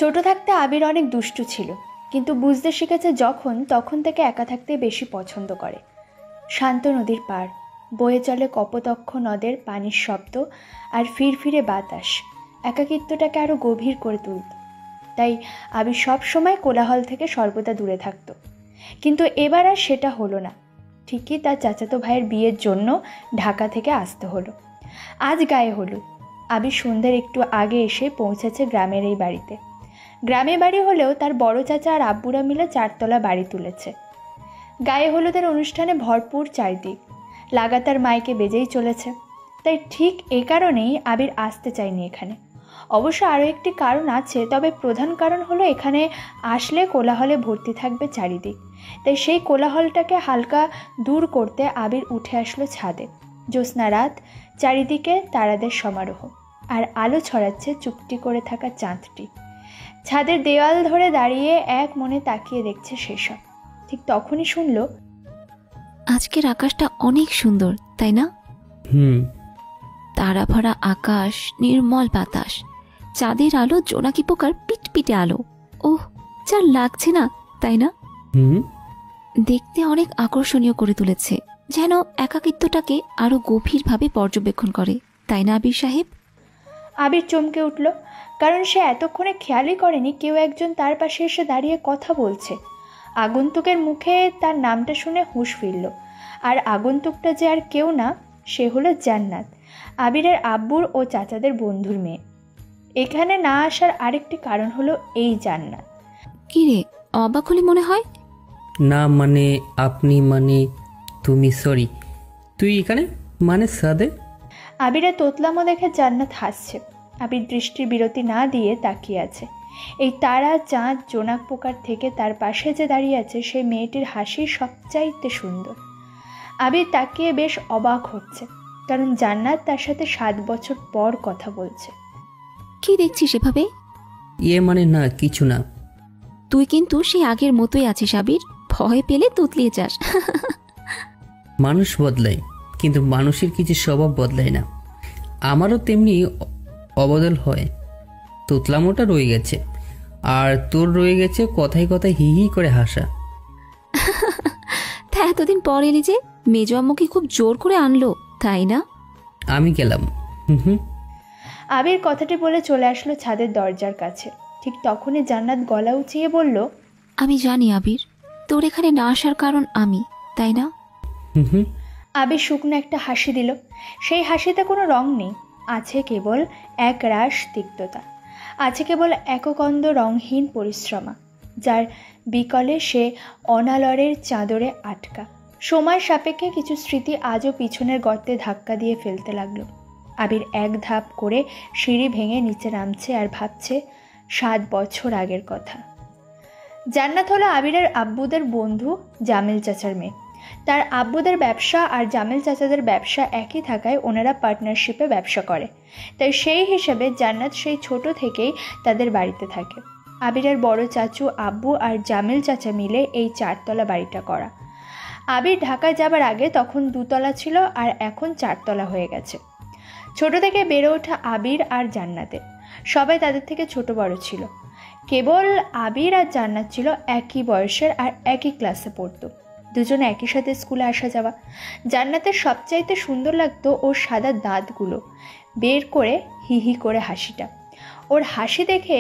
ছোট থাকতে আবির অনেক দুষ্টু ছিল, কিন্তু বুঝতে শিখেছে যখন তখন থেকে একা থাকতে বেশি পছন্দ করে। শান্ত নদীর পাড়, বয়ে চলে কপোতক্ষ নদের পানির শব্দ আর ফিরফিরে বাতাস একাকিত্বটাকে আরও গভীর করে তুলত। তাই আবির সব সময় কোলাহল থেকে সর্বদা দূরে থাকত। কিন্তু এবার আর সেটা হলো না। ঠিকই তার চাচাতো ভাইয়ের বিয়ের জন্য ঢাকা থেকে আসতে হলো। আজ গায়ে হলুদ। আবির সন্ধ্যের একটু আগে এসে পৌঁছেছে গ্রামের এই বাড়িতে। গ্রামে বাড়ি হলেও তার বড় চাচা আর আব্বুরা মিলে 4 তলা বাড়ি তুলেছে। গায়ে হলুদের অনুষ্ঠানে ভরপুর চারিদিক, লাগাতার মাইকে বেজেই চলেছে। তাই ঠিক এই কারণেই আবির আসতে চায়নি এখানে। অবশ্য আরও একটি কারণ আছে, তবে প্রধান কারণ হলো এখানে আসলে কোলাহলে ভর্তি থাকবে চারিদিক। তাই সেই কোলাহলটাকে হালকা দূর করতে আবির উঠে আসলো ছাদে। জ্যোৎস্না রাত, চারিদিকে তারাদের সমারোহ, আর আলো ছড়াচ্ছে চুপটি করে থাকা চাঁদটি। ছাদের দেওয়াল ধরে দাঁড়িয়ে এক মনে তাকিয়ে দেখছে সেসব। ঠিক তখনই শুনল, আজকের আকাশটা অনেক সুন্দর, তাই না? তারা ভরা আকাশ, নির্মল বাতাস, চাঁদের আলো জোনাকি পোকার পিটপিটে আলো। ওহ, যা লাগছে না, তাই না? দেখতে অনেক আকর্ষণীয় করে তুলেছে, যেন একাকিত্বটাকে আরো গভীরভাবে পর্যবেক্ষণ করে, তাই না আবির সাহেব? আবির চমকে উঠল, কারণ সে এতক্ষণে খেয়ালই করেনি কেউ একজন তার পাশে এসে দাঁড়িয়ে কথা বলছে। আগন্তুকের মুখে তার নামটা শুনে হুঁশ ফিরল। আর আগন্তুকটা যে আর কেউ না, সে হলো জান্নাত, আবিরের আব্বুর ও চাচাদের বন্ধুর মেয়ে। এখানে না আসার আরেকটি কারণ হলো এই জান্নাত। কি রে, অবাক হলি মনে হয়? না মানে আপনি, মানে তুমি, সরি, তুই এখানে মানে সাদে? আবিরের তোতলামো দেখে জান্নাত হাসছে। আবির দৃষ্টির বিরতি না দিয়ে তাকিয়ে আছে। এই তারা, চাঁদ, জোনাক পোকার থেকে তার পাশে যে দাঁড়িয়ে আছে সেই মেয়েটির হাসি সবচাইতে সুন্দর। আবির তাকিয়ে বেশ অবাক হচ্ছে, কারণ জান্নাত তার সাথে 7 বছর পর কথা বলছে। কি দেখছিস এভাবে? মানে না, কিছু না। তুই কিন্তু সেই আগের মতোই আছিস আবির, ভয় পেলে তুতলিয়ে যাস। মানুষ বদলায়, কিন্তু মানুষের কিছু স্বভাব বদলায় না। আমারও তেমনি অবদল হয়। তোতলামোটা রয়ে গেছে, আর তোর রয়ে গেছে কথায় কথায় হি হি করে হাসা। তা এতদিন পর এলি যে, মেজো আম্মুকে খুব জোর করে আনলো, তাই না? আমি গেলাম। আবির কথাটি বলে চলে আসলো ছাদের দরজার কাছে। ঠিক তখনই জান্নাত গলা উঁচিয়ে বলল, আমি জানি আবির, তোর এখানে না আসার কারণ আমি, তাই না? আবির শুকনো একটা হাসি দিল। সেই হাসিতে কোনো রং নেই, আছে কেবল এক রাশ তিক্ততা, আছে কেবল এককন্দ রংহীন পরিশ্রমা, যার বিকলে সে অনালরের চাদরে আটকা। সময় সাপেক্ষে কিছু স্মৃতি আজও পিছনের গর্তে ধাক্কা দিয়ে ফেলতে লাগলো। আবির এক ধাপ করে সিঁড়ি ভেঙে নিচে নামছে আর ভাবছে 7 বছর আগের কথা। জান্নাত হলো আবিরের আব্বুদের বন্ধু জামিল চাচার মেয়ে। তার আব্বুদের ব্যবসা আর জামিল চাচাদের ব্যবসা একই থাকায় ওনারা পার্টনারশিপে ব্যবসা করে। তাই সেই হিসেবে জান্নাত সেই ছোট থেকেই তাদের বাড়িতে থাকে। আবিরের বড় চাচু, আব্বু আর জামিল চাচা মিলে এই 4 তলা বাড়িটা করা। আবির ঢাকায় যাবার আগে তখন 2 তলা ছিল, আর এখন 4 তলা হয়ে গেছে। ছোট থেকে বেড়ে ওঠা আবির আর জান্নাতের, সবাই তাদের থেকে ছোট বড় ছিল। কেবল আবির আর জান্নাত ছিল একই বয়সের আর একই ক্লাসে পড়তো। দুজনে একই সাথে স্কুলে আসা যাওয়া। জান্নাতের সবচাইতে সুন্দর লাগতো ওর সাদা দাঁতগুলো, বের করে হি হি করে হাসিটা। ওর হাসি দেখে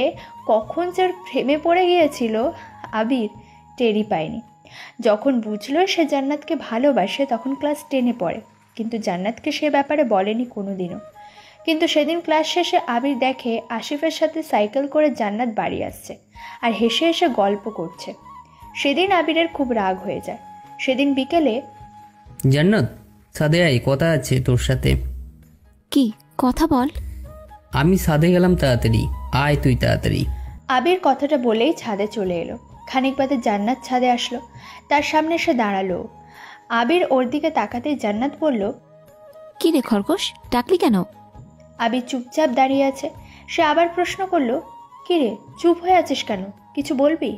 কখন যে প্রেমে পড়ে গিয়েছিল আবির টেরই পায়নি। যখন বুঝলো সে জান্নাতকে ভালোবাসে তখন ক্লাস 10-এ পড়ে, কিন্তু জান্নাতকে সে ব্যাপারে বলেনি কোনো দিনও। কিন্তু সেদিন ক্লাস শেষে আবির দেখে আসিফের সাথে সাইকেল করে জান্নাত বাড়ি আসছে আর হেসে হেসে গল্প করছে। সেদিন আবিরের খুব রাগ হয়ে যায়। সেদিন বিকেলে, জান্নাত, ছাদে আয়, কথা আছে তোর সাথে। কি কথা বল? আমি ছাদে গেলাম, তাড়াতাড়ি আয় তুই, তাড়াতাড়ি। আবির কথাটা বলেই ছাদে চলে এলো। খানিক বাদে জান্নাত ছাদে আসলো। তার সামনে সে দাঁড়ালো। আবির ওর দিকে তাকাতেই জান্নাত বলল, কি রে খরগোশ, ডাকলি কেন? আবির চুপচাপ দাঁড়িয়ে আছে। সে আবার প্রশ্ন করলো, কি রে, চুপ হয়ে আছিস কেন, কিছু বলবি?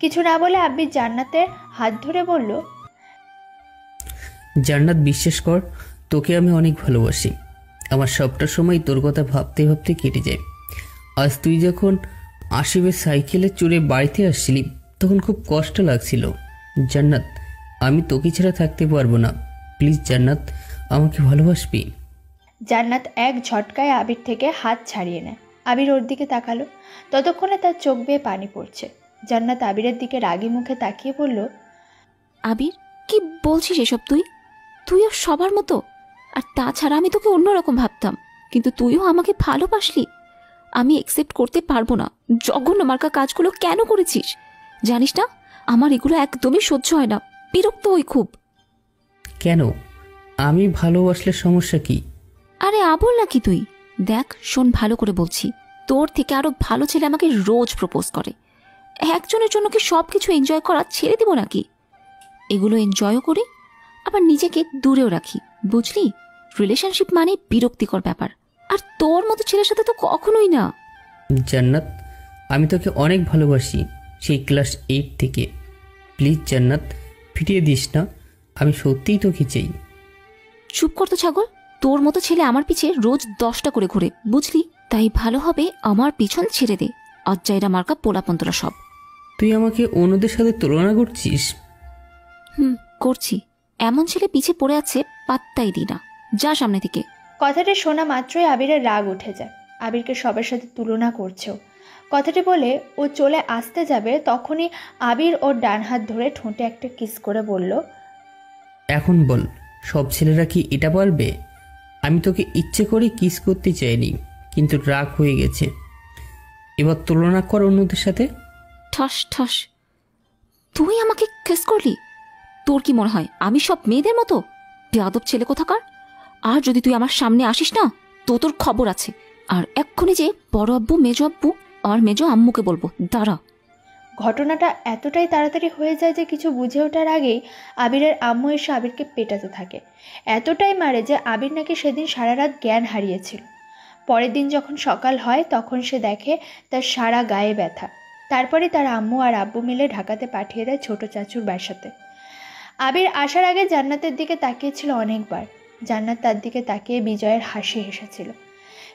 কিছু না বলে আবির জান্নাতের হাত ধরে বলল, জান্নাত, বিশ্বাস কর, তোকে আমি অনেক ভালোবাসি। আমার সবটা সময় তোর কথা ভাবতে ভাবতে কেটে যায়। আজ তুই যখন আশিফের সাইকেলে চড়ে বাড়িতে আসছিলি তখন খুব কষ্ট লাগছিল। জান্নাত, আমি তোকে ছাড়া থাকতে পারবো না। প্লিজ জান্নাত, আমাকে ভালোবাসবি? জান্নাত এক ঝটকায় আবির থেকে হাত ছাড়িয়ে নেয়। আবির ওর দিকে তাকালো। ততক্ষণে তার চোখ বেয়ে পানি পড়ছে। জান্নাত আবিরের দিকে রাগী মুখে তাকিয়ে বলল, আবির, কি বলছিস এসব? তুইও সবার মতো। আর তাছাড়া আমি তোকে অন্যরকম ভাবতাম, কিন্তু তুইও আমাকে ভালোবাসলি। আমি একসেপ্ট করতে পারবো না। জঘন্য মার্কা কাজগুলো কেন করেছিস জানিস না? আমার এগুলো একদমই সহ্য হয় না, বিরক্ত হই খুব। কেন? আমি ভালোবাসলে সমস্যা কি? আরে আবল নাকি তুই? দেখ শোন, ভালো করে বলছি, তোর থেকে আরো ভালো ছেলে আমাকে রোজ প্রপোজ করে। একজনের জন্য কি সব কিছু এনজয় করা ছেড়ে দিব নাকি? এগুলো এনজয়ও করি, আবার নিজেকে দূরেও রাখি, বুঝলি? রিলেশনশিপ মানে বিরক্তিকর ব্যাপার, আর তোর মতো ছেলের সাথে তো কখনোই না। জান্নাত, আমি তোকে অনেক ভালোবাসি, সেই ক্লাস 8 থেকে। প্লিজ জান্নাত, ফিরিয়ে দিস না। আমি সত্যিই তোকে চাই। চুপ কর তো ছাগল। তোর মতো ছেলে আমার পিছে রোজ 10টা করে ঘুরে, বুঝলি? তাই ভালো হবে আমার পিছন ছেড়ে দে। অজ্জাইরা মার্কা পোলাপন্তরা সব। তুই আমাকে অন্যদের সাথে তুলনা করছিস? করছি। এমন ছেলে পিছে পড়ে আছে, পাত্তাই দি না। যা সামনে থেকে। কথাটি শোনা মাত্রই আবিরের রাগ উঠে যায়। আবিরকে সবার সাথে তুলনা করছেও। কথাটি বলে ও চলে আসতে যাবে, তখনই আবির ওর ডান হাত ধরে ঠোঁটে একটা কিস করে বলল, এখন বল, সব ছেলেরা কি এটা পারবে? আমি তোকে ইচ্ছে করে কিস করতে চাইনি, কিন্তু রাগ হয়ে গেছে। এবার তুলনা কর অন্যদের সাথে। ঠস ঠস। তুই আমাকে কিস করলি? তোর কি মনে হয় আমি সব মেয়েদের মতো? বেয়াদব ছেলে কোথাকার। আর যদি তুই আমার সামনে আসিস না, তো তোর খবর আছে। আর এক্ষুনি যে বড় আব্বু, মেজো আব্বু আর মেজো আম্মুকে বলবো, দাঁড়া। ঘটনাটা এতটাই তাড়াতাড়ি হয়ে যায় যে কিছু বুঝে ওঠার আগেই আবিরের আম্মু এসে আবিরকে পেটাতে থাকে। এতটাই মারে যে আবির নাকি সেদিন সারা রাত জ্ঞান হারিয়েছিল। পরের দিন যখন সকাল হয় তখন সে দেখে তার সারা গায়ে ব্যথা। তারপরে তার আম্মু আর আব্বু মিলে ঢাকাতে পাঠিয়ে দেয় ছোট চাচুর বাসাতে। আবির আসার আগে জান্নাতের দিকে তাকিয়েছিল অনেকবার। জান্নাত তার দিকে তাকিয়ে বিজয়ের হাসি হেসেছিল।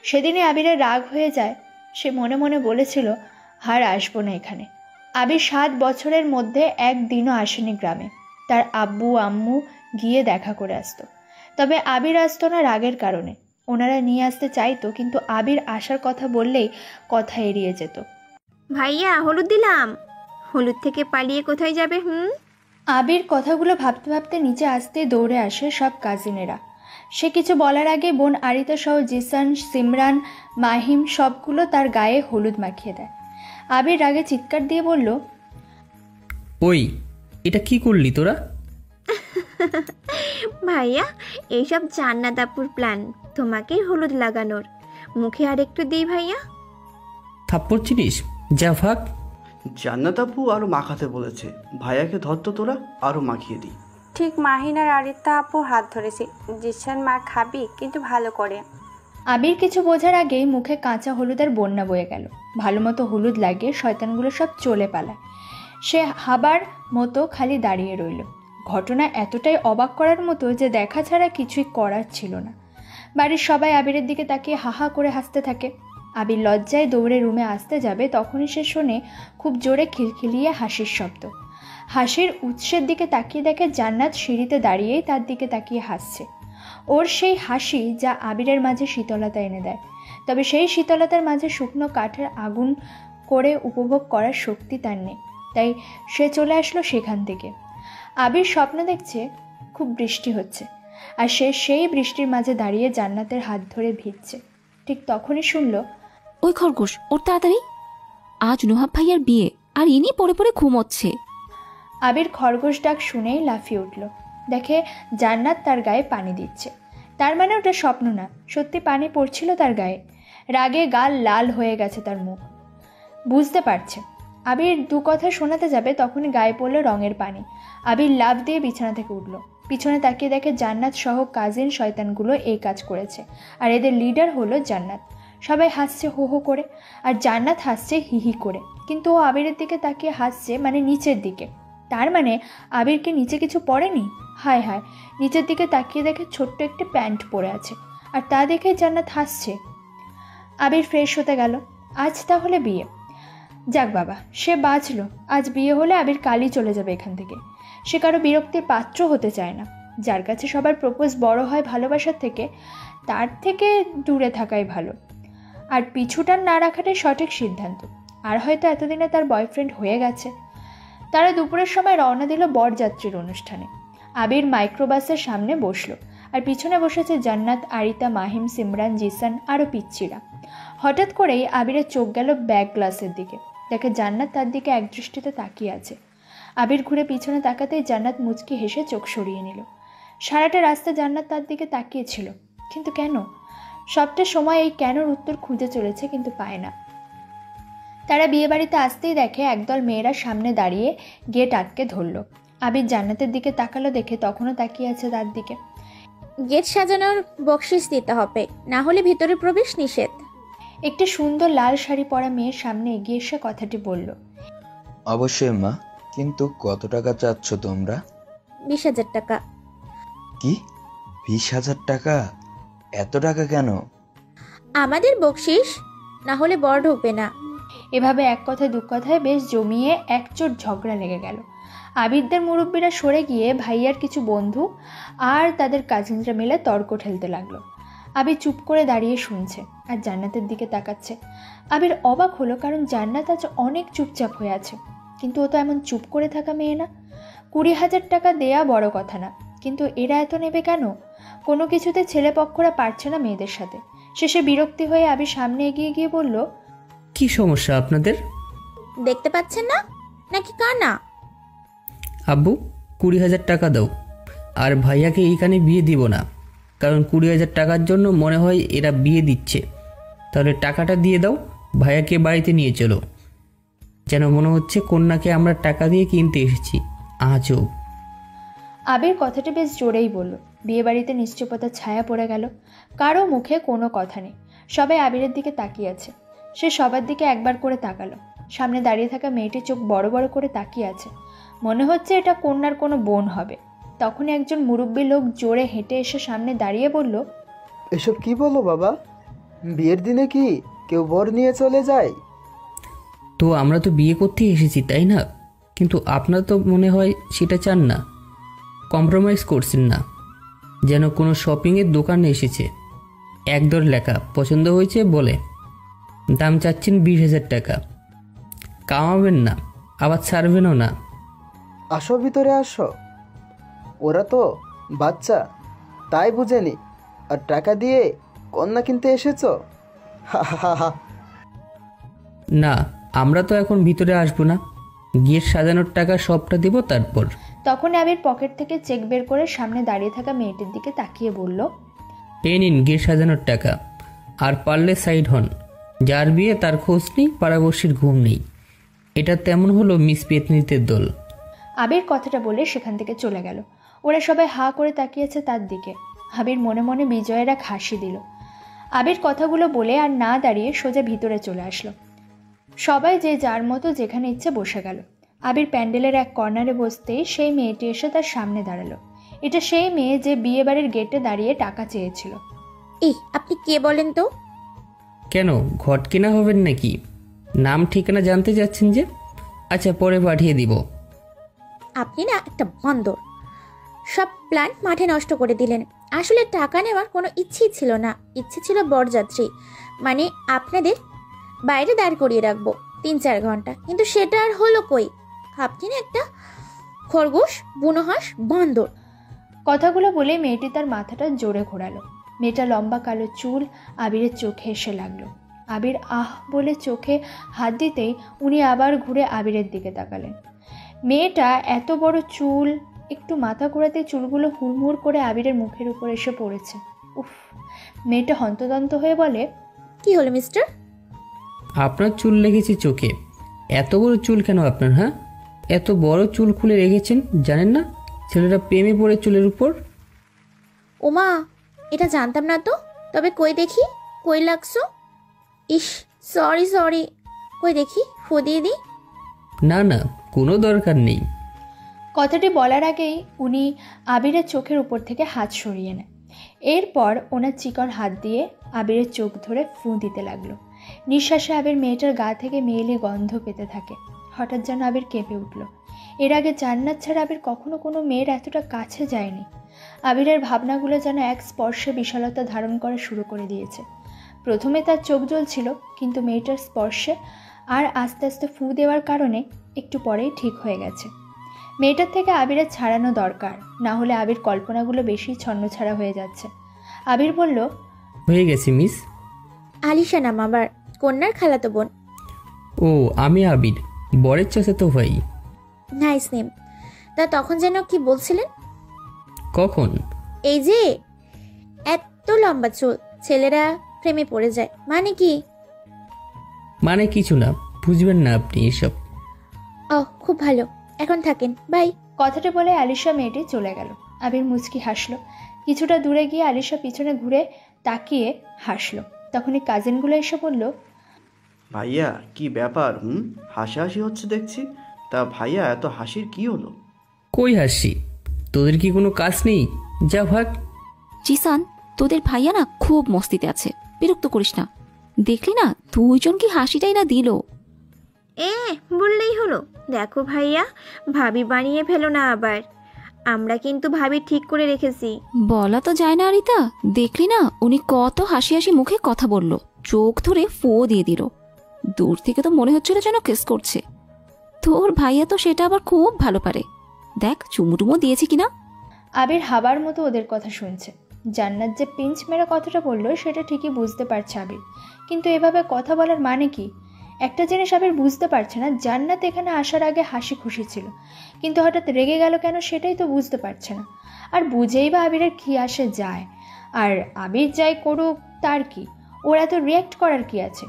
সেদিনই আবিরের রাগ হয়ে যায়। সে মনে মনে বলেছিল, আর আসবো না এখানে। আবির 7 বছরের মধ্যে একদিনও আসেনি গ্রামে। তার আব্বু আম্মু গিয়ে দেখা করে আসতো, তবে আবির আসতো না রাগের কারণে। ওনারা নিয়ে আসতে চাইতো, কিন্তু আবির আসার কথা বললেই কথা এড়িয়ে যেত। ভাইয়া, হলুদ দিলাম। হলুদ থেকে পালিয়ে কোথায় যাবে? আবির কথাগুলো ভাবতে ভাবতে নিচে আসতেই দৌড়ে আসে সব কাজিনেরা। সে কিছু বলার আগে বোন আরিতা সহ জিসান, সিমরান, মাহিম সবগুলো তার গায়ে হলুদ মাখিয়ে দেয়। আবির রাগে চিৎকার দিয়ে বলল, ওই, এটা কি করলি তোরা? ভাইয়া, এইসব জান্নাত আপুর প্ল্যান, তোমাকে হলুদ লাগানোর। মুখে আর একটু দিই ভাইয়া। থাপ্পড় চিনিস? যা ভাগ। জান্নাত আপু আরও মাখাতে বলেছে। ভাইয়াকে ধরতো তোরা, আরও মাখিয়ে দিই। ঠিক মাহিনার আরিতা আপু হাত ধরেছি। জিসান, মা খাবি কিন্তু ভালো করে। আবির কিছু বোঝার আগেই মুখে কাঁচা হলুদের বন্যা বয়ে গেল। ভালো মতো হলুদ লাগিয়ে শয়তানগুলো সব চলে পালায়। সে হাবার মতো খালি দাঁড়িয়ে রইল। ঘটনা এতটাই অবাক করার মতো যে দেখা ছাড়া কিছুই করার ছিল না। বাড়ির সবাই আবিরের দিকে তাকিয়ে হাহা করে হাসতে থাকে। আবির লজ্জায় দৌড়ে রুমে আসতে যাবে, তখনই সে শোনে খুব জোরে খিলখিলিয়ে হাসির শব্দ। হাসির উৎসের দিকে তাকিয়ে দেখে জান্নাত সিঁড়িতে দাঁড়িয়েই তার দিকে তাকিয়ে হাসছে। ওর সেই হাসি যা আবিরের মাঝে শীতলতা এনে দেয়, তবে সেই শীতলতার মাঝে শুকনো কাঠের আগুন করে উপভোগ করার শক্তি তার নেই। তাই সে চলে আসলো সেখান থেকে। আবির স্বপ্ন দেখছে খুব বৃষ্টি হচ্ছে, আর সে সেই বৃষ্টির মাঝে দাঁড়িয়ে জান্নাতের হাত ধরে ভিজছে। ঠিক তখনই শুনল, ওই খরগোশ, ওর তাড়াতাড়ি। আজ নোহাব ভাইয়ার বিয়ে, আর ইনি পড়ে পড়ে ঘুমোচ্ছে। আবির খরগোশ ডাক শুনেই লাফিয়ে উঠল। দেখে জান্নাত তার গায়ে পানি দিচ্ছে। তার মানে ওটা স্বপ্ন না, সত্যি পানি পড়ছিল তার গায়ে। রাগে গাল লাল হয়ে গেছে তার মুখ। বুঝতে পারছে। আবির দু কথা শোনাতে যাবে, তখনই গায়ে পড়ল রঙের পানি। আবির লাফ দিয়ে বিছানা থেকে উঠল। পিছনে তাকিয়ে দেখে জান্নাত সহ কাজিন শয়তানগুলো এই কাজ করেছে, আর এদের লিডার হলো জান্নাত। সবাই হাসছে হো হো করে, আর জান্নাত হাসছে হি হি করে। কিন্তু ও আবিরের দিকে তাকিয়ে হাসছে, মানে নিচের দিকে। তার মানে আবিরকে নিচে কিছু পড়েনি? হায় হায়, নিচের দিকে তাকিয়ে দেখে ছোট্ট একটি প্যান্ট পরে আছে, আর তা দেখে জান্নাত হাসছে। আবির ফ্রেশ হতে গেল। আজ তাহলে বিয়ে। যাক বাবা, সে বাঁচলো। আজ বিয়ে হলে আবির কালই চলে যাবে এখান থেকে। সে কারো বিরক্তির পাত্র হতে চায় না। যার কাছে সবার প্রপোজ বড় হয় ভালোবাসার থেকে, তার থেকে দূরে থাকাই ভালো। আর পিছুটান না রাখাটাই সঠিক সিদ্ধান্ত। আর হয়তো এতদিনে তার বয়ফ্রেন্ড হয়ে গেছে। তারা দুপুরের সময় রওনা দিল বরযাত্রীর অনুষ্ঠানে। আবির মাইক্রোবাসের সামনে বসলো, আর পিছনে বসেছে জান্নাত, আরিতা, মাহিম, সিমরান, জিসান আরও পিচ্চিরা। হঠাৎ করেই আবিরের চোখ গেল ব্যাক গ্লাসের দিকে। দেখে জান্নাত তার দিকে একদৃষ্টিতে তাকিয়ে আছে। আবির ঘুরে পিছনে তাকাতেই জান্নাত মুচকি হেসে চোখ সরিয়ে নিল। সারাটা রাস্তা জান্নাত তার দিকে তাকিয়েছিল, কিন্তু কেন? সবটা সময় এই কেনর উত্তর খুঁজে চলেছে, কিন্তু পায় না। তারা বিয়েবাড়িতে আসতেই দেখে একদল মেয়েরা সামনে দাঁড়িয়ে গেট আটকে ধরল। আবির জান্নাতের দিকে তাকালো, দেখে তখনও তাকিয়ে আছে তার দিকে। গেট সাজানোর বকশিস দিতে হবে, না হলে ভিতরে প্রবেশ নিষেধ। একটি সুন্দর লাল শাড়ি পরা মেয়ের সামনে এগিয়ে এসে কথাটি বলল। অবশ্যই মা, কিন্তু কত টাকা চাচ্ছ তোমরা? 20,000 টাকা। কি, 20,000 টাকা? এত টাকা কেন? আমাদের বকশিস, না হলে বর ঢুকবে না। এভাবে এক কথায় দু কথায় বেশ জমিয়ে একচোট ঝগড়া লেগে গেল। আবিরদের মুরব্বীরা সরে গিয়ে ভাইয়ার কিছু বন্ধু আর তাদের কাজিনরা মিলে তর্ক ঠেলতে লাগলো। আবির চুপ করে দাঁড়িয়ে শুনছে আর জান্নাতের দিকে তাকাচ্ছে। আবির অবাক হলো, কারণ জান্নাত আজ অনেক চুপচাপ হয়ে আছে। কিন্তু ও তো এমন চুপ করে থাকা মেয়ে না। 20,000 টাকা দেয়া বড় কথা না, কিন্তু এরা এত নেবে কেন? কোনো কিছুতে ছেলেপক্ষরা পারছে না মেয়েদের সাথে। শেষে বিরক্তি হয়ে আবির সামনে এগিয়ে গিয়ে বলল, কি সমস্যা আপনাদের? দেখতে পাচ্ছেন না নাকি কানা? আব্বু, 20,000 টাকা দাও। আর ভাইয়াকে এইখানে বিয়ে দিব না, কারণ 20,000 টাকার জন্য মনে হয় এরা বিয়ে দিচ্ছে। তাহলে টাকাটা দিয়ে দাও, ভাইয়াকে বাড়িতে নিয়ে চলো। যেন মনে হচ্ছে কন্যাকে আমরা টাকা দিয়ে কিনতে এসেছি। আজব। আবির কথাটা বেশ জোরেই বলল। বিয়েবাড়িতে নিশ্চুপতার ছায়া পড়ে গেল। কারো মুখে কোনো কথা নেই। সবাই আবিরের দিকে তাকিয়ে আছে। সে সবার দিকে একবার করে তাকালো। সামনে দাঁড়িয়ে থাকা মেয়েটির চোখ বড় বড় করে তাকিয়ে আছে। মনে হচ্ছে এটা কন্যার কোনো বোন হবে। তখনই একজন মুরব্বী লোক জোরে হেঁটে এসে সামনে দাঁড়িয়ে বলল, এসব কি বলো বাবা? বিয়ের দিনে কি কেউ বর নিয়ে চলে যায়? তো আমরা তো বিয়ে করতে এসেছি, তাই না? কিন্তু আপনারা তো মনে হয় সেটা চান না, কম্প্রোমাইজ করছেন না। যেন কোনো শপিংয়ের দোকানে এসেছে। একদর লেখা পছন্দ হয়েছে বলে দাম চাচ্ছেন 20,000 টাকা। কামাবেন না, আবার ছাড়বেনও না। আসো, ভিতরে আসো। ওরা তো বাচ্চা, তাই বুঝেনি। আর টাকা দিয়ে কন্যা কিনতে এসেছো? হা হা হা। না, আমরা তো এখন ভিতরে আসবো না। গেট সাজানোর টাকা সবটা দেব তারপর। তখন আবির পকেট থেকে চেক বের করে সামনে দাঁড়িয়ে থাকা মেয়েটির দিকে তাকিয়ে বলল, এই নিন গেট সাজানোর টাকা। আর পারলে সাইড হন। যার বিয়ে তার খোঁজ নেই, পাড়াবর্ষীর ঘুম নেই। এটা তেমন হলো মিস পেতনিতের দল। আবির কথাটা বলে সেখান থেকে চলে গেল। ওরা সবাই হা করে তাকিয়েছে তার দিকে। আবির মনে মনে বিজয়ের এক হাসি দিল। আবির কথাগুলো বলে আর না দাঁড়িয়ে সোজা ভিতরে চলে আসলো। সবাই যে যার মতো যেখানে ইচ্ছে বসে গেল। আবির প্যান্ডেলের এক কর্নারে বসতেই সেই মেয়েটি এসে তার সামনে দাঁড়ালো। এটা সেই মেয়ে যে বিয়ে বাড়ির গেটে দাঁড়িয়ে টাকা চেয়েছিল। এই, আপনি কে বলেন তো? কেন, ঘট কেনা হবেন নাকি? নাম ঠিকানা জানতে যাচ্ছেন যে? আচ্ছা, পরে পাঠিয়ে দিব। আপনি না একটা বান্দর। সব প্ল্যান মাঠে নষ্ট করে দিলেন। আসলে টাকা নেওয়ার কোনো ইচ্ছেই ছিল না। ইচ্ছে ছিল বরযাত্রী, মানে আপনাদের বাইরে দাঁড় করিয়ে রাখবো 3-4 ঘন্টা, কিন্তু সেটা আর হলো কই? আপনি না একটা খরগোশ, বুনোহাঁস, বান্দর। কথাগুলো বলে মেয়েটি তার মাথাটা জোরে ঘোরালো। মেয়েটা লম্বা কালো চুল আবিরের চোখে এসে লাগলো। আবির আহ বলে চোখে হাত দিতেই উনি আবার ঘুরে আবিরের দিকে তাকালেন। মেয়েটা এত বড় চুল, একটু মাথা ঘোরাতে চুলগুলো হুড়মুড় করে আবিরের মুখের উপর এসে পড়েছে। উফ! মেয়েটা হন্তদন্ত হয়ে বলে, কি হলো মিস্টার? আপনার চুল লেগেছে চোখে। এত বড় চুল কেন আপনার? হ্যাঁ, এত বড় চুল খুলে রেখেছেন, জানেন না ছেলেরা প্রেমে পড়ে চুলের উপর? ওমা, এটা জানতাম না তো। তবে কই দেখি, কই লাগছো? ইস, সরি। কই দেখি, ফু দিয়ে দিই। না না, কোনো দরকার নেই। কথাটি বলার আগেই উনি আবিরের চোখের উপর থেকে হাত সরিয়ে নেয়। এরপর ওনার চিকন হাত দিয়ে আবিরের চোখ ধরে ফু দিতে লাগলো। নিঃশ্বাসে আবির মেয়েটার গা থেকে মেয়েলি গন্ধ পেতে থাকে। হঠাৎ যেন আবির কেঁপে উঠল। এর আগে জান্নাত ছাড়া আবির কখনো কোনো মেয়ের এতটা কাছে যায়নি। আবিরের ভাবনাগুলো যেন এক স্পর্শে বিশালতা ধারণ করা শুরু করে দিয়েছে। প্রথমে তার চোখ জ্বলছিল, কিন্তু মেয়েটার স্পর্শে আর আস্তে আস্তে ফু দেওয়ার কারণে একটু পরেই ঠিক হয়ে গেছে। মেয়েটার থেকে আবিরের ছাড়ানো দরকার, না হলে আবির কল্পনাগুলো বেশি ছন্নছাড়া হয়ে যাচ্ছে। আবির বলল, হয়ে গেছে মিস। আলিশা নাম আমার, কন্যার খালাতো বোন। ও, আমি আবির, বরের চাচাতো ভাই। Nice name. তা তখন যেন কি বলছিলেন? কখন? এই যে এত লম্বা চুল, ছেলেরা প্রেমে পড়ে যায়, মানে কি? মানে কিছু না, বুঝবেন না আপনি এসব। ও, খুব ভালো, এখন থাকেন, বাই। কথাটা বলে আলিশা মেয়েটি চলে গেল। আবির মুচকি হাসলো। কিছুটা দূরে গিয়ে আলিশা পিছনে ঘুরে তাকিয়ে হাসলো। তখনই কাজিনগুলো এসে বলল, ভাইয়া কি ব্যাপার? হাসাহাসি হচ্ছে দেখছি। তা ভাইয়া এত হাসির কি হলো? কই হাসি? তোদের কি কোনো কাজ নেই? যা ভাগ। জিসান, তোদের ভাইয়া না খুব মস্তিতে আছে, বিরক্ত করিস না। দেখলি না দুইজন কি হাসিটাই না দিল। বললেই হলো। দেখো ভাইয়া, ভাবি বানিয়ে ফেলো না আবার। আমরা কিন্তু ভাবি ঠিক করে রেখেছি। বলা তো যায় না আরিতা, দেখলি না উনি কত হাসি হাসি মুখে কথা বলল, চোখ ধরে ফো দিয়ে দিল। দূর থেকে তো মনে হচ্ছিল যেন কেস করছে। তোর ভাইয়া তো সেটা আবার খুব ভালো পারে। দেখ চুমুটুমো দিয়েছে কিনা। আবির হাবার মতো ওদের কথা শুনছে। জান্নাত যে পিঞ্চ মেরে কথাটা বললো সেটা ঠিকই বুঝতে পারছে আবির, কিন্তু এভাবে কথা বলার মানে কি? একটা জিনিস আবির বুঝতে পারছে না, জান্নাত এখানে আসার আগে হাসি খুশি ছিল, কিন্তু হঠাৎ রেগে গেল কেন সেটাই তো বুঝতে পারছে না। আর বুঝেই বা আবিরের কী আসে যায়? আর আবির যাই করুক তার কি, ওর এত রিয়্যাক্ট করার কি আছে?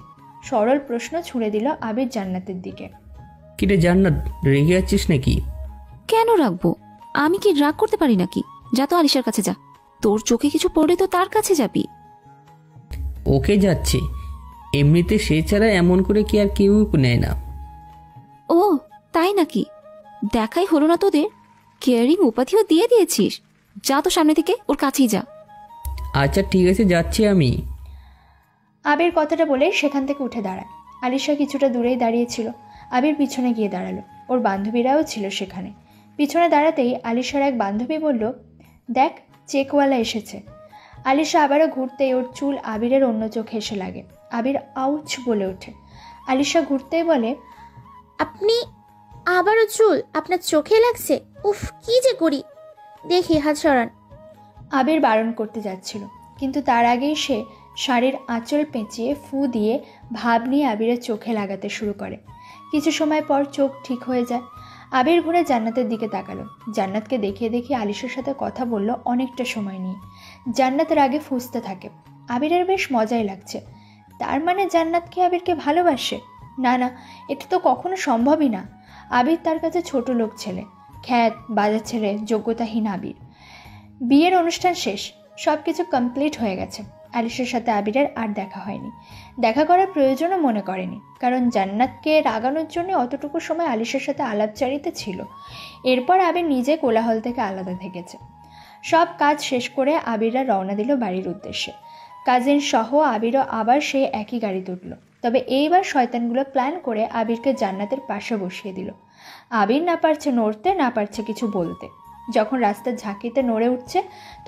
সরল প্রশ্ন ছুড়ে দিল আবির জান্নাতের দিকে। কিরে জান্নাত, রেগে আছিস নাকি? কেন রাখবো? আমি কি রাগ করতে পারি নাকি? যা তো আলিশার কাছে যা, তোর চোখে কিছু পড়লে তো তার কাছে যাবি। ওকে যাচ্ছে, এমনিতে সে ছাড়া এমন করে কি আর কেউ নেয় না। ও তাই নাকি? দেখাই হলো না তোদের, কেয়ারিং উপাধিও দিয়ে দিয়েছিস। যা তো সামনে থেকে ওর কাছেই যা। আচ্ছা ঠিক আছে, যাচ্ছি আমি। আবির কথাটা বলে সেখান থেকে উঠে দাঁড়ায়। আলিশা কিছুটা দূরেই দাঁড়িয়েছিল। আবির পিছনে গিয়ে দাঁড়ালো। ওর বান্ধবীরাও ছিল সেখানে। পিছনে দাঁড়াতেই আলিশার এক বান্ধবী বলল, দেখ চেকওয়ালা এসেছে। আলিশা আবারও ঘুরতেই ওর চুল আবিরের অন্য চোখে এসে লাগে। আবির আউচ বলে ওঠে। আলিশা ঘুরতেই বলে, আপনি আবারও চুল আপনার চোখে লাগছে? উফ, কি যে করি। দেখি হাত সরান। আবির বারণ করতে যাচ্ছিল, কিন্তু তার আগেই সে শাড়ির আঁচল পেঁচিয়ে ফু দিয়ে ভাব নিয়ে আবিরের চোখে লাগাতে শুরু করে। কিছু সময় পর চোখ ঠিক হয়ে যায়। আবির ঘুরে জান্নাতের দিকে তাকালো। জান্নাতকে দেখিয়ে দেখিয়ে আলিশার সাথে কথা বলল অনেকটা সময় নিয়ে। জান্নাতের আগে ফুঁসতে থাকে। আবিরের বেশ মজাই লাগছে। তার মানে জান্নাতকে আবিরকে ভালোবাসে? না না, এটা তো কখনো সম্ভবই না। আবির তার কাছে ছোট লোক ছেলে, খ্যাত বাজার ছেলে, যোগ্যতাহীন আবির। বিয়ের অনুষ্ঠান শেষ, সব কিছু কমপ্লিট হয়ে গেছে। আলিশার সাথে আবিরের আর দেখা হয়নি, দেখা করার প্রয়োজনও মনে করেনি, কারণ জান্নাতকে রাগানোর জন্য অতটুকু সময় আলিশার সাথে আলাপচারিতা ছিল। এরপর আবির নিজে কোলাহল থেকে আলাদা থেকেছে। সব কাজ শেষ করে আবিররা রওনা দিল বাড়ির উদ্দেশ্যে। কাজিন সহ আবিরও আবার সেই একই গাড়িতে উঠল। তবে এইবার শয়তানগুলো প্ল্যান করে আবিরকে জান্নাতের পাশে বসিয়ে দিল। আবির না পারছে নড়তে, না পারছে কিছু বলতে। যখন রাস্তার ঝাঁকিতে নড়ে উঠছে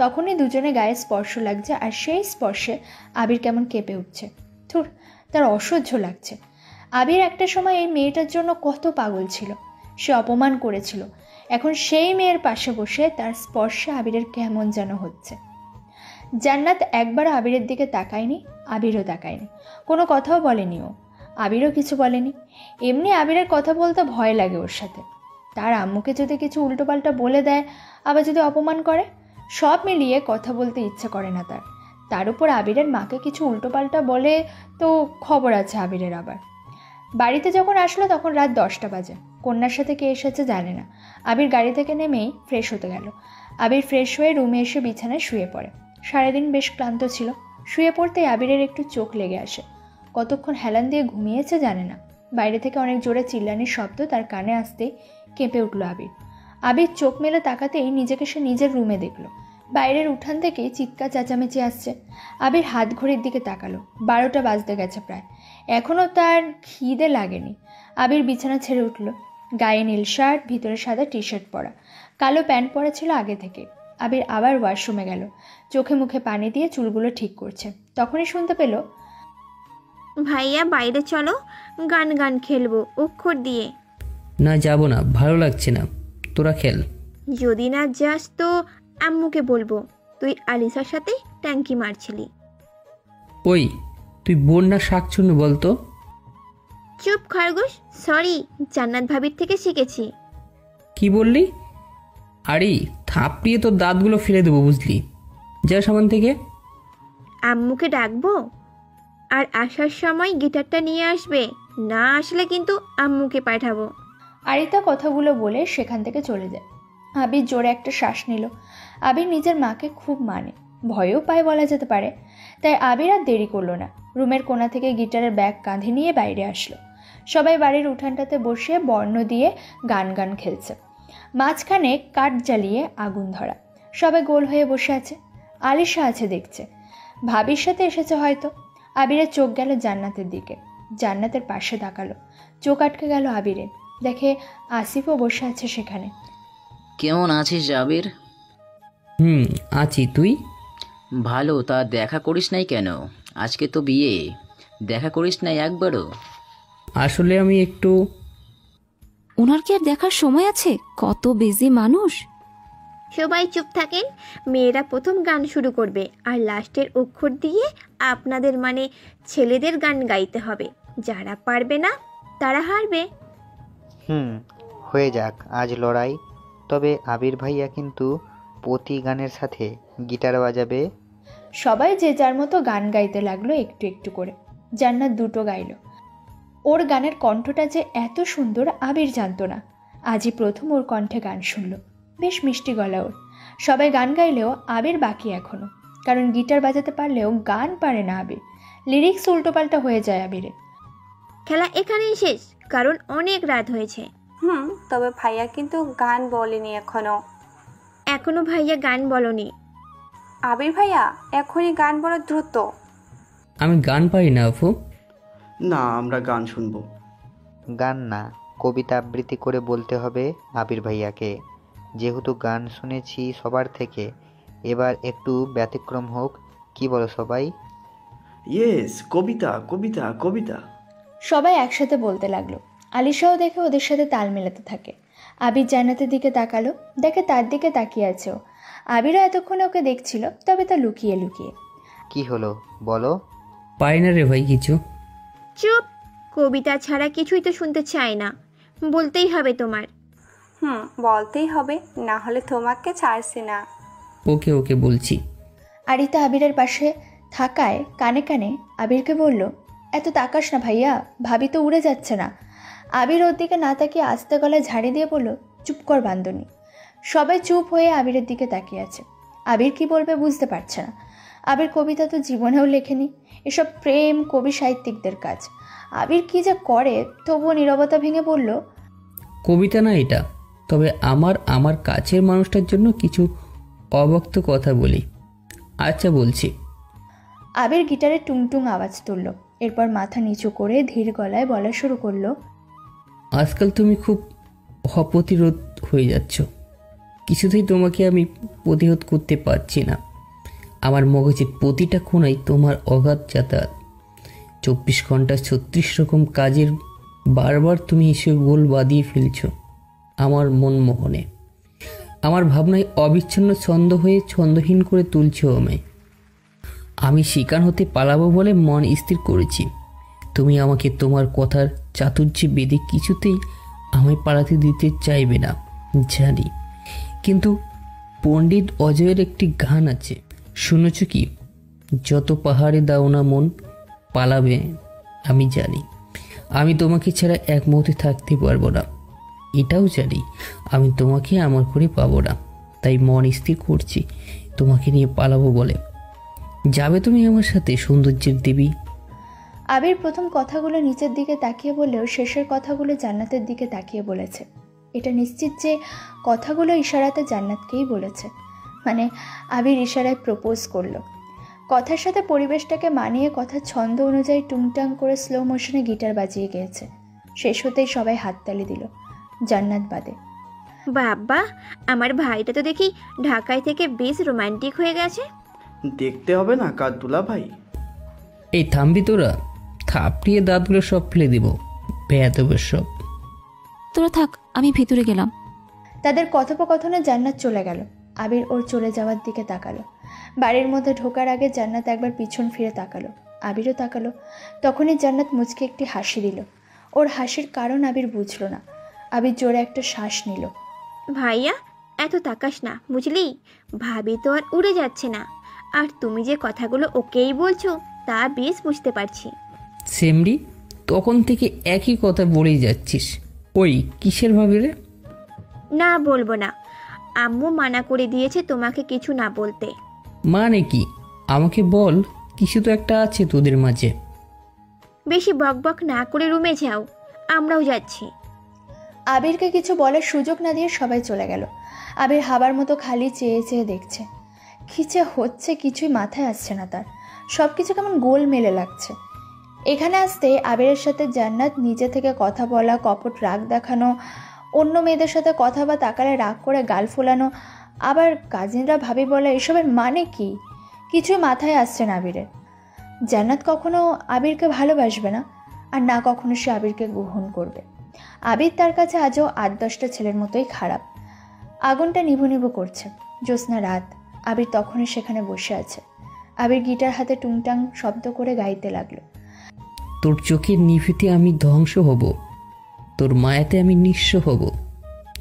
তখনই দুজনে গায়ে স্পর্শ লাগছে, আর সেই স্পর্শে আবির কেমন কেঁপে উঠছে। ধুর, তার অসহ্য লাগছে। আবির একটা সময় এই মেয়েটার জন্য কত পাগল ছিল, সে অপমান করেছিল। এখন সেই মেয়ের পাশে বসে তার স্পর্শে আবিরের কেমন যেন হচ্ছে। জান্নাত একবার আবিরের দিকে তাকায়নি, আবিরও তাকায়নি, কোনো কথাও বলেনি ও। আবিরও কিছু বলেনি। এমনি আবিরের কথা বলতে ভয় লাগে ওর সাথে। তার আম্মুকে যদি কিছু উল্টোপাল্টা বলে দেয়, আবার যদি অপমান করে, সব মিলিয়ে কথা বলতে ইচ্ছে করে না তার। তার উপর আবিরের মাকে কিছু উল্টোপাল্টা বলে তো খবর আছে আবিরের আবার। বাড়িতে যখন আসলো তখন রাত 10টা বাজে। কন্যার সাথে কে এসেছে জানে না। আবির গাড়ি থেকে নেমেই ফ্রেশ হতে গেল। আবির ফ্রেশ হয়ে রুমে এসে বিছানায় শুয়ে পড়ে। সারাদিন বেশ ক্লান্ত ছিল। শুয়ে পড়তেই আবিরের একটু চোখ লেগে আসে। কতক্ষণ হেলান দিয়ে ঘুমিয়েছে জানে না। বাইরে থেকে অনেক জোরে চিল্লানির শব্দ তার কানে আসতেই কেঁপে উঠল আবির। আবির চোখ মেলে তাকাতেই নিজেকে সে নিজের রুমে দেখল। বাইরের উঠান থেকে চিৎকার চেঁচামেচি আসছে। আবির হাত ঘড়ির দিকে তাকালো, 12টা বাজতে গেছে প্রায়। এখনও তার খিদে লাগেনি। আবির বিছানা ছেড়ে উঠল। গায়ে নীল শার্ট, ভিতরে সাদা টি শার্ট পরা, কালো প্যান্ট পরা ছিল আগে থেকে। আবির আবার ওয়াশরুমে গেল, চোখে মুখে পানি দিয়ে চুলগুলো ঠিক করছে। তখনই শুনতে পেল, ভাইয়া বাইরে চলো, গান গান খেলবো অক্ষর দিয়ে। না, যাব না, ভালো লাগছে না, তোরা খেল। যদি না যাস তো আম্মুকে বলবো তুই আলিসার সাথে ট্যাঙ্কি মারছিলি। ওই, তুই বোন না শাকচুন্নু বলতো? চুপ খরগোশ, সরি, জান্নাত ভাবির থেকে শিখেছি। কি বললি? আরে থাপড়িয়ে তোর দাঁতগুলো ফেলে দেবো, বুঝলি? যা সামান থেকে। আম্মুকে ডাকবো? আর আসার সময় গিটারটা নিয়ে আসবে, না আসলে কিন্তু আম্মুকে পাঠাবো। আরিতা কথাগুলো বলে সেখান থেকে চলে যায়। আবির জোরে একটা শ্বাস নিল। আবির নিজের মাকে খুব মানে, ভয়ও পায় বলা যেতে পারে। তাই আবির আর দেরি করলো না, রুমের কোণা থেকে গিটারের ব্যাগ কাঁধে নিয়ে বাইরে আসলো। সবাই বাড়ির উঠানটাতে বসে বর্ণ দিয়ে গান গান খেলছে। মাঝখানে কাঠ জ্বালিয়ে আগুন ধরা, সবাই গোল হয়ে বসে আছে। আলিশা আছে দেখছে, ভাবির সাথে এসেছে হয়তো। আবিরের চোখ গেল জান্নাতের দিকে, জান্নাতের পাশে তাকালো। চোখ আটকে গেল আবিরের, দেখে আসিফও বসে আছে সেখানে। কেমন আছিস আবির? আছি, তুই? ভালো। তা দেখা করিস নাই কেন? আজকে তো বিয়ে, দেখা করিস নাই একবারও? আসলে আমি একটু... ওনার কি আর দেখার সময় আছে? কত বিজি মানুষ। সবাই চুপ থাকেন, মেয়েরা প্রথম গান শুরু করবে আর লাস্টের অক্ষর দিয়ে আপনাদের মানে ছেলেদের গান গাইতে হবে। যারা পারবে না তারা হারবে। হয়ে যাক আজ লড়াই। তবে আবির ভাইয়া কিন্তু প্রতি গানের সাথে গিটার বাজাবে। সবাই যে যার মতো গান গাইতে লাগলো একটু একটু করে। জান্নাত দুটো গাইল। ওর গানের কণ্ঠটা যে এত সুন্দর আবির জানতো না, আজই প্রথম ওর কণ্ঠে গান শুনল। বেশ মিষ্টি গলা ওর। সবাই গান গাইলেও আবির বাকি এখনো, কারণ গিটার বাজাতে পারলেও গান পারে না আবির। লিরিক্স উল্টোপাল্টা হয়ে যায় আবিরের। খেলা এখানেই শেষ, কারণ অনেক রাত হয়েছে। তবে ভাইয়া কিন্তু গান বলেনি এখনো ভাইয়া গান বলনি। আবির ভাইয়া এখনই গান বলো দ্রুত। আমি গান পারি না আপু। না, আমরা গান শুনবো। গান না, কবিতা আবৃত্তি করে বলতে হবে আবির ভাইয়াকে। যেহেতু গান শুনেছি সবার থেকে, এবার একটু ব্যতিক্রম হোক। কি বলো সবাই? ইয়েস, কবিতা কবিতা কবিতা। সবাই একসাথে বলতে লাগলো। আলিশাও দেখে ওদের সাথে তাল মেলাতে থাকে। আবির জান্নাতের দিকে তাকালো, দেখে তার দিকে তাকিয়ে আছে ও। আবিরও এতক্ষণে ওকে দেখছিল, তবে তা লুকিয়ে লুকিয়ে। কি হলো বলো? পারি না রে ভাই কিছু। চুপ, কবিতা ছাড়া কিছুই তো শুনতে চাই না, বলতেই হবে তোমার। বলতেই হবে, না হলে তোমাকে ছাড়ছি না। ওকে ওকে বলছি। আরিতা আবিরের পাশে থাকায় কানে কানে আবিরকে বলল, এত তাকাস না ভাইয়া, ভাবি তো উড়ে যাচ্ছে না। আবির ওর দিকে না তাকিয়ে আস্তে গলায় ঝাড়ি দিয়ে বলল, চুপ কর বান্দনি। সবাই চুপ হয়ে আবিরের দিকে তাকিয়ে আছে। আবির কি বলবে বুঝতে পারছে না। আবির কবিতা তো জীবনেও লেখেনি, এসব প্রেম কবি সাহিত্যিকদের কাজ। আবির কি যে করে, তবুও নীরবতা ভেঙে বলল, কবিতা না এটা, তবে আমার কাছের মানুষটার জন্য কিছু অবক্ত কথা বলি। আচ্ছা বলছি। আবির গিটারে টুংটুং আওয়াজ তুলল, এরপর মাথা নিচু করে ধীর গলায় বলা শুরু করলো, আজকাল তুমি খুব অপ্রতিরোধ হয়ে যাচ্ছ। কিছুতেই তোমাকে আমি প্রতিরোধ করতে পারছি না। আমার মগজের প্রতিটা কোণায় তোমার অগাধ যাতায়াত। 24 ঘন্টা 36 রকম কাজের বারবার তুমি এসে গোল বাঁধিয়ে ফেলছ আমার মনমোহনে। আমার ভাবনায় অবিচ্ছিন্ন ছন্দ হয়ে ছন্দহীন করে তুলছ আমায়। আমি শিকার হতে পালাবো বলে মন স্থির করেছি। তুমি আমাকে তোমার কথার চাতুর্যে বেঁধে কিছুতেই আমায় পালাতে দিতে চাইবে না জানি, কিন্তু পণ্ডিত অজয়ের একটি গান আছে, শুনেছ কি? যত পাহাড়ে দাও না মন, পালাবে আমি জানি। আমি তোমাকে ছাড়া এক মুহূর্তে থাকতে পারবো না, এটাও জানি। আমি তোমাকে আমার করে পাবো না, তাই মন স্থির করছি তোমাকে নিয়ে পালাবো বলে। যাবে তুমি আমার সাথে সৌন্দর্যের দেবী? আবির প্রথম কথাগুলো নিচের দিকে তাকিয়ে বললেও শেষের কথাগুলো জান্নাতের দিকে তাকিয়ে বলেছে। এটা নিশ্চিত যে কথাগুলো ইশারাতে জান্নাতকেই বলেছে। মানে আবির ইশারায় প্রপোজ করলো। কথার সাথে পরিবেশটাকে মানিয়ে কথার ছন্দ অনুযায়ী টুংটাং করে স্লো মোশনে গিটার বাজিয়ে গিয়েছে। শেষ হতেই সবাই হাততালি দিল, জান্নাত বাদে। বাবা, আমার ভাইটা তো দেখি ঢাকায় থেকে বেশ রোমান্টিক হয়ে গেছে। দেখতে হবে না কার দুলা ভাই? এই থামবি তোরা, থাপড়িয়ে দাঁতগুলো সব ফেলে দিব, বেয়াদবের সব। তোরা থাক, আমি ভেতরে গেলাম। তাদের কথোপকথনে জান্নাত চলে গেল। আবির ওর চলে যাওয়ার দিকে তাকালো। বাড়ির মধ্যে ঢোকার আগে জান্নাত একবার পিছন ফিরে তাকালো, আবিরও তাকালো। তখনই জান্নাত মুচকে একটি হাসি দিল। ওর হাসির কারণ আবির বুঝলো না। আবির জোরে একটা শ্বাস নিল। ভাইয়া, এত তাকাস না বুঝলি, ভাবি তো আর উড়ে যাচ্ছে না। আর তুমি যে কথাগুলো ওকেই বলছো তা বেশ বুঝতে পারছি। সেমরি, তখন থেকে একই কথা বলেই যাচ্ছিস। ওই কিসের ভাবে রে? না বলবো না, আম্মু মানা করে দিয়েছে তোমাকে কিছু না বলতে। মানে কি? আমাকে বল, কিছু তো একটা আছে তোদের মাঝে। বেশি বকবক না করে রুমে যাও, আমরাও যাচ্ছি। আবিরকে কিছু বলার সুযোগ না দিয়ে সবাই চলে গেল। আবির হাবার মতো খালি চেয়ে চেয়ে দেখছে। খিচে হচ্ছে কিছুই মাথায় আসছে না তার। সব কিছু কেমন গোল মেলে লাগছে। এখানে আসতে আবিরের সাথে জান্নাত নিজে থেকে কথা বলা, কপট রাগ দেখানো, অন্য মেয়েদের সাথে কথা বা তাকালে রাগ করে গাল ফোলানো, আবার কাজিনরা ভাবি বলা, এসবের মানে কি? কিছুই মাথায় আসছে না আবিরের। জান্নাত কখনো আবিরকে ভালোবাসবে না, আর না কখনো সে আবিরকে গ্রহণ করবে। আবির তার কাছে আজও 8-10টা ছেলের মতোই খারাপ। আগুনটা নিভু নিভু করছে। জ্যোৎস্না রাত। আবির তখনই সেখানে বসে আছে। আবির গিটার হাতে টুংটাং শব্দ করে গাইতে লাগলো। তোর চোখের নিভৃতে আমি ধ্বংস হব, তোর মায়াতে আমি নিঃস্ব হব,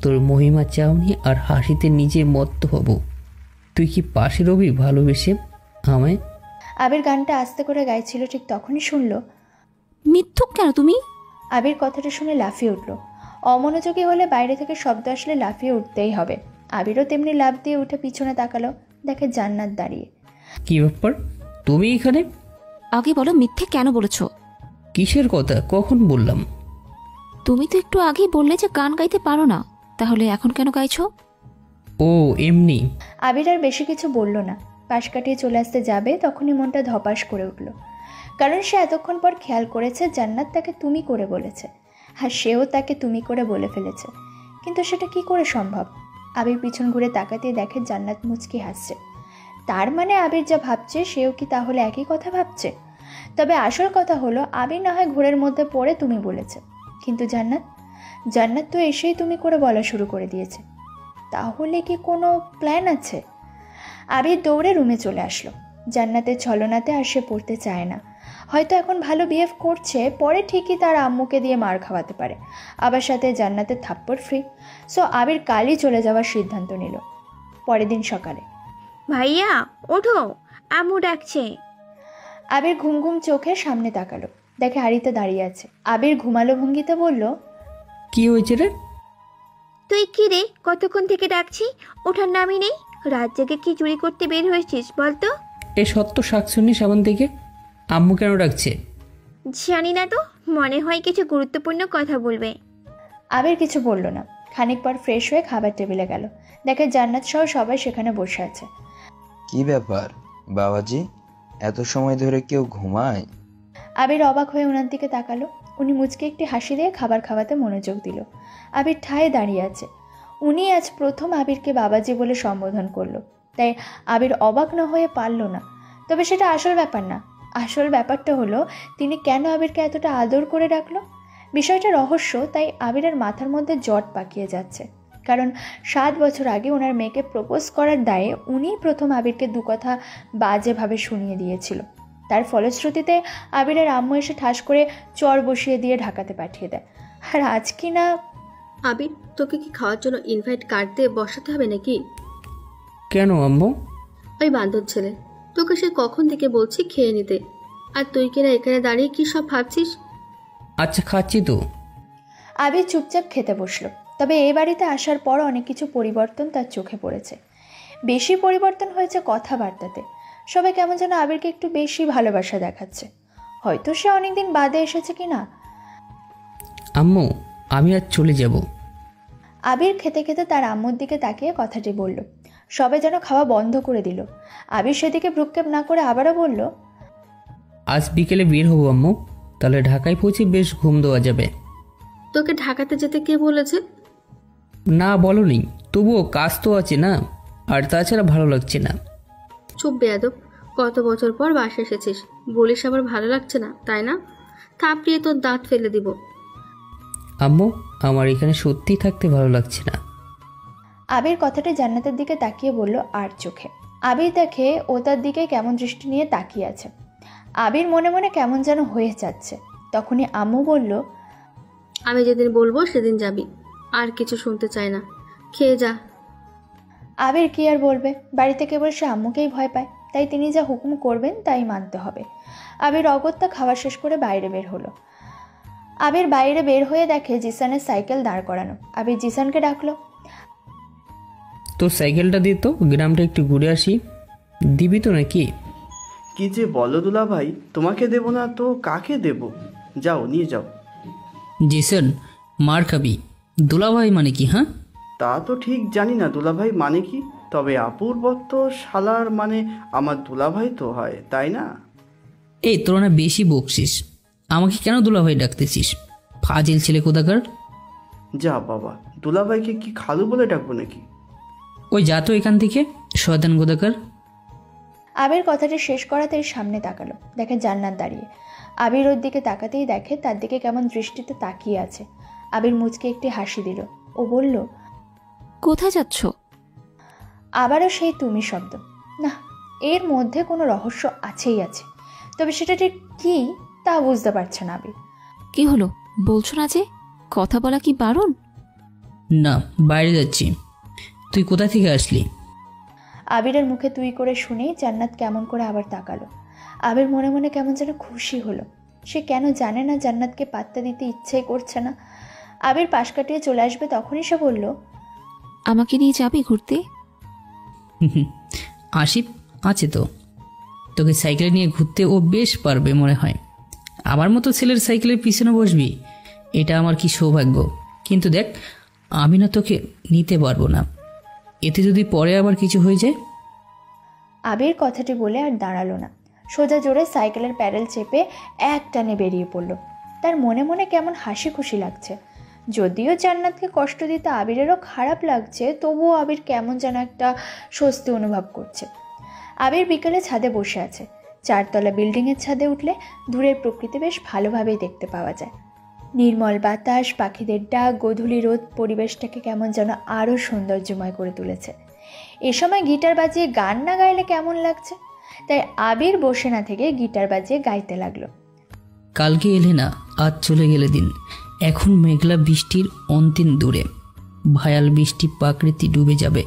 তোর মহিমা চাউনি আর হাসিতে নিজে মত্ত হব। তুই কি পাশে রবি ভালোবেসে আমায়? আবির গানটা আস্তে করে গাইছিল, ঠিক তখনই শুনলো, মিথ্যুক কেন তুমি? আবির কথাটা শুনে লাফিয়ে উঠল। অমনোযোগী হলে বাইরে থেকে শব্দ আসলে লাফিয়ে উঠতেই হবে। আবিরও তেমনি লাফ দিয়ে উঠে পিছনে তাকালো, দেখে জান্নাত দাঁড়িয়ে। কি ব্যাপার, তুমি এখানে? আগে বলো, মিথ্যে কেন বলেছো? কিসের কথা? কখন বললাম? তুমি তো একটু আগেই বললে যে গান গাইতে পারো না, তাহলে এখন কেন গাইছো? ও এমনি। আবির আর বেশি কিছু বলল না। পাশ কাটিয়ে চলে আসতে যাবে, তখনই মনটা ধপাস করে উঠল। কারণ সে এতক্ষণ পর খেয়াল করেছে জান্নাত তাকে তুমি করে বলেছে, আর সেও তাকে তুমি করে বলে ফেলেছে। কিন্তু সেটা কি করে সম্ভব? আবির পিছন ঘুরে তাকাতে দেখে জান্নাত মুচকি হাসছে। তার মানে আবির যা ভাবছে সেও কি তাহলে একই কথা ভাবছে? তবে আসল কথা হলো, আবির না হয় ঘোরের মধ্যে পড়ে তুমি বলেছে, কিন্তু জান্নাত তো এসেই তুমি করে বলা শুরু করে দিয়েছে। তাহলে কি কোনো প্ল্যান আছে? আবির দৌড়ে রুমে চলে আসলো। জান্নাতের ছলনাতে আর সে পড়তে চায় না। হয়তো এখন ভালো বিহেভ করছে, পরে ঠিকই তার আম্মুকে দিয়ে মার খাওয়াতে পারে, আবার সাথে জান্নাতের থাপ্পড় ফ্রি। সো আবির কালই চলে যাওয়ার সিদ্ধান্ত নিল। পরের দিন সকালে, ভাইয়া ওঠো, আম্মু ডাকছে। আবির ঘুম ঘুম চোখে সামনে তাকালো, দেখে আরিতা দাঁড়িয়ে আছে। আবির ঘুমালো ভঙ্গিতে বলল, কি হয়েছে রে? তুই কি রে, কতক্ষণ থেকে ডাকছি, ওঠার নামই নেই। রাত জেগে কি চুরি করতে বের হয়েছিস বলতো? এ সত্য শাকসুন্নি সাবান থেকে আম্মু কেন ডাকছে? জানি না তো, মনে হয় কিছু গুরুত্বপূর্ণ কথা বলবে। আবির কিছু বলল না। খানিক পর ফ্রেশ হয়ে খাবার টেবিলে গেল, দেখে জান্নাত সহ সবাই সেখানে বসে আছে। কি ব্যাপার বাবাজি, এত সময় ধরে কেউ ঘুমায়? আবির অবাক হয়ে ওনার দিকে তাকালো। উনি মুচকে একটি হাসি দিয়ে খাবার খাওয়াতে মনোযোগ দিল। আবির ঠায় দাঁড়িয়ে আছে। উনি আজ প্রথম আবিরকে বাবাজি বলে সম্বোধন করলো, তাই আবির অবাক না হয়ে পারল না। তবে সেটা আসল ব্যাপার না। আসল ব্যাপারটা হলো, তিনি কেন আবিরকে এতটা আদর করে ডাকলো। বিষয়টা রহস্য, তাই আবিরের মাথার মধ্যে জট পাকিয়ে যাচ্ছে। কারণ 7 বছর আগে ওনার মেয়েকে প্রপোজ করার দায়ে উনিই প্রথম আবিরকে দু কথা বাজেভাবে শুনিয়ে দিয়েছিল। তার ফলশ্রুতিতে আবিরের আম্মু এসে ঠাস করে চর বসিয়ে দিয়ে ঢাকাতে পাঠিয়ে দেয়। আর আজ কি না, আবির, তোকে কি খাওয়ার জন্য ইনভাইট কার্ড দিয়ে বসাতে হবে নাকি? কেন আম্মু? ওই বান্ধব ছেলে, তোকে সে কখন থেকে বলছি খেয়ে নিতে, আর তুই কিনা এখানে দাঁড়িয়ে কি সব ভাবছিস? আচ্ছা খাচ্ছি তো। আবির চুপচাপ খেতে বসলো। তবে এই বাড়িতে আসার পর অনেক কিছু পরিবর্তন তার চোখে পড়েছে। বেশি পরিবর্তন হয়েছে কথাবার্তাতে। সবাই কেমন যেন আবিরকে একটু বেশি ভালোবাসা দেখাচ্ছে। হয়তো সে অনেকদিন বাদে এসেছে কিনা। আম্মু, আমি আজ চলে যাব। আবির খেতে খেতে তার আম্মুর দিকে তাকিয়ে কথাটি বলল। সবাই যেন খাওয়া বন্ধ করে দিল। আবির সেদিকে ভ্রুক্ষেপ না করে আবারও বলল, আজ বিকেলে বের হবো আম্মু, তাহলে ঢাকায় পৌঁছে বেশ ঘুম দেওয়া যাবে। তোকে ঢাকাতে যেতে কে বলেছে? না বলনি, তবুও কাজ তো আছে না, আর তাছাড়া ভালো লাগছে না। চুপ বেয়াদব, কত বছর পর বাসে এসেছিস, বলিস আবার ভালো লাগছে না, তাই না? থাপড়িয়ে তোর দাঁত ফেলে দিব। আম্মু, আমার এখানে সত্যিই থাকতে ভালো লাগছে না। আবির কথাটা জান্নাতের দিকে তাকিয়ে বলল আর চোখে। আবির দেখে ও তার দিকে কেমন দৃষ্টি নিয়ে তাকিয়ে আছে। আবির মনে মনে কেমন যেন হয়ে যাচ্ছে। তখনই আম্মু বলল, আমি যেদিন বলবো সেদিন যাবি, আর কিছু শুনতে চাই না, খেয়ে যা। আবির কি আর বলবে, বাড়িতে কেবল সে আম্মুকেই ভয় পায়, তাই তিনি যা হুকুম করবেন তাই মানতে হবে। আবির অগত্যা খাওয়া শেষ করে বাইরে বের হলো। আবির বাইরে বের হয়ে দেখে জিসানের সাইকেল দাঁড় করানো। আবির জিসানকে ডাকলো, তোর সাইকেলটা দিয়ে তো গ্রামটা একটু ঘুরে আসি, দিবি তো নাকি? কি যে বলো দুলাভাই, তোমাকে দেব না তো কাকে দেব? যাও নিয়ে যাও। জিসান, মার খাবি। দুলাভাই মানে কি? হ্যাঁ, তা তো ঠিক জানি না দুলাভাই মানে কি, তবে অপূর্ব তো শালার মানে আমার দুলাভাই তো হয়, তাই না? এই তোরা না বেশি বকছিস, আমাকে কেন দুলাভাই ডাকতেছিস? ফাজিল ছেলে কোথাকার। যা বাবা, দুলাভাইকে কি খালু বলে ডাকবো নাকি? ওই যা তো এখান থেকে, শয়তান কোথাকার। আবির কথাটি শেষ করাতেই সামনে তাকালো, দেখে জান্নাত দাঁড়িয়ে। আবির ওর দিকে তাকাতেই দেখে তার দিকে কেমন দৃষ্টিতে তাকিয়ে আছে। আবির মুচকে একটি হাসি দিল। ও বলল, কোথায় যাচ্ছ? আবারও সেই তুমি শব্দ। না, এর মধ্যে কোনো রহস্য আছেই আছে, তবে সেটা ঠিক কী তা বুঝতে পারছে না আবির। কি হলো বলছো না যে? কথা বলা কি বারণ? না, বাইরে যাচ্ছি। তুই কোথা থেকে আসলি? আবিরের মুখে তুই করে শুনেই জান্নাত কেমন করে আবার তাকালো। আবির মনে মনে কেমন যেন খুশি হলো। সে কেন জানে না জান্নাতকে পাত্তা দিতে ইচ্ছেই করছে না। আবির পাশ কাটিয়ে চলে আসবে তখনই সে বলল, আমাকে নিয়ে যাবি ঘুরতে? আসিফ আছে তো, তোকে সাইকেলে নিয়ে ঘুরতে ও বেশ পারবে মনে হয়। আমার মতো ছেলের সাইকেলের পিছনে বসবি, এটা আমার কি সৌভাগ্য। কিন্তু দেখ, আমি না তোকে নিতে পারবো না, এতে যদি পরে আবার কিছু হয়ে যায়। আবির কথাটি বলে আর দাঁড়ালো না, সোজা জোরে সাইকেলের প্যাডেল চেপে এক টানে বেরিয়ে পড়ল। তার মনে মনে কেমন হাসি খুশি লাগছে। যদিও জান্নাতকে কষ্ট দিতে আবিরেরও খারাপ লাগছে, তবুও আবির কেমন যেন একটা স্বস্তি অনুভব করছে। আবির বিকেলে ছাদে বসে আছে। 4 তলা বিল্ডিংয়ের ছাদে উঠলে দূরের প্রকৃতি বেশ ভালোভাবেই দেখতে পাওয়া যায়। নির্মল বাতাস, পাখিদের ডাক, গোধূলি রোদ পরিবেশটাকে কেমন যেন আরও সৌন্দর্যময় করে তুলেছে। এ সময় গিটার বাজিয়ে গান না গাইলে কেমন লাগছে, তাই আবির বসে না থেকে গিটার বাজিয়ে গাইতে লাগলো। কালকে এলে না, আজ চলে গেলে দিন, এখন মেঘলা বৃষ্টির অন্তিম দূরে, ভায়াল বৃষ্টি প্রাকৃতি ডুবে যাবে,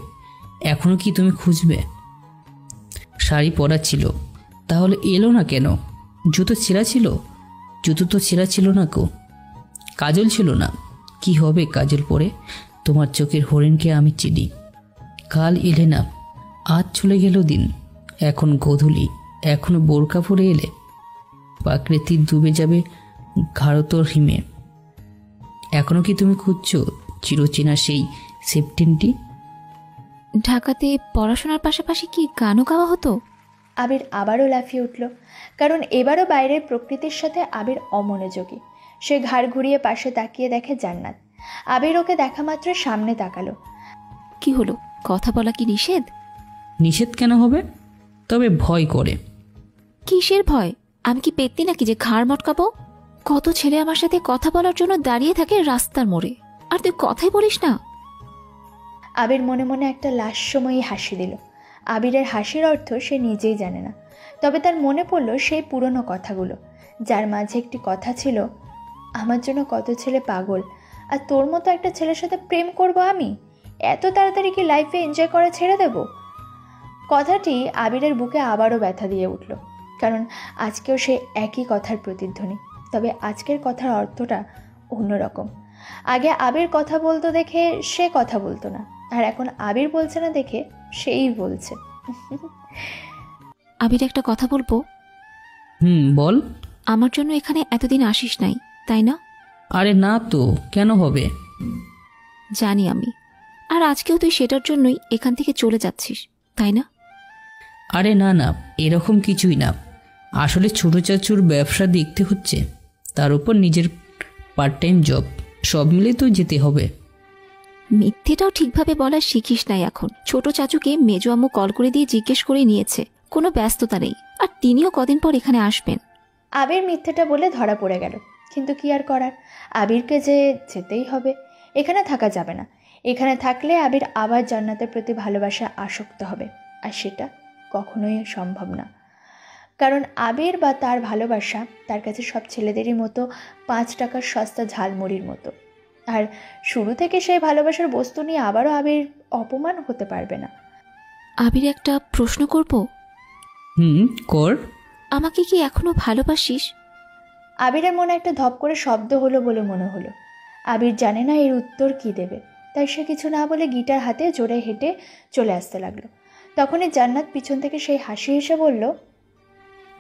এখনো কি তুমি খুঁজবে? শাড়ি পরা ছিল, তাহলে এলো না কেন? জুতো ছেঁড়া ছিল, জুতো তো ছেঁড়া ছিল না কো। কাজল ছিল না, কি হবে কাজল পরে? তোমার চোখের হরিণকে আমি চিনি। কাল এলে না, আজ চলে গেল দিন, এখন গোধূলি, এখনো বোরকা পরে এলে, প্রাকৃতি ডুবে যাবে ঘাড়তর হিমে। এখনো কি তুমি খুঁজছো চিরচেনা সেই সেপ্টেনটি? ঢাকাতে পড়াশোনার পাশাপাশি কি গানও গাওয়া হতো? আবির আবারও লাফিয়ে উঠল, কারণ এবারও বাইরের প্রকৃতির সাথে আবির অমনোযোগী। সে ঘাড় ঘুরিয়ে পাশে তাকিয়ে দেখে জান্নাত। আবির ওকে দেখা মাত্র সামনে তাকালো। কি হলো, কথা বলা কি নিষেধ? নিষেধ কেন হবে? তবে ভয় করে। কিসের ভয়? আমি কি পেত্তি নাকি যে ঘাড় মটকাবো? কত ছেলে আমার সাথে কথা বলার জন্য দাঁড়িয়ে থাকে রাস্তার মোড়ে, আর তুই কথাই বলিস না। আবির মনে মনে একটা লাস্যময়ী হাসি দিল। আবিরের হাসির অর্থ সে নিজেই জানে না, তবে তার মনে পড়ল সেই পুরনো কথাগুলো, যার মাঝে একটি কথা ছিল, আমার জন্য কত ছেলে পাগল, আর তোর মতো একটা ছেলের সাথে প্রেম করব আমি? এত তাড়াতাড়ি কি লাইফে এনজয় করা ছেড়ে দেব? কথাটি আবিরের বুকে আবারও ব্যথা দিয়ে উঠল, কারণ আজকেও সে একই কথার প্রতিধ্বনি, তবে আজকের কথার অর্থটা অন্যরকম। আগে আবির কথা বলতো দেখে সে কথা বলতো না, আর এখন আবির বলছে না দেখে সেই বলছে। আবির, একটা কথা বলবো? বল। আমার জন্য এখানে এতদিন আসিস নাই, তাই না? আরে না তো, কেন হবে? জানি আমি, আর আজকেও তুই সেটার জন্যই এখান থেকে চলে যাচ্ছিস, তাই না? আরে না না, এরকম কিছুই না। আসলে ছোট চাচুর ব্যবসা দেখতে হচ্ছে, তার উপর নিজের পার্ট টাইম জব, সব মিলে তো যেতে হবে। মিথ্যেটাও ঠিকভাবে বলা শিখিস নাই এখন। ছোট চাচুকে মেজো আম্মু কল করে দিয়ে জিজ্ঞেস করে নিয়েছে, কোনো ব্যস্ততা নেই, আর তিনিও কদিন পর এখানে আসবেন। আবির মিথ্যেটা বলে ধরা পড়ে গেল, কিন্তু কি আর করার, আবিরকে যে যেতেই হবে, এখানে থাকা যাবে না। এখানে থাকলে আবির আবার জান্নাতের প্রতি ভালোবাসা আসক্ত হবে, আর সেটা কখনোই সম্ভব না। কারণ আবির বা তার ভালোবাসা তার কাছে সব ছেলেদেরই মতো 5 টাকার সস্তা ঝালমুড়ির মতো। আর শুরু থেকে সেই ভালোবাসার বস্তু নিয়ে আবারও আবির অপমান হতে পারবে না। আবির, একটা প্রশ্ন করব? কর। আমাকে কি এখনো ভালোবাসিস? আবিরের মনে একটা ধপ করে শব্দ হলো বলে মনে হলো। আবির জানে না এর উত্তর কি দেবে, তাই সে কিছু না বলে গিটার হাতে জোরে হেঁটে চলে আসতে লাগলো। তখনই জান্নাত পিছন থেকে সেই হাসি হেসে বলল,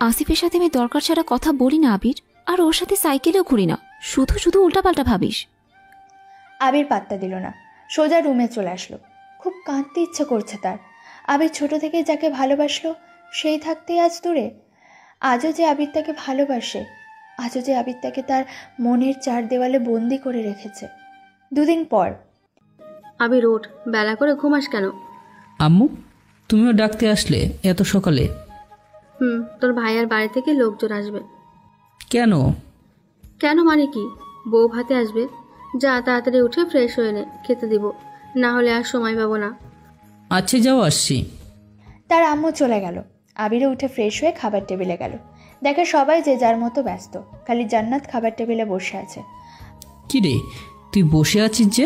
আসিফের সাথে আমি দরকার ছাড়া কথা বলি না আবির, আর ওর সাথে সাইকেলেও ঘুরি না, শুধু শুধু উল্টাপাল্টা ভাবিস। আবির পাত্তা দিল না, সোজা রুমে চলে আসলো। খুব কাঁদতে ইচ্ছে করছে তার। আবির ছোট থেকে যাকে ভালোবাসলো সেই থাকতেই আজ দূরে। আজও যে আবির তাকে ভালোবাসে, আজও যে আবির তাকে তার মনের 4 দেওয়ালে বন্দি করে রেখেছে। 2 দিন পর। আবির ওঠ, বেলা করে ঘুমাস কেন? আম্মু, তুমিও ডাকতে আসলে এত সকালে? তোর ভাইয়ার বাড়ি থেকে লোকজন আসবে। কেন? কেন মানে কি? বউ ভাতে আসবে। যা, তাড়াতাড়ি উঠে ফ্রেশ হয়ে নে, খেতে দিব, না হলে আর সময় পাবো না। আচ্ছা যাও, আসছি। তার আম্মু চলে গেল। আবিরও উঠে ফ্রেশ হয়ে খাবার টেবিলে গেল। দেখে সবাই যে যার মতো ব্যস্ত, খালি জান্নাত খাবার টেবিলে বসে আছে। কি রে, তুই বসে আছিস যে?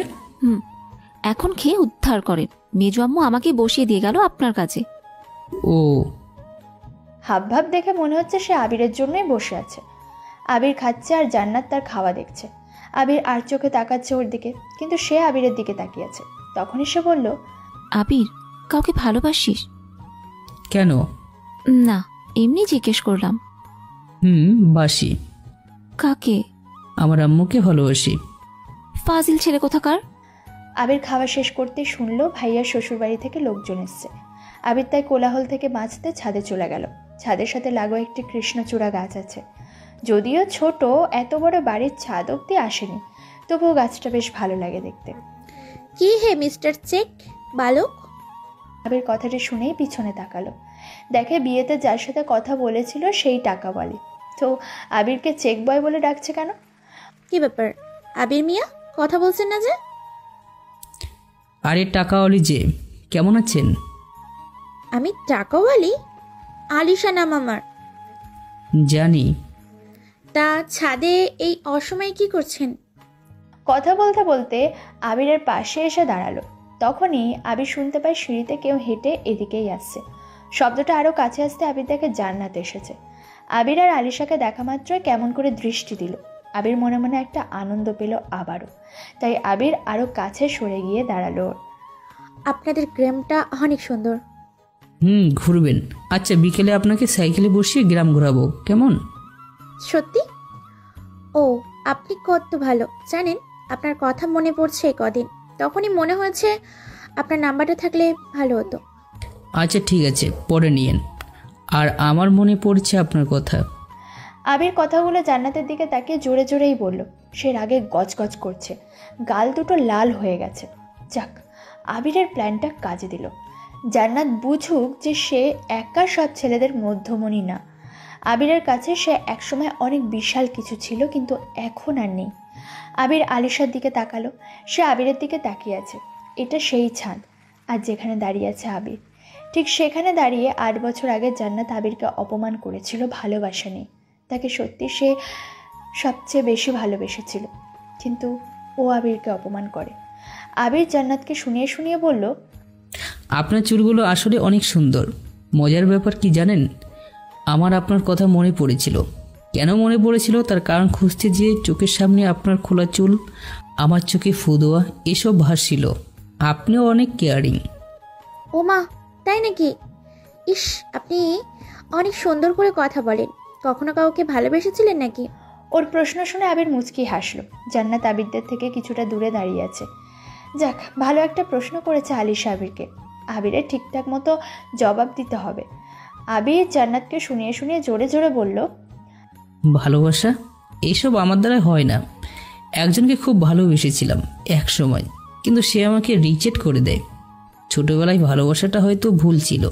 এখন খেয়ে উদ্ধার করেন। মেজো আম্মু আমাকে বসিয়ে দিয়ে গেল আপনার কাছে। ও, হাবভাব দেখে মনে হচ্ছে সে আবিরের জন্যই বসে আছে। আবির খাচ্ছে আর জান্নাত তার খাওয়া দেখছে। আবির আর চোখে তাকাচ্ছে ওর দিকে, কিন্তু সে আবিরের দিকে তাকিয়ে আছে। তখনই সে বলল, আবির, কাউকে ভালোবাসিস? কেন? না, এমনি জিজ্ঞেস করলাম। বাসি। কাকে? আমার আম্মুকে ভালোবাসি। ফাজিল ছেলে কোথাকার। আবির খাওয়া শেষ করতেই শুনলো ভাইয়ার শ্বশুরবাড়ি থেকে লোকজন এসছে। আবির তাই কোলাহল থেকে বাঁচতে ছাদে চলে গেল। ছাদের সাথে লাগোয়া একটি কৃষ্ণচূড়া গাছ আছে। যদিও ছোট, এত বড় বাড়ির ছাদ অব্দি আসেনি, তবুও গাছটা বেশ ভালো লাগে দেখতে। কি হে মিস্টার চেক বালক? আবির কথাটা শুনেই পিছনে তাকালো। দেখে বিয়েতে যার সাথে কথা বলেছিল সেই টাকা বলে। তো আবিরকে চেক বয় বলে ডাকছে কেন? কি ব্যাপার আবির মিয়া, কথা বলছেন না যে? আরে টাকাওয়ালি যে, কেমন আছেন? আমি টাকাওয়ালি? আলিশা নাম আমার। জানি। তা ছাদে এই অসময়ে কি করছেন? কথা বলতে বলতে আবিরের পাশে এসে দাঁড়ালো। তখনই আবির শুনতে পায় সিঁড়িতে কেউ হেঁটে এদিকেই আসছে। শব্দটা আরও কাছে আসতে আবির দেখে জান্নাত এসেছে। আবির আর আলিশাকে দেখা মাত্রই কেমন করে দৃষ্টি দিল। আবির মনে মনে একটা আনন্দ পেল আবারও, তাই আবির আরও কাছে সরে গিয়ে দাঁড়ালো। আপনাদের গ্রামটা অনেক সুন্দর। ঘুরবেন? আচ্ছা, বিকেলে আপনাকে সাইকেলে বসিয়ে গ্রাম ঘোরাবো, কেমন? সত্যি? ও, আপনি কত ভালো। জানেন, আপনার কথা মনে পড়ছে কদিন, তখনই মনে হয়েছে আপনার নাম্বারটা থাকলে ভালো হতো। আচ্ছা ঠিক আছে, পরে নিয়েন। আর আমার মনে পড়ছে আপনার কথা। আবির কথাগুলো জান্নাতের দিকে তাকিয়ে জোরে জোরেই বলল। সে রাগে গজগজ করছে, গাল দুটো লাল হয়ে গেছে। যাক, আবিরের প্ল্যানটা কাজে দিল। জান্নাত বুঝুক যে সে একা সব ছেলেদের মধ্যমণি না। আবিরের কাছে সে একসময় অনেক বিশাল কিছু ছিল, কিন্তু এখন আর নেই। আবির আলিশার দিকে তাকালো। সে আবিরের দিকে তাকিয়ে আছে। এটা সেই ছাদ, আর যেখানে দাঁড়িয়ে আছে আবির, ঠিক সেখানে দাঁড়িয়ে 8 বছর আগে জান্নাত আবিরকে অপমান করেছিল ভালোবাসা নেই। তাকে সত্যি সে সবচেয়ে বেশি ভালোবেসেছিল, কিন্তু ও আবিরকে অপমান করে। আবির জান্নাতকে শুনিয়ে শুনিয়ে বলল, আপনার চুলগুলো আসলে অনেক সুন্দর। মজার ব্যাপার কি জানেন, আমার আপনার কথা মনে পড়েছিল। কেন মনে পড়েছিল তার কারণ খুঁজতে যেয়ে চোখের সামনে আপনার খোলা চুল, আমার চোখে ফুদোয়া এসব ভাসছিল। আপনিও অনেক কেয়ারিং। ওমা, তাই নাকি? ইস, আপনি অনেক সুন্দর করে কথা বলেন। কখনো কাউকে ভালোবেসেছিলেন নাকি? ওর প্রশ্ন শুনে আবির মুচকি হাসলো। জান্নাত আবিরদের থেকে কিছুটা দূরে দাঁড়িয়ে আছে। যাক, ভালো একটা প্রশ্ন করেছে আলিশা আবিরকে। আবিরের ঠিকঠাক মতো জবাব দিতে হবে। আবির জান্নাতকে শুনিয়ে শুনিয়ে জোরে জোরে বলল, ভালোবাসা এইসব আমার দ্বারা হয় না। একজনকে খুব ভালোবেসেছিলাম এক সময়, কিন্তু সে আমাকে রিজেক্ট করে দেয়। ছোটবেলায় ভালোবাসাটা হয়তো ভুল ছিল,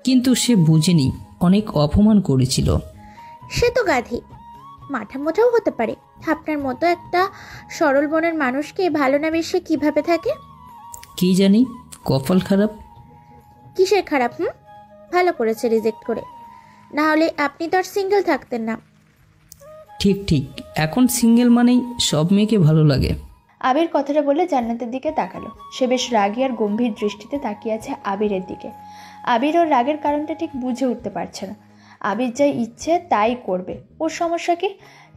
কিন্তু সে বুঝেনি, অনেক অপমান করেছিল। সে তো গাধি, মাথা মোটাও হতে পারে। আপনার মতো একটা সরল মনের মানুষকে ভালো না বেশে কিভাবে থাকে? কি জানি, কপাল খারাপ। কিসের খারাপ? ভালো করেছে রিজেক্ট করে, না হলে আপনি তো আর সিঙ্গেল থাকতেন না। ঠিক ঠিক, এখন সিঙ্গেল মানেই সব মেয়েকে ভালো লাগে। আবির কথাটা বলে জান্নাতের দিকে তাকালো। সে বেশ রাগী আর গম্ভীর দৃষ্টিতে তাকিয়ে আছে আবিরের দিকে। আবির ওর রাগের কারণটা ঠিক বুঝে উঠতে পারছে না। আবির যা ইচ্ছে তাই করবে, ওর সমস্যা কি?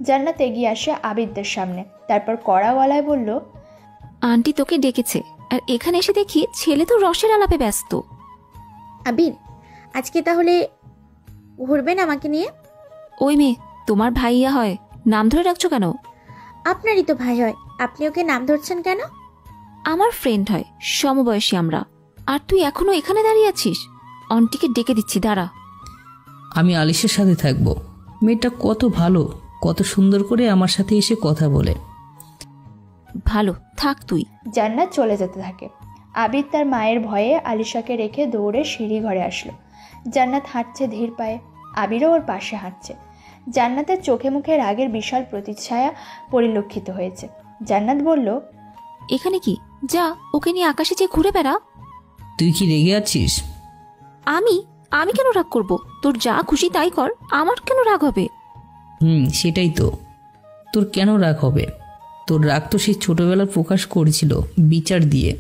জান্নাত এগিয়ে আসে আবিরদের সামনে, তারপর কড়া গলায় বলল, আন্টি তোকে ডেকেছে, আর এখানে এসে দেখি ছেলে তো রসের আলাপে ব্যস্ত। আবির, আজকে তাহলে ঘুরবেন আমাকে নিয়ে? ওই মেয়ে তোমার ভাইয়া হয়, নাম ধরে রাখছো কেন? আপনারই তো ভাই হয়, আপনি ওকে নাম ধরছেন কেন? আমার ফ্রেন্ড হয়, সমবয়সী আমরা। আর তুই এখনো এখানে দাঁড়িয়ে আছিস? আন্টিকে ডেকে দিচ্ছি, দাঁড়া। আমি আলিশের সাথে থাকবো। মেয়েটা কত ভালো, কত সুন্দর করে আমার সাথে এসে কথা বলে। ভালো থাক তুই। জান্নাত চলে যেতে থাকে। আবির তার মায়ের ভয়ে আলিশাকে রেখে দৌড়ে সিঁড়ি ঘরে আসলো। জান্নাত হাঁটছে ধীর পায়ে, আবিরও ওর পাশে হাঁটছে। জান্নাতের চোখে মুখে রাগের বিশাল প্রতিচ্ছায়া পরিলক্ষিত হয়েছে। জান্নাত বলল, এখানে কি? যা ওকে নিয়ে আকাশে যে ঘুরে বেড়া। তুই কি রেগে আছিস? আমি আমি কেন রাগ করব? তোর যা খুশি তাই কর, আমার কেন রাগ হবে? সেটাই তো, তোর কেন রাগ হবে? তোর রাগ তো সেই ছোটবেলার প্রকাশ করেছিল বিচার দিয়ে।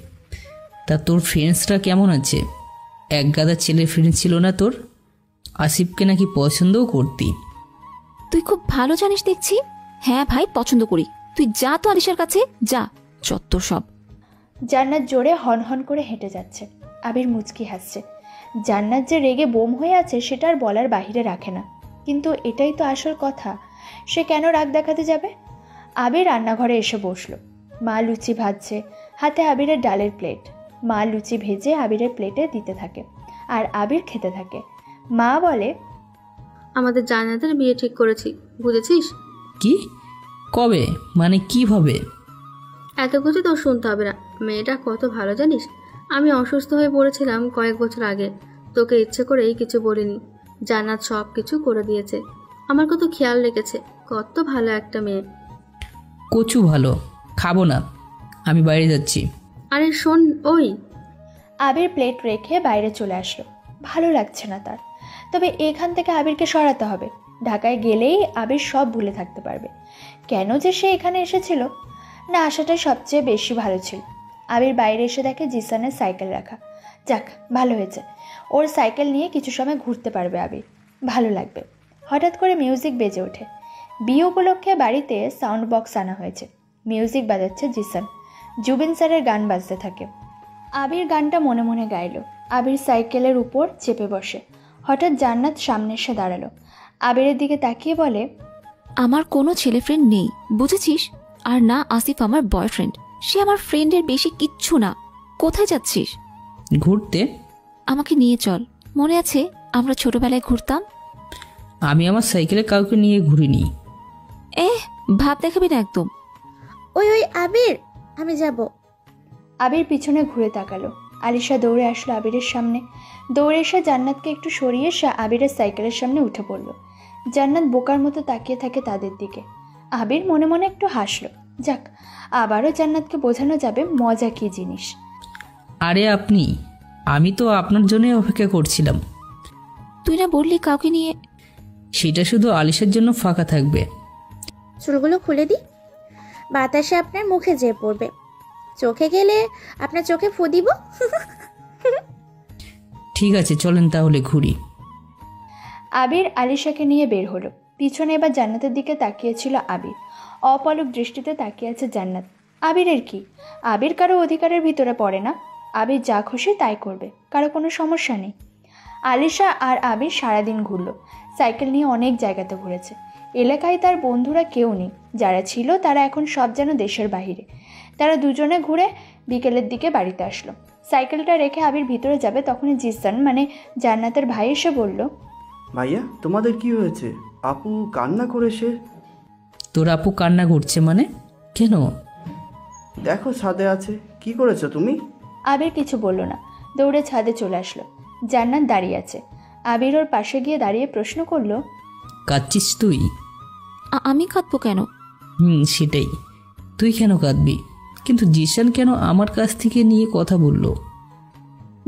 তা তোর ফ্রেন্ডসরা কেমন আছে? এক গাদা ছেলে ফ্রেন্ড ছিল না তোর? আসিফকে নাকি পছন্দও করতি। তুই খুব ভালো জানিস দেখছি। হ্যাঁ ভাই, পছন্দ করি। তুই যা তো আলিশার কাছে যা, চত্বর সব। জান্নাত জোরে হন হন করে হেঁটে যাচ্ছে। আবির মুচকি হাসছে। জান্নাত যে রেগে বোম হয়ে আছে সেটা আর বলার বাহিরে রাখে না, কিন্তু এটাই তো আসল কথা। সে কেন রাগ দেখাতে যাবে? আবির রান্নাঘরে এসে বসলো। মা লুচি ভাজছে, হাতে আবিরের ডালের প্লেট। মা লুচি ভেজে আবিরের প্লেটে দিতে থাকে, আর আবির খেতে থাকে। মা বলে, আমাদের জান্নাতের বিয়ে ঠিক করেছি, বুঝেছিস? কি? কবে? মানে কিভাবে? এত কিছু তো শুনতে হবে না। মেয়েটা কত ভালো জানিস? আমি অসুস্থ হয়ে পড়েছিলাম কয়েক বছর আগে, তোকে ইচ্ছে করেই কিছু বলিনি। জান্নাত সব কিছু করে দিয়েছে, আমার কত খেয়াল রেখেছে। কত ভালো একটা মেয়ে। কচু ভালো, খাবো না, আমি বাইরে যাচ্ছি। আরে শোন, ওই আবির প্লেট রেখে বাইরে চলে আসলো। ভালো লাগছে না তার, তবে এখান থেকে আবিরকে সরাতে হবে। ঢাকায় গেলেই আবির সব ভুলে থাকতে পারবে। কেন যে সে এখানে এসেছিল, না আসাটাই সবচেয়ে বেশি ভালো ছিল। আবির বাইরে এসে দেখে জিসানের সাইকেল রাখা। যাক, ভালো হয়েছে, ওর সাইকেল নিয়ে কিছু সময় ঘুরতে পারবে আবির, ভালো লাগবে। হঠাৎ করে মিউজিক বেজে ওঠে। বিয়ে উপলক্ষে বাড়িতে সাউন্ড বক্স আনা হয়েছে। মিউজিক বাজাচ্ছে জিসান, জুবিন স্যারের গান বাজতে থাকে। আবির গানটা মনে মনে গাইল। আবির সাইকেলের উপর চেপে বসে। হঠাৎ জান্নাত সামনে এসে দাঁড়ালো। আবিরের দিকে তাকিয়ে বলে, আমার কোনো ছেলে ফ্রেন্ড নেই, বুঝেছিস? আর না আসিফ আমার বয়ফ্রেন্ড। সে আমার ফ্রেন্ডের বেশি কিচ্ছু না। কোথায় যাচ্ছিস? ঘুরতে। আমাকে নিয়ে চল। মনে আছে আমরা ছোটবেলায় ঘুরতাম? আমি আমার সাইকেলে কাউকে নিয়ে ঘুরিনি। ভাব দেখাবি না একদম। ওই ওই আবির, আমি যাব। আবির পিছনে ঘুরে তাকালো। আলিশা দৌড়ে আসলো আবিরের সামনে। দৌড়ে এসে জান্নাতকে একটু সরিয়ে এসে আবিরের সাইকেলের সামনে উঠে পড়ল। জান্নাত বোকার মতো তাকিয়ে থাকে তাদের দিকে। আবির মনে মনে একটু হাসলো। যাক, আবারও জান্নাতকে বোঝানো যাবে মজা কী জিনিস। আরে আপনি, আমি তো আপনার জন্যই অপেক্ষা করছিলাম। তুই না বললি কাউকে নিয়ে? সেটা শুধু আলিশার জন্য ফাঁকা থাকবে। চুলগুলো খুলে দিই, বাতাসে আপনার মুখে যেয়ে পড়বে। চোখে গেলে আপনার চোখে ফু দিব। ঠিক আছে, চলেন তাহলে ঘুরি। আবির আলিশাকে নিয়ে বের হলো। পিছনে এবার জান্নাতের দিকে তাকিয়েছিল আবির। অপলক দৃষ্টিতে তাকিয়ে আছে জান্নাত। আবিরের কি? আবির কারো অধিকারের ভিতরে পড়ে না। আবির যা খুশি তাই করবে, কারো কোনো সমস্যা নেই। আলিশা আর আবির সারাদিন ঘুরল। সাইকেল নিয়ে অনেক জায়গাতে ঘুরেছে। এলাকায় তার বন্ধুরা কেউ নেই, যারা ছিল তারা এখন সব যেন দেশের বাহিরে। তারা দুজনে ঘুরে বিকেলের দিকে বাড়িতে আসলো। সাইকেলটা রেখে আবির ভিতরে যাবে তখনই জিসান মানে জান্নাতের ভাই এসে বলল, ভাইয়া তোমাদের কি হয়েছে? আপু কান্না করে সে। তোর আপু কান্না করছে মানে? কেন? দেখো ছাদে আছে। কি করেছো তুমি? আবির কিছু বলল না, দৌড়ে ছাদে চলে আসলো। জান্নাত দাঁড়িয়ে আছে। আবির ওর পাশে গিয়ে দাঁড়িয়ে প্রশ্ন করলো, কাঁদছিস তুই? আমি কাঁদবো কেন? সেটাই, তুই কেন কাঁদবি? কিন্তু জিসান কেন আমার কাছ থেকে নিয়ে কথা বললো?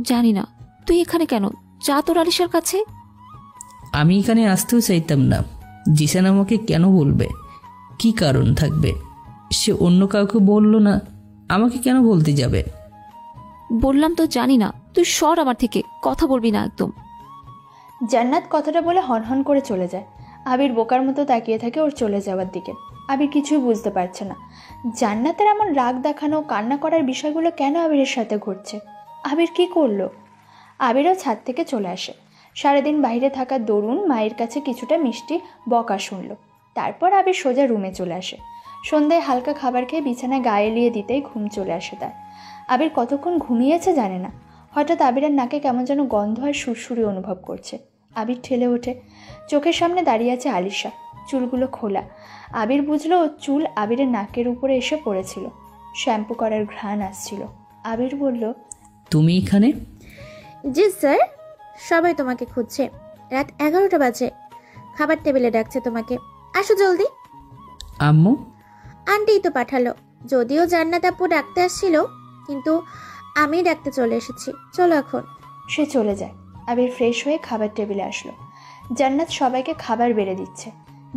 জানি না। তুই এখানে কেন? যা তোর আলিশার কাছে। আমি এখানে আসতেও চাইতাম না। জিসান আমাকে কেন বলবে? কি কারণ থাকবে? সে অন্য কাউকে বললো না, আমাকে কেন বলতে যাবে? বললাম তো জানি না। তুই সর আমার থেকে, কথা বলবি না একদম। জান্নাত কথাটা বলে হনহন করে চলে যায়। আবির বোকার মতো তাকিয়ে থাকে ওর চলে যাওয়ার দিকে। আবির কিছুই বুঝতে পারছে না জান্নাতের এমন রাগ দেখানো কান্না করার বিষয়গুলো কেন আবিরের সাথে ঘটছে। আবির কি করলো? আবিরও ছাদ থেকে চলে আসে। সারাদিন বাইরে থাকা দরুন মায়ের কাছে কিছুটা মিষ্টি বকা শুনল। তারপর আবির সোজা রুমে চলে আসে। সন্ধ্যায় হালকা খাবার খেয়ে বিছানায় গায়ে এলিয়ে দিতেই ঘুম চলে আসে তার। আবির কতক্ষণ ঘুমিয়েছে জানে না। হঠাৎ আবিরের নাকে কেমন যেন গন্ধ আর সুরসুরি অনুভব করছে। আবির ঠেলে ওঠে। চোখের সামনে দাঁড়িয়ে আছে আলিশা, চুলগুলো খোলা। আবির বুঝলো ওর চুল আবিরের নাকের উপরে এসে পড়েছিল। শ্যাম্পু করার ঘ্রাণ আসছিল। আবির বলল, তুমি এখানে? জি স্যার, সবাই তোমাকে খুঁজছে। রাত 11টা বাজে। খাবার টেবিলে ডাকছে তোমাকে, আসো জলদি। আম্মু? আন্টিই তো পাঠালো। যদিও জান্নাত আপু ডাকতে আসছিল, কিন্তু আমি ডাকতে চলে এসেছি। চলো এখন। সে চলে যায়। আবির ফ্রেশ হয়ে খাবার টেবিলে আসলো। জান্নাত সবাইকে খাবার বেড়ে দিচ্ছে।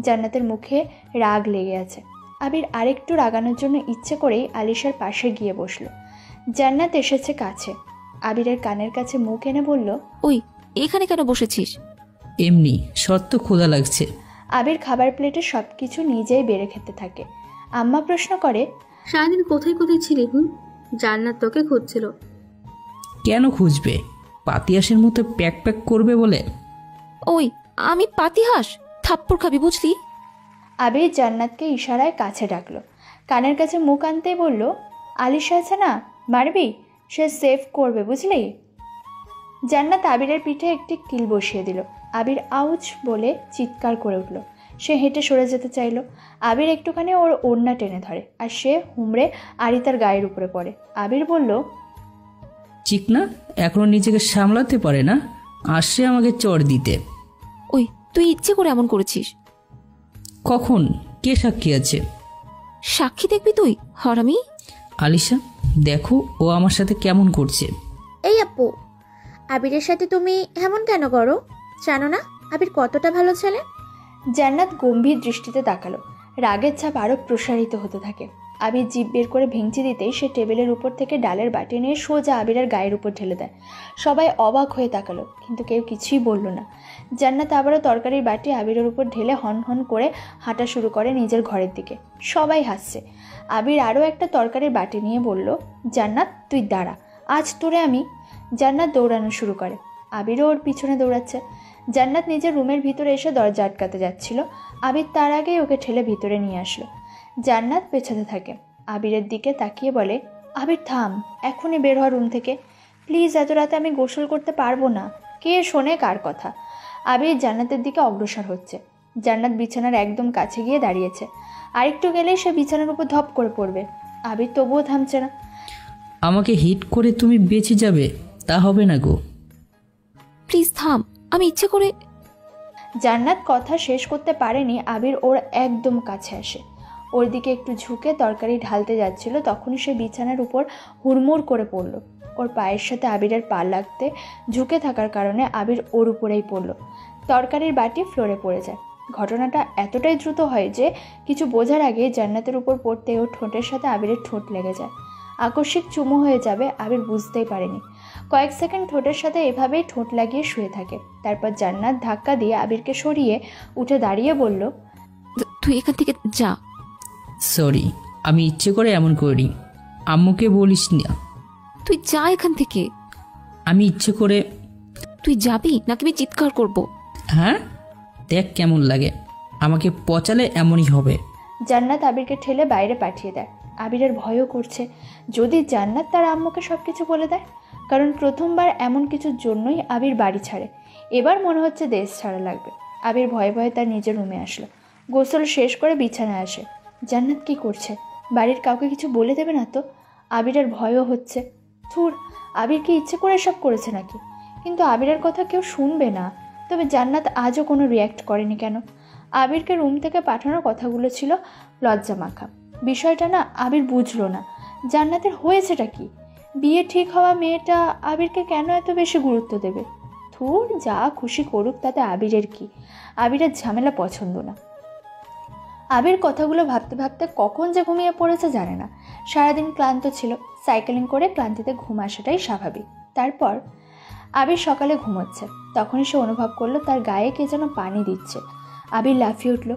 জান্নাতের মুখে রাগ লেগে আছে। আবির আরেকটু রাগানোর জন্য ইচ্ছে করেই আলিশার পাশে গিয়ে বসলো। জান্নাত এসেছে কাছে। আবিরের কানের কাছে মুখ এনে বলল, ওই এখানে কেন বসেছিস? এমনি, সত্য ক্ষুধা লাগছে। আবির খাবার প্লেটে সব কিছু নিজেই বেড়ে খেতে থাকে। আম্মা প্রশ্ন করে, সারাদিন কোথায় কোথায় ছিলি? জান্নাত তোকে খুঁজছিল। কেন খুঁজবে? পাতিয়াসের মতো প্যাক প্যাক করবে বলে? ওই আমি পাতিহাস? থাপ্পড় খাবি বুঝলি? আবির জান্নাতকে ইশারায় কাছে ডাকলো। কানের কাছে মুখ আনতেই বলল, আলিশা আছে না, মারবি? সে সেভ করবে বুঝলি? জান্নাত আবিরের পিঠে একটি কিল বসিয়ে দিল। আবির আউচ বলে চিৎকার করে উঠল। সে হেঁটে সরে যেতে চাইল। আবির একটুখানি ওর ওড়না টেনে ধরে আর সে হুমড়ে আরিতার গায়ের উপরে পড়ে। আবির বলল, চিকনা এখনো নিজেকে সামলাতে পারে না, আসছে আমাকে চড় দিতে। ওই তুই ইচ্ছে করে এমন করেছিস? কখন? কে সাক্ষী আছে? সাক্ষী দেখবি তুই, হারামি। আলিশা দেখো ও আমার সাথে কেমন করছে। এই আপু, আবিরের সাথে তুমি এমন কেন করো? জানো না আবির কতটা ভালো ছেলে? জান্নাত গম্ভীর দৃষ্টিতে তাকালো। রাগের ছাপ আরও প্রসারিত হতে থাকে। আবির জিভ বের করে ভেঙচি দিতেই সে টেবিলের উপর থেকে ডালের বাটি নিয়ে সোজা আবিরের গায়ের উপর ঢেলে দেয়। সবাই অবাক হয়ে তাকালো, কিন্তু কেউ কিছুই বলল না। জান্নাত আবারও তরকারির বাটি আবিরের উপর ঢেলে হন হন করে হাঁটা শুরু করে নিজের ঘরের দিকে। সবাই হাসছে। আবির আরও একটা তরকারির বাটি নিয়ে বলল, জান্নাত তুই দাঁড়া, আজ তোরে আমি। জান্নাত দৌড়ানো শুরু করে। আবিরও ওর পিছনে দৌড়াচ্ছে। জান্নাত নিজের রুমের ভিতরে এসে দরজা আটকাতে যাচ্ছিল। আবির তার আগেই ওকে ঠেলে ভিতরে নিয়ে আসলো। জান্নাত পেছাতে থাকে। আবিরের দিকে তাকিয়ে বলে, আবির থাম, এখনই বের হওয়া রুম থেকে প্লিজ। এত রাতে আমি গোসল করতে পারবো না। কে শোনে কার কথা? আবির জান্নাতের দিকে অগ্রসর হচ্ছে। জান্নাত বিছানার একদম কাছে গিয়ে দাঁড়িয়েছে। আরেকটু গেলেই সে বিছানার উপর ধপ করে পড়বে। আবির তবুও থামছে না। আমাকে হিট করে তুমি বেঁচে যাবে, তা হবে না গো। প্লিজ থাম, আমি ইচ্ছে করে। জান্নাত কথা শেষ করতে পারেনি। আবির ওর একদম কাছে আসে। ওর দিকে একটু ঝুঁকে তরকারি ঢালতে যাচ্ছিল, তখনই সে বিছানার উপর হুড়মুড় করে পড়ল। ওর পায়ের সাথে আবিরের পা লাগতে ঝুঁকে থাকার কারণে আবির ওর উপরেই পড়ল। তরকারির বাটি ফ্লোরে পড়ে যায়। ঘটনাটা এতটাই দ্রুত হয় যে কিছু বোঝার আগে জান্নাতের উপর পড়তে ওর ঠোঁটের সাথে আবিরের ঠোঁট লেগে যায়। আকস্মিক চুমু হয়ে যাবে আবির বুঝতেই পারেনি। কয়েক সেকেন্ড ঠোঁটের সাথে এভাবেই ঠোঁট লাগিয়ে শুয়ে থাকে। তারপর জান্নাত ধাক্কা দিয়ে আবিরকে সরিয়ে উঠে দাঁড়িয়ে বলল, তুই এখান থেকে যা। সরি, আমি ইচ্ছে করে এমন করি, আম্মুকে বলিস না। তুই যা এখান থেকে। আমি ইচ্ছে করে। তুই যাবি নাকি আমি চিৎকার করব? হ্যাঁ, দেখ কেমন লাগে, আমাকে পচালে এমনই হবে। জান্নাত আবিরকে ঠেলে বাইরে পাঠিয়ে দেয়। আবিরের ভয়ও করছে যদি জান্নাত তার আম্মুকে সব কিছু বলে দেয়, কারণ প্রথমবার এমন কিছুর জন্যই আবির বাড়ি ছাড়ে। এবার মনে হচ্ছে দেশ ছাড়া লাগবে। আবির ভয়ে ভয়ে তার নিজের রুমে আসলো, গোসল শেষ করে বিছানায় আসে। জান্নাত কি করছে? বাড়ির কাউকে কিছু বলে দেবে না তো? আবিরের ভয়ও হচ্ছে। থুর, আবির কি ইচ্ছে করে সব করেছে নাকি? কিন্তু আবিরের কথা কেউ শুনবে না। তবে জান্নাত আজও কোনো রিয়্যাক্ট করেনি কেন? আবিরকে রুম থেকে পাঠানোর কথাগুলো ছিল লজ্জা মাখা। বিষয়টা না আবির বুঝলো না। জান্নাতের হয়েছেটা কি? বিয়ে ঠিক হওয়া মেয়েটা আবিরকে কেন এত বেশি গুরুত্ব দেবে? থুর, যা খুশি করুক, তাতে আবিরের কি? আবিরের ঝামেলা পছন্দ না। আবির কথাগুলো ভাবতে ভাবতে কখন যে ঘুমিয়ে পড়েছে জানে না। সারাদিন ক্লান্ত ছিল, সাইকেলিং করে ক্লান্তিতে ঘুম আসাটাই স্বাভাবিক। তারপর আবির সকালে ঘুমোচ্ছে, তখনই সে অনুভব করলো তার গায়ে কে যেন পানি দিচ্ছে। আবির লাফিয়ে উঠল,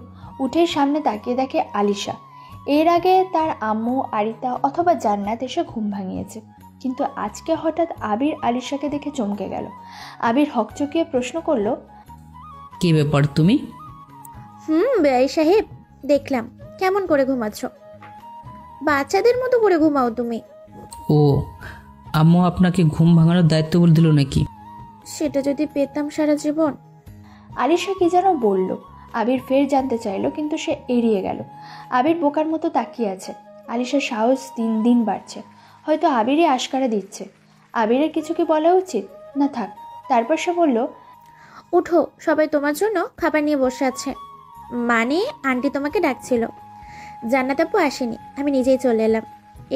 উঠেই সামনে তাকিয়ে দেখে আলিশা। এর আগে তার আম্মু, আরিতা অথবা জান্নাত এসে ঘুম ভাঙিয়েছে, কিন্তু আজকে হঠাৎ আবির আলিশাকে দেখে চমকে গেল। আবির হকচকিয়ে প্রশ্ন করলো, কি ব্যাপার তুমি? বেআই সাহেব, দেখলাম কেমন করে ঘুমাচ্ছ। বাচ্চাদের মতো করে ঘুমাও তুমি। ও, আম্মু আপনাকে ঘুম ভাঙানোর দায়িত্ব বলে দিল নাকি? সেটা যদি পেতাম সারা জীবন। আলিশা কি যেন বলল। আবির ফের জানতে চাইলো, কিন্তু সে এড়িয়ে গেল। আবির বোকার মতো তাকিয়ে আছে। আলিশার সাহস দিন দিন বাড়ছে, হয়তো আবিরই আশকারা দিচ্ছে। আবিরের কিছু কি বলা উচিত? না থাক। তারপর সে বলল, উঠো, সবাই তোমার জন্য খাবার নিয়ে বসে আছে। মানে আন্টি তোমাকে ডাকছিল। জান্নাত আপু আসেনি, আমি নিজেই চলে এলাম।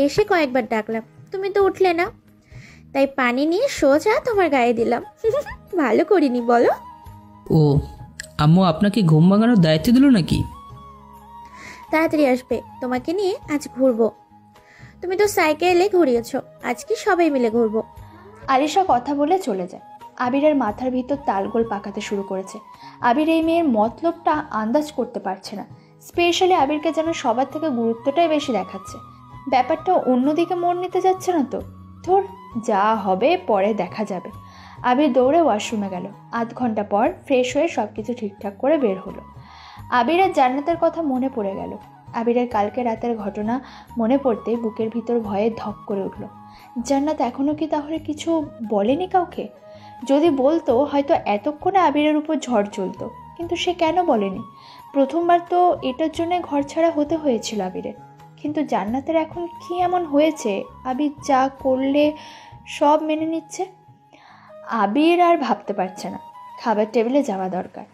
এসে কয়েকবার ডাকলাম, তুমি তো উঠলে না, তাই পানি নিয়ে সোজা তোমার গায়ে দিলাম। ভালো করিনি বলো? ও, আম্মু আপনাকে ঘুম ভাঙানোর দায়িত্ব দিল নাকি? তাড়াতাড়ি আসবে, তোমাকে নিয়ে আজ ঘুরবো। তুমি তো সাইকেলে ঘুরিয়েছ, আজকে সবাই মিলে ঘুরবো। আলিশা কথা বলে চলে যায়। আবিরের মাথার ভিতর তালগোল পাকাতে শুরু করেছে। আবির এই মেয়ের মতলবটা আন্দাজ করতে পারছে না। স্পেশালি আবিরকে যেন সবার থেকে গুরুত্বটাই বেশি দেখাচ্ছে। ব্যাপারটা অন্যদিকে মোড় নিতে যাচ্ছে না তো? ধর, যা হবে পরে দেখা যাবে। আবির দৌড়ে ওয়াশরুমে গেল। আধ ঘন্টা পর ফ্রেশ হয়ে সব কিছু ঠিকঠাক করে বের হলো। আবিরের জান্নাতের কথা মনে পড়ে গেল। আবিরের কালকে রাতের ঘটনা মনে পড়তে বুকের ভিতর ভয়ে ধক করে উঠল। জান্নাত এখনও কি তাহলে কিছু বলেনি কাউকে? যদি বলতো হয়তো এতক্ষণে আবিরের উপর ঝড় চলতো, কিন্তু সে কেন বলেনি? প্রথমবার তো এটার জন্য ঘর ছাড়া হতে হয়েছিল আবিরের। কিন্তু জান্নাতের এখন কি এমন হয়েছে আবির যা করলে সব মেনে নিচ্ছে? আবির আর ভাবতে পারছে না। খাবার টেবিলে যাওয়া দরকার।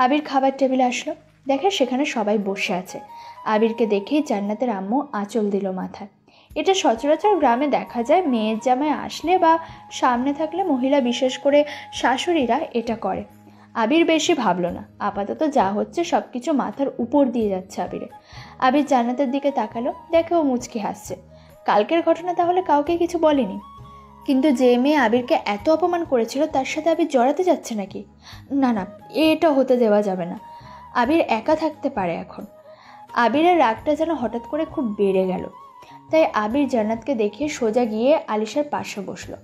আবির খাবার টেবিলে আসলো, দেখে সেখানে সবাই বসে আছে। আবিরকে দেখেই জান্নাতের আম্মু আঁচল দিল মাথায়। এটা সচরাচর গ্রামে দেখা যায়, মেয়ের জামাই আসলে বা সামনে থাকলে মহিলা, বিশেষ করে শাশুড়িরা এটা করে। আবির বেশি ভাবলো না। আপাতত যা হচ্ছে সব কিছু মাথার উপর দিয়ে যাচ্ছে আবিরে। আবির জান্নাতের দিকে তাকালো, দেখে ও মুচকি হাসছে। কালকের ঘটনা তাহলে কাউকে কিছু বলেনি, কিন্তু যে মেয়ে আবিরকে এত অপমান করেছিল তার সাথে আবির জড়াতে যাচ্ছে নাকি? না না, এটা হতে দেওয়া যাবে না। আবির একা থাকতে পারে এখন। আবিরের রাগটা যেন হঠাৎ করে খুব বেড়ে গেল। তাই আবির জান্নাতকে দেখে সোজা গিয়ে আলিশার পাশে বসলো।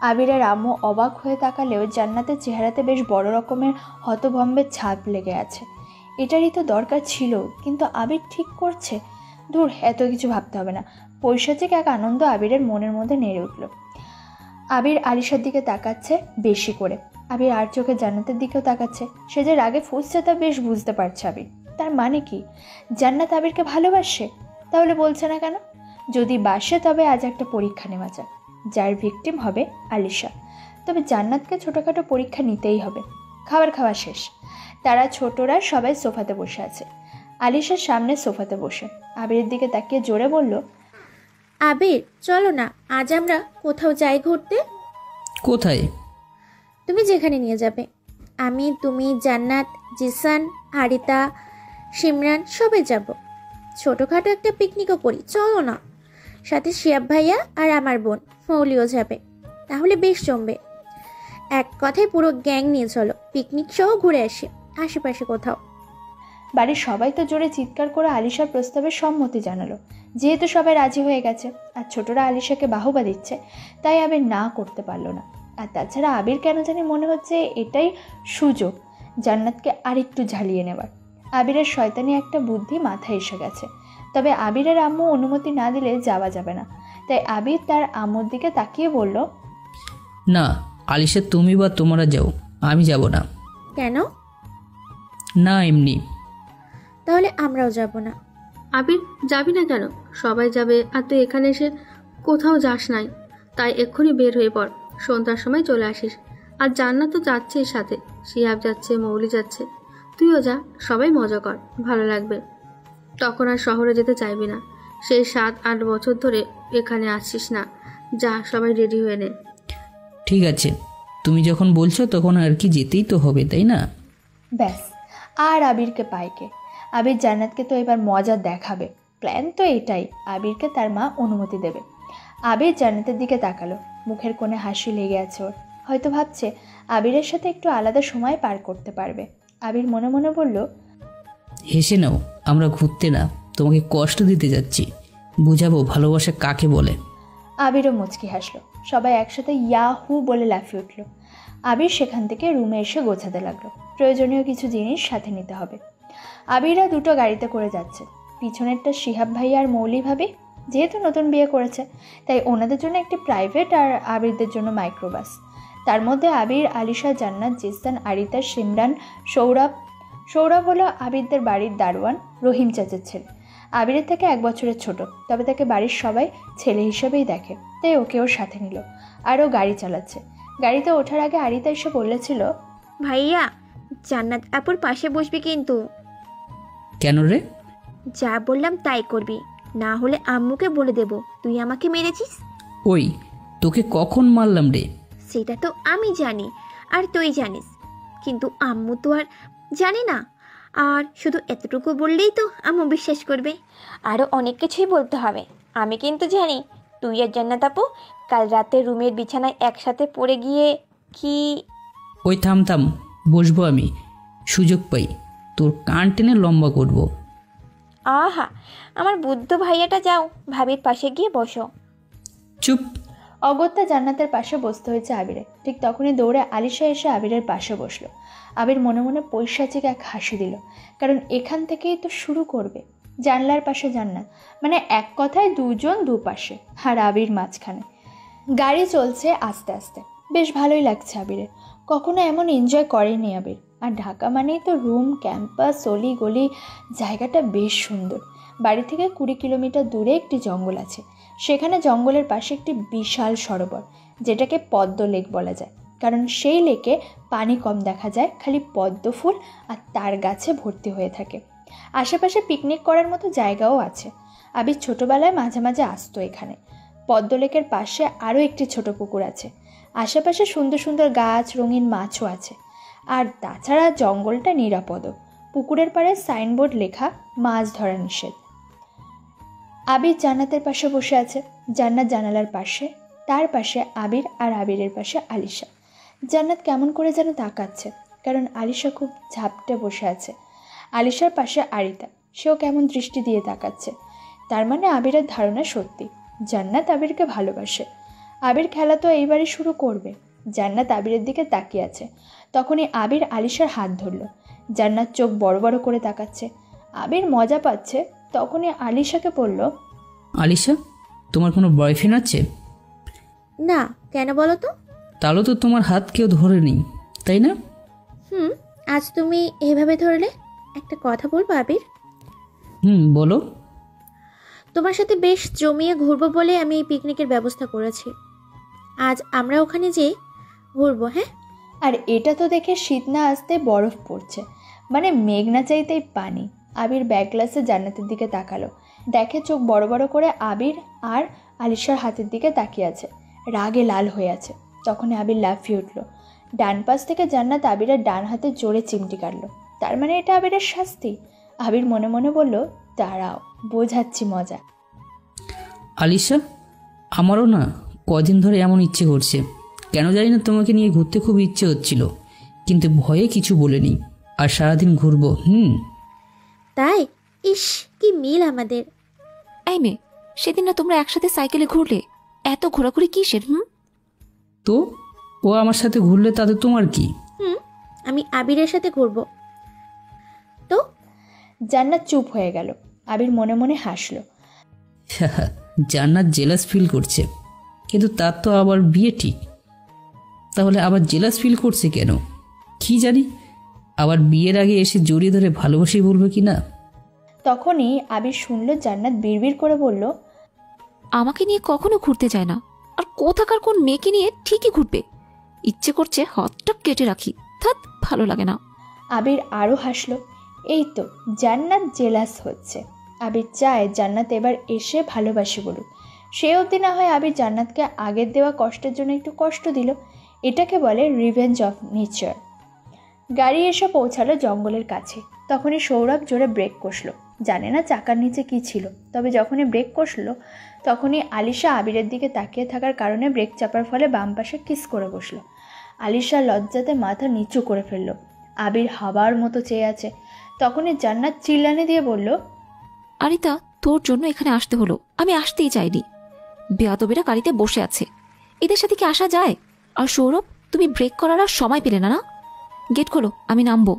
আবিরের আম্মু অবাক হয়ে তাকালেও জান্নাতের চেহারাতে বেশ বড় রকমের হতভম্বের ছাপ লেগে আছে। এটারই তো দরকার ছিল, কিন্তু আবির ঠিক করছে। দূর, এত কিছু ভাবতে হবে না। পৈশাচিক এক আনন্দ আবিরের মনের মধ্যে নেড়ে উঠল। আবির আলিশার দিকে তাকাচ্ছে বেশি করে। আবির আর চোখে জান্নাতের দিকেও তাকাচ্ছে। সে যে রাগে ফুঁসছে তা বেশ বুঝতে পারছে আবির। তার মানে কি জান্নাত আবিরকে ভালোবাসে? তাহলে বলছে না কেন? যদি বাসে তবে আজ একটা পরীক্ষা নেওয়া যাক, যার ভিকটিম হবে আলিশা। তবে জান্নাতকে ছোটোখাটো পরীক্ষা নিতেই হবে। খাবার খাওয়া শেষ। তারা ছোটরা সবাই সোফাতে বসে আছে। আলিশার সামনে সোফাতে বসে আবিরের দিকে তাকিয়ে জোরে বলল, আবির চলো না, আজ আমরা কোথাও যাই ঘুরতে। কোথায়? তুমি যেখানে নিয়ে যাবে। আমি, তুমি, জান্নাত, জিসান, আরিতা, সিমরান সবাই যাব। ছোটোখাটো একটা পিকনিকও করি, চলো না। সাথে শিয়াব ভাইয়া আর আমার বোন মৌলিও যাবে, তাহলে বেশ জমবে। এক কথায় পুরো গ্যাং নিয়ে চলো, পিকনিক সহ ঘুরে আসি আশেপাশে কোথাও। বাড়ির সবাই তো জোরে চিৎকার করে আলিশার প্রস্তাবে সম্মতি জানালো। যেহেতু সবাই রাজি হয়ে গেছে আর ছোটরা আলিশাকে বাহবা দিচ্ছে, তাই আবির না করতে পারলো না। আর তাছাড়া আবির কেন জানি মনে হচ্ছে এটাই সুযোগ জান্নাতকে আরেকটু ঝালিয়ে নেবার। আবিরের শয়তানি একটা বুদ্ধি মাথায় এসে গেছে। তবে আবিরের আম্মু অনুমতি না দিলে যাওয়া যাবে না। তাই আবির তার আম্মুর দিকে তাকিয়ে বলল, না আলিশা, তুমি বা তোমরা যাও, আমি যাব না। কেন? না এমনি। তাহলে আমরাও যাব না। আবির, যাবি না কেন? সবাই যাবে আর তুই এখানে এসে কোথাও যাস নাই, তাই এক্ষুনি বের হয়ে পড়। সন্ধ্যার সময় চলে আসিস। আর জান্নাত তো যাচ্ছেই সাথে, শিহাব যাচ্ছে, মৌলি যাচ্ছে, তুইও যা, সবাই মজা কর, ভালো লাগবে। তখন আর শহরে যেতে চাইবি না। সেই 7-8 বছর ধরে এখানে আসছিস না। যা, সবাই রেডি হয়ে নে। ঠিক আছে, তুমি যখন বলছো তখন আর কি, যেতেই তো হবে, তাই না? ব্যাস, আর আবিরকে পাইকে। আবির জান্নাতকে তো এবার মজা দেখাবে। প্ল্যান তো এটাই, আবিরকে তার মা অনুমতি দেবে। আবির জান্নাতের দিকে তাকালো, মুখের কোণে হাসি লেগে আছে ওর। হয়তো ভাবছে আবিরের সাথে একটু আলাদা সময় পার করতে পারবে। আবির মনে মনে বলল, হেসে নাও, আমরা ঘুরতে না, তোমাকে কষ্ট দিতে যাচ্ছি, বুঝাবো ভালোবাসা কাকে বলে। আবিরও মুচকি হাসলো। সবাই একসাথে ইয়াহু বলে লাফিয়ে উঠল। আবির সেখান থেকে রুমে এসে গোছাতে লাগলো। প্রয়োজনীয় কিছু জিনিস সাথে নিতে হবে। আবিরা দুটো গাড়িতে করে যাচ্ছে। পিছনেরটা শিহাব ভাই আর মৌলি ভাবি, যেহেতু নতুন বিয়ে করেছে তাই ওনাদের জন্য একটি প্রাইভেট আর আবিরদের জন্য মাইক্রোবাস। তার মধ্যে আবির, আলিশা, জান্নাত, জিসান, আরিতা, সিমরান, সৌরভ। সৌরভ হলো আবিরদের বাড়ির দারোয়ান, রহিম চাচার ছেলে। আবিরের থেকে 1 বছরের ছোট, তবে তাকে বাড়ির সবাই ছেলে হিসেবেই দেখে, তাই ওকে ওর সাথে নিল। আর ও গাড়ি চালাচ্ছে। গাড়িতে ওঠার আগে আরিতা এসে বলেছিল, ভাইয়া, জান্নাত আপুর পাশে বসবি কিন্তু। কেন রে? যা বললাম তাই করবি, না হলে আম্মুকে বলে দেব তুই আমাকে মেরেছিস। ওই, তোকে কখন মারলাম রে? সেটা তো আমি জানি আর তুই জানিস, কিন্তু আম্মু তো আর জানি না। আর শুধু এতটুকু বললেই তো আম্মু বিশ্বাস করবে? আরও অনেক কিছুই বলতে হবে। আমি কিন্তু জানি তুই আর জান্নাত আপু কাল রাতে রুমের বিছানায় একসাথে পড়ে গিয়ে কি। ওই থাম থাম, বসবো আমি, সুযোগ পাই তোর কান টেনে লম্বা করব। আহা, আমার বুদ্ধ ভাইয়াটা, যাও ভাবির পাশে গিয়ে বসো। চুপ। অগত্যা জান্নাতের পাশে বসতে হয়েছে আবিরে। ঠিক তখনই দৌড়ে আলিশা এসে আবিরের পাশে বসলো। আবির মনে মনে পৈশাচিক এক হাসি দিল, কারণ এখান থেকেই তো শুরু করবে। জানলার পাশে জান্নাত, মানে এক কথায় দুজন দুপাশে, আর আবির মাঝখানে। গাড়ি চলছে আস্তে আস্তে, বেশ ভালোই লাগছে আবিরের। কখনো এমন এনজয় করেনি আবির। আর ঢাকা মানেই তো রুম, ক্যাম্পাস, অলি গলি, জায়গাটা বেশ সুন্দর। বাড়ি থেকে 20 কিলোমিটার দূরে একটি জঙ্গল আছে। সেখানে জঙ্গলের পাশে একটি বিশাল সরোবর, যেটাকে পদ্ম লেক বলা যায়, কারণ সেই লেকে পানি কম দেখা যায়, খালি পদ্ম ফুল আর তার গাছে ভর্তি হয়ে থাকে। আশেপাশে পিকনিক করার মতো জায়গাও আছে। আবির ছোটোবেলায় মাঝে মাঝে আসতো এখানে। পদ্ম লেকের পাশে আরও একটি ছোট পুকুর আছে। আশেপাশে সুন্দর সুন্দর গাছ, রঙিন মাছও আছে। আর তাছাড়া জঙ্গলটা নিরাপদ। পুকুরের পাড়ে সাইনবোর্ড লেখা, মাছ ধরা নিষেধ। আবির জান্নাতের পাশে বসে আছে, জান্নাত জানালার পাশে, তার পাশে আবির আর আবিরের পাশে আলিশা। জান্নাত কেমন করে যেন তাকাচ্ছে, কারণ আলিশা খুব ঝাপটে বসে আছে। আলিশার পাশে আরিতা, সেও কেমন দৃষ্টি দিয়ে তাকাচ্ছে। তার মানে আবিরের ধারণা সত্যি, জান্নাত আবিরকে ভালোবাসে। আবির খেলা তো এইবারই শুরু করবে। জান্নাত আবিরের দিকে তাকিয়ে আছে। তখনই আবির আলিশার হাত ধরল। জান্নাত চোখ বড় বড় করে তাকাচ্ছে। আবির মজা পাচ্ছে। তখনই আলিশাকে বলল, আলিশা, তোমার কোনো বয়ফ্রেন্ড আছে? না, কেন বলো তো? তাহলে তো তোমার হাত কেউ ধরেনি, তাই না? আজ তুমি এভাবে ধরলে। একটা কথা বলবো আবির? বলো। তোমার সাথে বেশ জমিয়ে ঘুরবো বলে আমি এই পিকনিকের ব্যবস্থা করেছি। আজ আমরা ওখানে যেয়ে ঘুরবো। হ্যাঁ, আর এটা তো দেখে শীত না আসতে বরফ পড়ছে, মানে মেঘ না চাইতেই পানি। আবির ব্যাক গ্লাসে জান্নাতের দিকে তাকালো, দেখে চোখ বড় বড় করে আবির আর আলিশার হাতের দিকে তাকিয়ে আছে, রাগে লাল হয়ে আছে। তখন আবির লাফিয়ে উঠল। ডান পাশ থেকে জান্নাত আবিরের ডান হাতে জোরে চিমটি কাটলো। তার মানে এটা আবিরের শাস্তি। আবির মনে মনে বলল, দাঁড়াও, বোঝাচ্ছি মজা। আলিশা, আমারও না কদিন ধরে এমন ইচ্ছে করছে, কেন জানি না, তোমাকে নিয়ে ঘুরতে খুব ইচ্ছে হচ্ছিল, কিন্তু ভয়ে কিছু বলিনি। আর সারাদিন ঘুরবো। তাই? ইস, কি মিল আমাদের। এই মেয়ে, সেদিন না তোমরা একসাথে সাইকেলে ঘুরলে, এত ঘোরাঘুরি কিসের? তো ও আমার সাথে ঘুরলে তাতে তোমার কি? আমি আবিরের সাথে ঘুরবো। তো জান্নাত চুপ হয়ে গেল। আবির মনে মনে হাসল। জান্নাত জেলাস ফিল করছে, কিন্তু তার তো আবার বিয়ে ঠিক। তাহলে আবার জেলাস ফিল করছে কেন কি জানি, আবার বিয়ের আগে এসে জড়িয়ে ধরে ভালোবাসি বলবে কি না। তখনই আবির শুনল জান্নাত বিড়বিড় করে বলল, আমাকে নিয়ে কখনো ঘুরতে যায় না, আর কোথাকার কোন মেয়েকে নিয়ে ঠিকই ঘুরবে। ইচ্ছে করছে হাতটা কেটে রাখি, থাক ভালো লাগে না। আবির আরও হাসল। এই তো জান্নাত জেলাস হচ্ছে। আবির চায় জান্নাত এবার এসে ভালোবাসে বলুক। সে অবধি না হয় আবির জান্নাতকে আগের দেওয়া কষ্টের জন্য একটু কষ্ট দিল। এটাকে বলে রিভেঞ্জ অফ নেচার। গাড়ি এসে পৌঁছালো জঙ্গলের কাছে। তখনই সৌরভ জোরে ব্রেক কষল। জানে না চাকার নিচে কি ছিল, তবে যখনই ব্রেক কষল তখনই আলিশা আবিরের দিকে তাকিয়ে থাকার কারণে ব্রেক চাপার ফলে বাম পাশে কিস করে বসল। আলিশা লজ্জাতে মাথা নিচু করে ফেলল। আবির হাবার মতো চেয়ে আছে। তখনই জান্নাত চিল্লানি দিয়ে বলল, আরিতা, তোর জন্য এখানে আসতে হলো, আমি আসতেই চাইনি। বেয়াদবেরা গাড়িতে বসে আছে, এদের সাথে কি আসা যায়? আর সৌরভ, তুমি ব্রেক করার আর সময় পেলে না? না, গেট খোলো, আমি নামবো।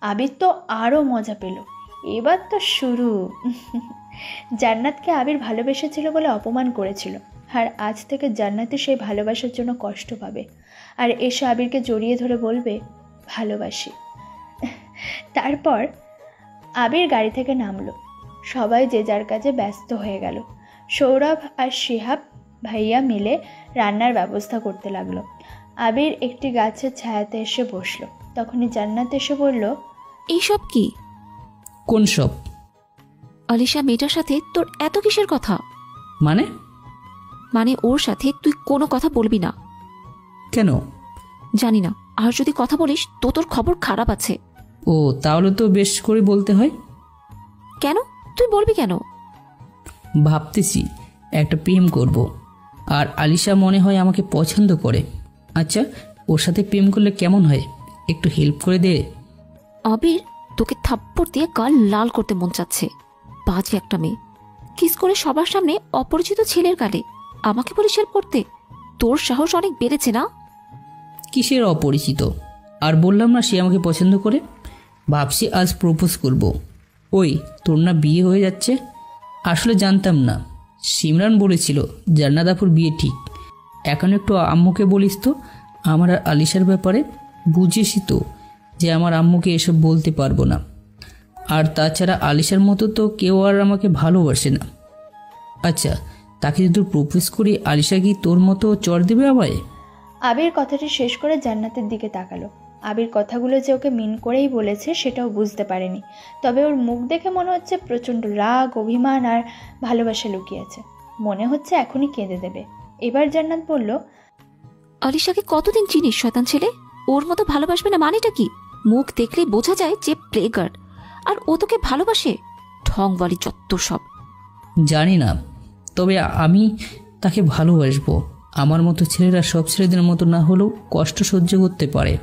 আবির তো আরও মজা পেল। এবার তো শুরু। জান্নাতকে আবির ভালোবেসেছিল বলে অপমান করেছিল, আর আজ থেকে জান্নাতে সেই ভালোবাসার জন্য কষ্ট পাবে, আর এসে আবিরকে জড়িয়ে ধরে বলবে ভালোবাসি। তারপর আবির গাড়ি থেকে নামলো। সবাই যে যার কাজে ব্যস্ত হয়ে গেল। সৌরভ আর শিহাব ভাইয়া মিলে রান্নার ব্যবস্থা করতে লাগলো। আবির একটি গাছের ছায়াতে এসে বসলো। তখনই জান্নাত এসে বলল, এইসব কি? কোন সব? আলিশা মেয়েটার সাথে তোর এত কিসের কথা? মানে ওর সাথে তুই কোনো কথা বলবি না। কেন? জানি না, আর যদি কথা বলিস তো তোর খবর খারাপ আছে। ও, তাহলে তো বেশ করে বলতে হয়। কেন? তুই বলবি কেন? ভাবতেছি একটা প্রেম করব, আর আলিশা মনে হয় আমাকে পছন্দ করে। আচ্ছা, ওর সাথে প্রেম করলে কেমন হয়? একটু হেল্প করে দে। আবির, তোকে থাপ্পড় দিয়ে গাল লাল করতে মন চাচ্ছে। বাজে একটা মেয়ে, কিস করে সবার সামনে অপরিচিত ছেলের গালে আমাকে বলিস হেল্প করতে? তোর সাহস অনেক বেড়েছে না? কিসের অপরিচিত? আর বললাম না সে আমাকে পছন্দ করে। ভাবছি আজ প্রপোজ করব। ওই, তোর না বিয়ে হয়ে যাচ্ছে? আসলে জানতাম না। সিমরান বলেছিল জান্নাতাপুর বিয়ে ঠিক। এখন একটু আম্মুকে বলিস তো আমার আর আলিশার ব্যাপারে। বুঝিসই তো যে আমার আম্মুকে এসব বলতে পারবো না। আর তাছাড়া আলিশার মতো তো কেউ আর আমাকে ভালোবাসে না। আচ্ছা, তাকে যদি প্রপোজ করি, আলিশা কি তোর মতো চড় দেবে আমায়? আবির কথাটি শেষ করে জান্নাতের দিকে তাকালো। আবির কথাগুলো যে ওকে মিন করেই বলেছে সেটাও বুঝতে পারেনি, তবে ওর মুখ দেখে মনে হচ্ছে প্রচণ্ড রাগ, অভিমান আর ভালোবাসা লুকিয়ে আছে। মনে হচ্ছে এখনই কেঁদে দেবে। এবার জান্নাত বলল, আলিশাকে কতদিন চিনিস শয়তান ছেলে? ওর মতো ভালোবাসবে না মানেটা কি? মুখ দেখলেই বোঝা যায় যে প্লেগার্ড, আর ও তোকে ভালোবাসে। ঢংবালি চত্বর সব। জানি না, তবে আমি তাকে ভালোবাসবো। আমার মতো ছেলেরা সব ছেলেদের মতো না হলেও কষ্ট সহ্য করতে পারে,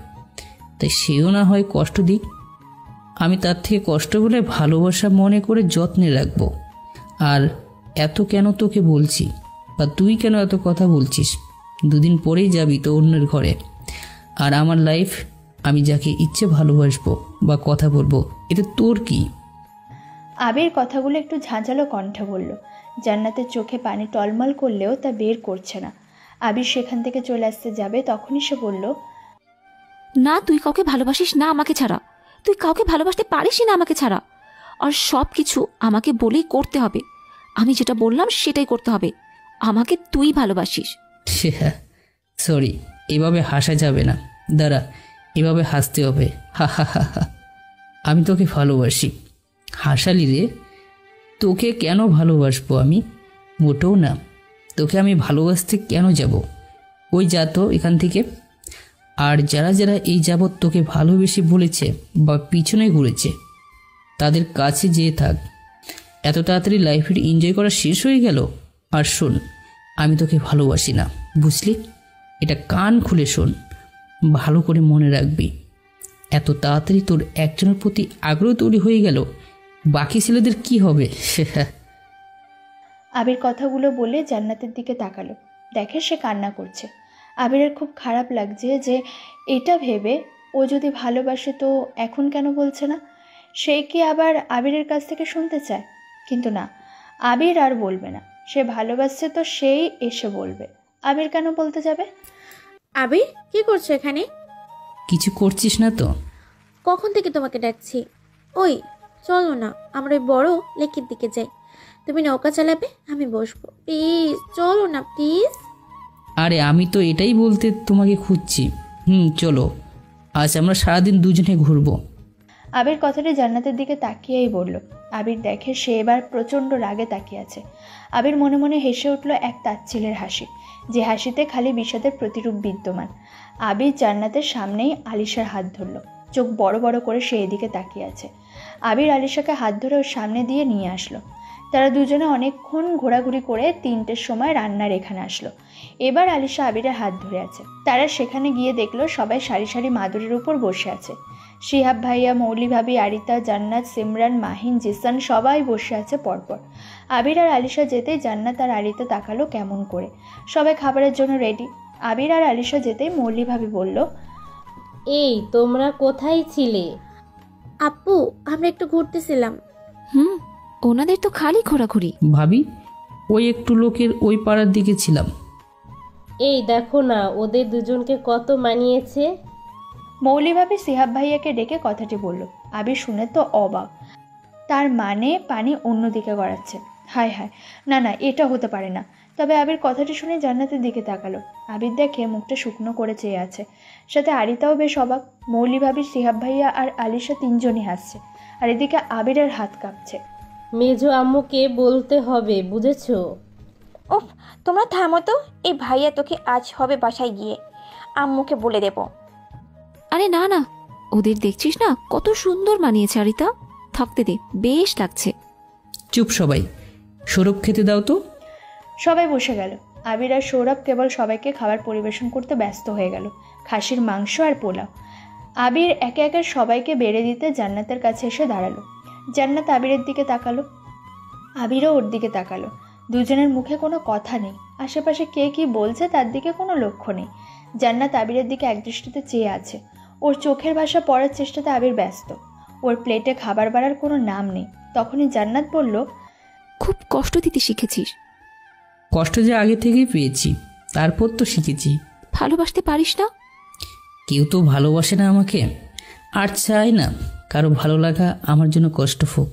তাই সেও না হয় কষ্ট দিক। আমি তার থেকে কষ্ট বলে ভালোবাসা মনে করে যত্নে রাখবো। আর এত কেন তোকে বলছি, বা তুই কেন এত কথা বলছিস? দুদিন পরেই যাবি তো অন্যের ঘরে, আর আমার লাইফ আমি যাকে ইচ্ছে ভালোবাসবো বা কথা বলবো, এটা তোর কি? আবির কথাগুলো একটু ঝাঁঝালো কণ্ঠে বলল। জান্নাতের চোখে পানি টলমল করলেও তা বের করছে না। আবির সেখান থেকে চলে আসতে যাবে, তখনই সে বলল, না, তুই কাউকে ভালোবাসিস না আমাকে ছাড়া। তুই কাউকে ভালোবাসতে পারিসই না আমাকে ছাড়া। আর সব কিছু আমাকে বলেই করতে হবে। আমি যেটা বললাম সেটাই করতে হবে। আমাকে তুই ভালোবাসিস। সরি, এভাবে হাসা যাবে না। দাঁড়া, এভাবে হাসতে হবে। হা হা হা হা। আমি তোকে ভালোবাসি। হাসালি রে? তোকে কেন ভালোবাসবো আমি? মোটেও না। তোকে আমি ভালোবাসতে কেন যাব? ওই যা তো এখান থেকে। আর যারা যারা এই যাবৎ তোকে ভালোবেসে বলেছে বা পিছনে ঘুরেছে, তাদের কাছে যেয়ে থাক। এত তাড়াতাড়ি লাইফের এনজয় করা শেষ হয়ে গেল? আর শোন, আমি তোকে ভালোবাসি না, বুঝলি? এটা কান খুলে শোন, ভালো করে মনে রাখবি। এত তাড়াতাড়ি তোর একজনের প্রতি আগ্রহ তৈরি হয়ে গেল, বাকি ছেলেদের কি হবে? আবির কথাগুলো বলে জান্নাতের দিকে তাকালো। দেখে সে কান্না করছে। আবিরের খুব খারাপ লাগছে যে এটা ভেবে ও যদি ভালোবাসে তো এখন কেন বলছে না। সে কি আবার আবিরের কাছ থেকে শুনতে চায়? কিন্তু না, আবির আর বলবে না। সে ভালোবাসছে তো সেই এসে বলবে। আবির কেন বলতে যাবে? আবির, কি করছো এখানে? কিছু করছিস না তো? কখন থেকে তোমাকে ডাকছি। ওই চলো না, আমরা ওই বড় লেকের দিকে যাই। তুমি নৌকা চালাবে, আমি বসবো। প্লিজ চলো না প্লিজ। আরে আমি তো এটাই বলতে তোমাকে খুঁজছি। চলো, আজ আমরা সারাদিন দুজনে ঘুরবো। আবির কথাটি জান্নাতের দিকে তাকিয়েই বলল। আবির দেখে সে এবার প্রচণ্ড রাগে তাকিয়ে আছে। আবির মনে মনে হেসে উঠল এক তাচ্ছিলের হাসি, যে হাসিতে খালি বিষাদের প্রতিরূপ বিদ্যমান। আবির জান্নাতের সামনেই আলিশার হাত ধরল। চোখ বড় বড় করে সে এদিকে তাকিয়ে আছে। আবির আলিশাকে হাত ধরে ওর সামনে দিয়ে নিয়ে আসলো। তারা দুজনে অনেকক্ষণ ঘোরাঘুরি করে 3টের সময় রান্নার এখানে আসলো। এবার আলিশা আবিরের হাত ধরে আছে। তারা সেখানে গিয়ে দেখলো সবাই সারি সারি মাদুরের উপর বসে আছে। শিহাব ভাইয়া, মৌলি ভাবি, আরিতা, জান্নাত, সিমরান, মাহিন, জিসান সবাই বসে আছে পরপর। আবির আর আলিশা যেতেই জান্নাত আর আরিতা তাকালো কেমন করে। সবাই খাবারের জন্য রেডি। আবির আর আলিশা যেতেই মৌলি ভাবি বলল, এই তোমরা কোথায় ছিলে? আপু, আমরা একটু ঘুরতেছিলাম। ওনাদের তো খালি ঘোরাঘুরি। ভাবি, ওই একটু লোকের ওই পাড়ার দিকে ছিলাম। এই দেখো না, ওদের দুজনকে কত মানিয়েছে। মৌলি ভাবি শিহাব ভাইয়াকে ডেকে কথাটি বলল। আবির শুনে তো অবাক। তার মানে পানি অন্যদিকে গড়াচ্ছে। হায় হায়, না না, এটা হতে পারে না। তবে আবির কথাটি শুনে জান্নাতের দিকে তাকালো। আবির দেখে মুখটা শুকনো করে চেয়ে আছে। সাথে আরিতাও বেশ অবাক। মৌলি ভাবি, শিহাব ভাইয়া আর আলিশা 3জনই হাসছে। আর এদিকে আবিরের হাত কাঁপছে। মেজো আম্মুকে বলতে হবে, বুঝেছো? ওফ, তোমরা থামো তো। এই ভাইয়া তোকে আজ হবে বাসায় গিয়ে আম্মুকে বলে দেব। আরে না না, ওদের দেখছিস না কত সুন্দর মানিয়েছে আরিতা। থাকতে দে, বেশ লাগছে। চুপ সবাই, সৌরভ খেতে দাও তো। সবাই বসে গেল। আবির আর সৌরভ কেবল সবাইকে খাবার পরিবেশন করতে ব্যস্ত হয়ে গেল। খাসির মাংস আর পোলাও। আবির একে একে সবাইকে বেড়ে দিতে জান্নাতের কাছে এসে দাঁড়ালো। জান্নাত আবিরের দিকে তাকালো, আবিরও ওর দিকে তাকালো। দুজনের মুখে কোনো কথা নেই। আশেপাশে কে কি বলছে তার দিকে কোনো লক্ষ্য নেই। জান্নাত আবিরের দিকে একদৃষ্টিতে চেয়ে আছে। ওর চোখের ভাষা পড়ার চেষ্টাতে আবির ব্যস্ত। ওর প্লেটে খাবার বাড়ার কোনো নাম নেই। তখনই জান্নাত বলল, খুব কষ্ট দিতে শিখেছিস। কষ্ট যে আগে থেকেই পেয়েছি, তারপর তো শিখেছি। ভালোবাসতে পারিস না? কেউ তো ভালোবাসে না আমাকে, আর চাই না কারো ভালো লাগা আমার জন্য কষ্ট হোক।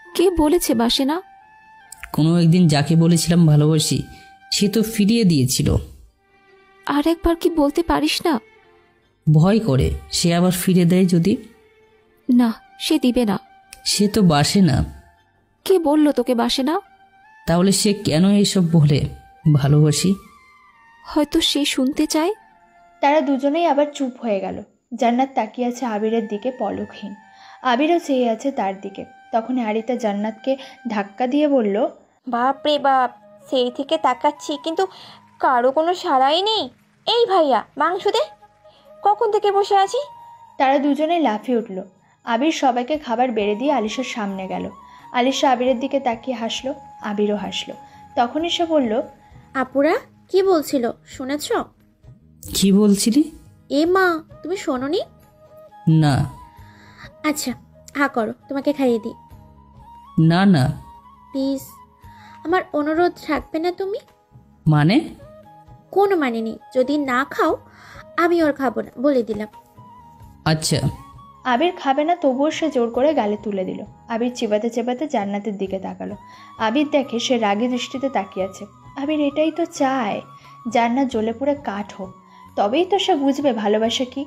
কে বলেছে বাসে না? কোনো একদিন যাকে বলেছিলাম ভালোবাসি, সে তো ফিরিয়ে দিয়েছিল। আর একবার কি বলতে পারিস না? ভয় করে সে আবার ফিরে দেয় যদি। না, সে দিবে না। সে তো বাসে না। কে বলল তোকে বাসে না? তাহলে সে কেন এইসব বলে ভালোবাসি? হয়তো সে শুনতে চায়। তারা দুজনেই আবার চুপ হয়ে গেল। জান্নাত তাকিয়ে আছে আবিরের দিকে পলকহীন। আবিরও চেয়ে আছে তার দিকে। তখন আরিতা জান্নাতকে ধাক্কা দিয়ে বলল, বাপ রে বাপ, সেই থেকে তাকাচ্ছি কিন্তু কারো কোনো সাড়াই নেই। এই ভাইয়া, মাংস দে। কখন থেকে বসে আছি। তারা দুজনেই লাফিয়ে উঠল। আবির সবাইকে খাবার বেড়ে দিয়ে আলিশার সামনে গেল। আলিশা আবিরের দিকে তাকিয়ে হাসলো। আবিরও হাসলো। তখনই সে বলল, আপুরা কি বলছিল শুনেছ? কি বলছিলি? এ মা, তুমি শোনোনি? না। আচ্ছা, হা করো, তোমাকে খাইয়ে দিই। না না প্লিজ, আমার অনুরোধ রাখবে না তুমি? মানে? কোনো মানে নেই। যদি না খাও আমি ওর খাবো না, বলে দিলাম। আচ্ছা। আবির খাবে না, তবুও সে জোর করে গালে তুলে দিল। আবির চেবাতে চেবাতে জান্নাতের দিকে তাকালো। আবির দেখে সে রাগী দৃষ্টিতে তাকিয়ে আছে। আবির এটাই তো চায়, জান্নাত জ্বলে পুড়ে কাঠ হোক, তবেই তো সে বুঝবে ভালোবাসা কি।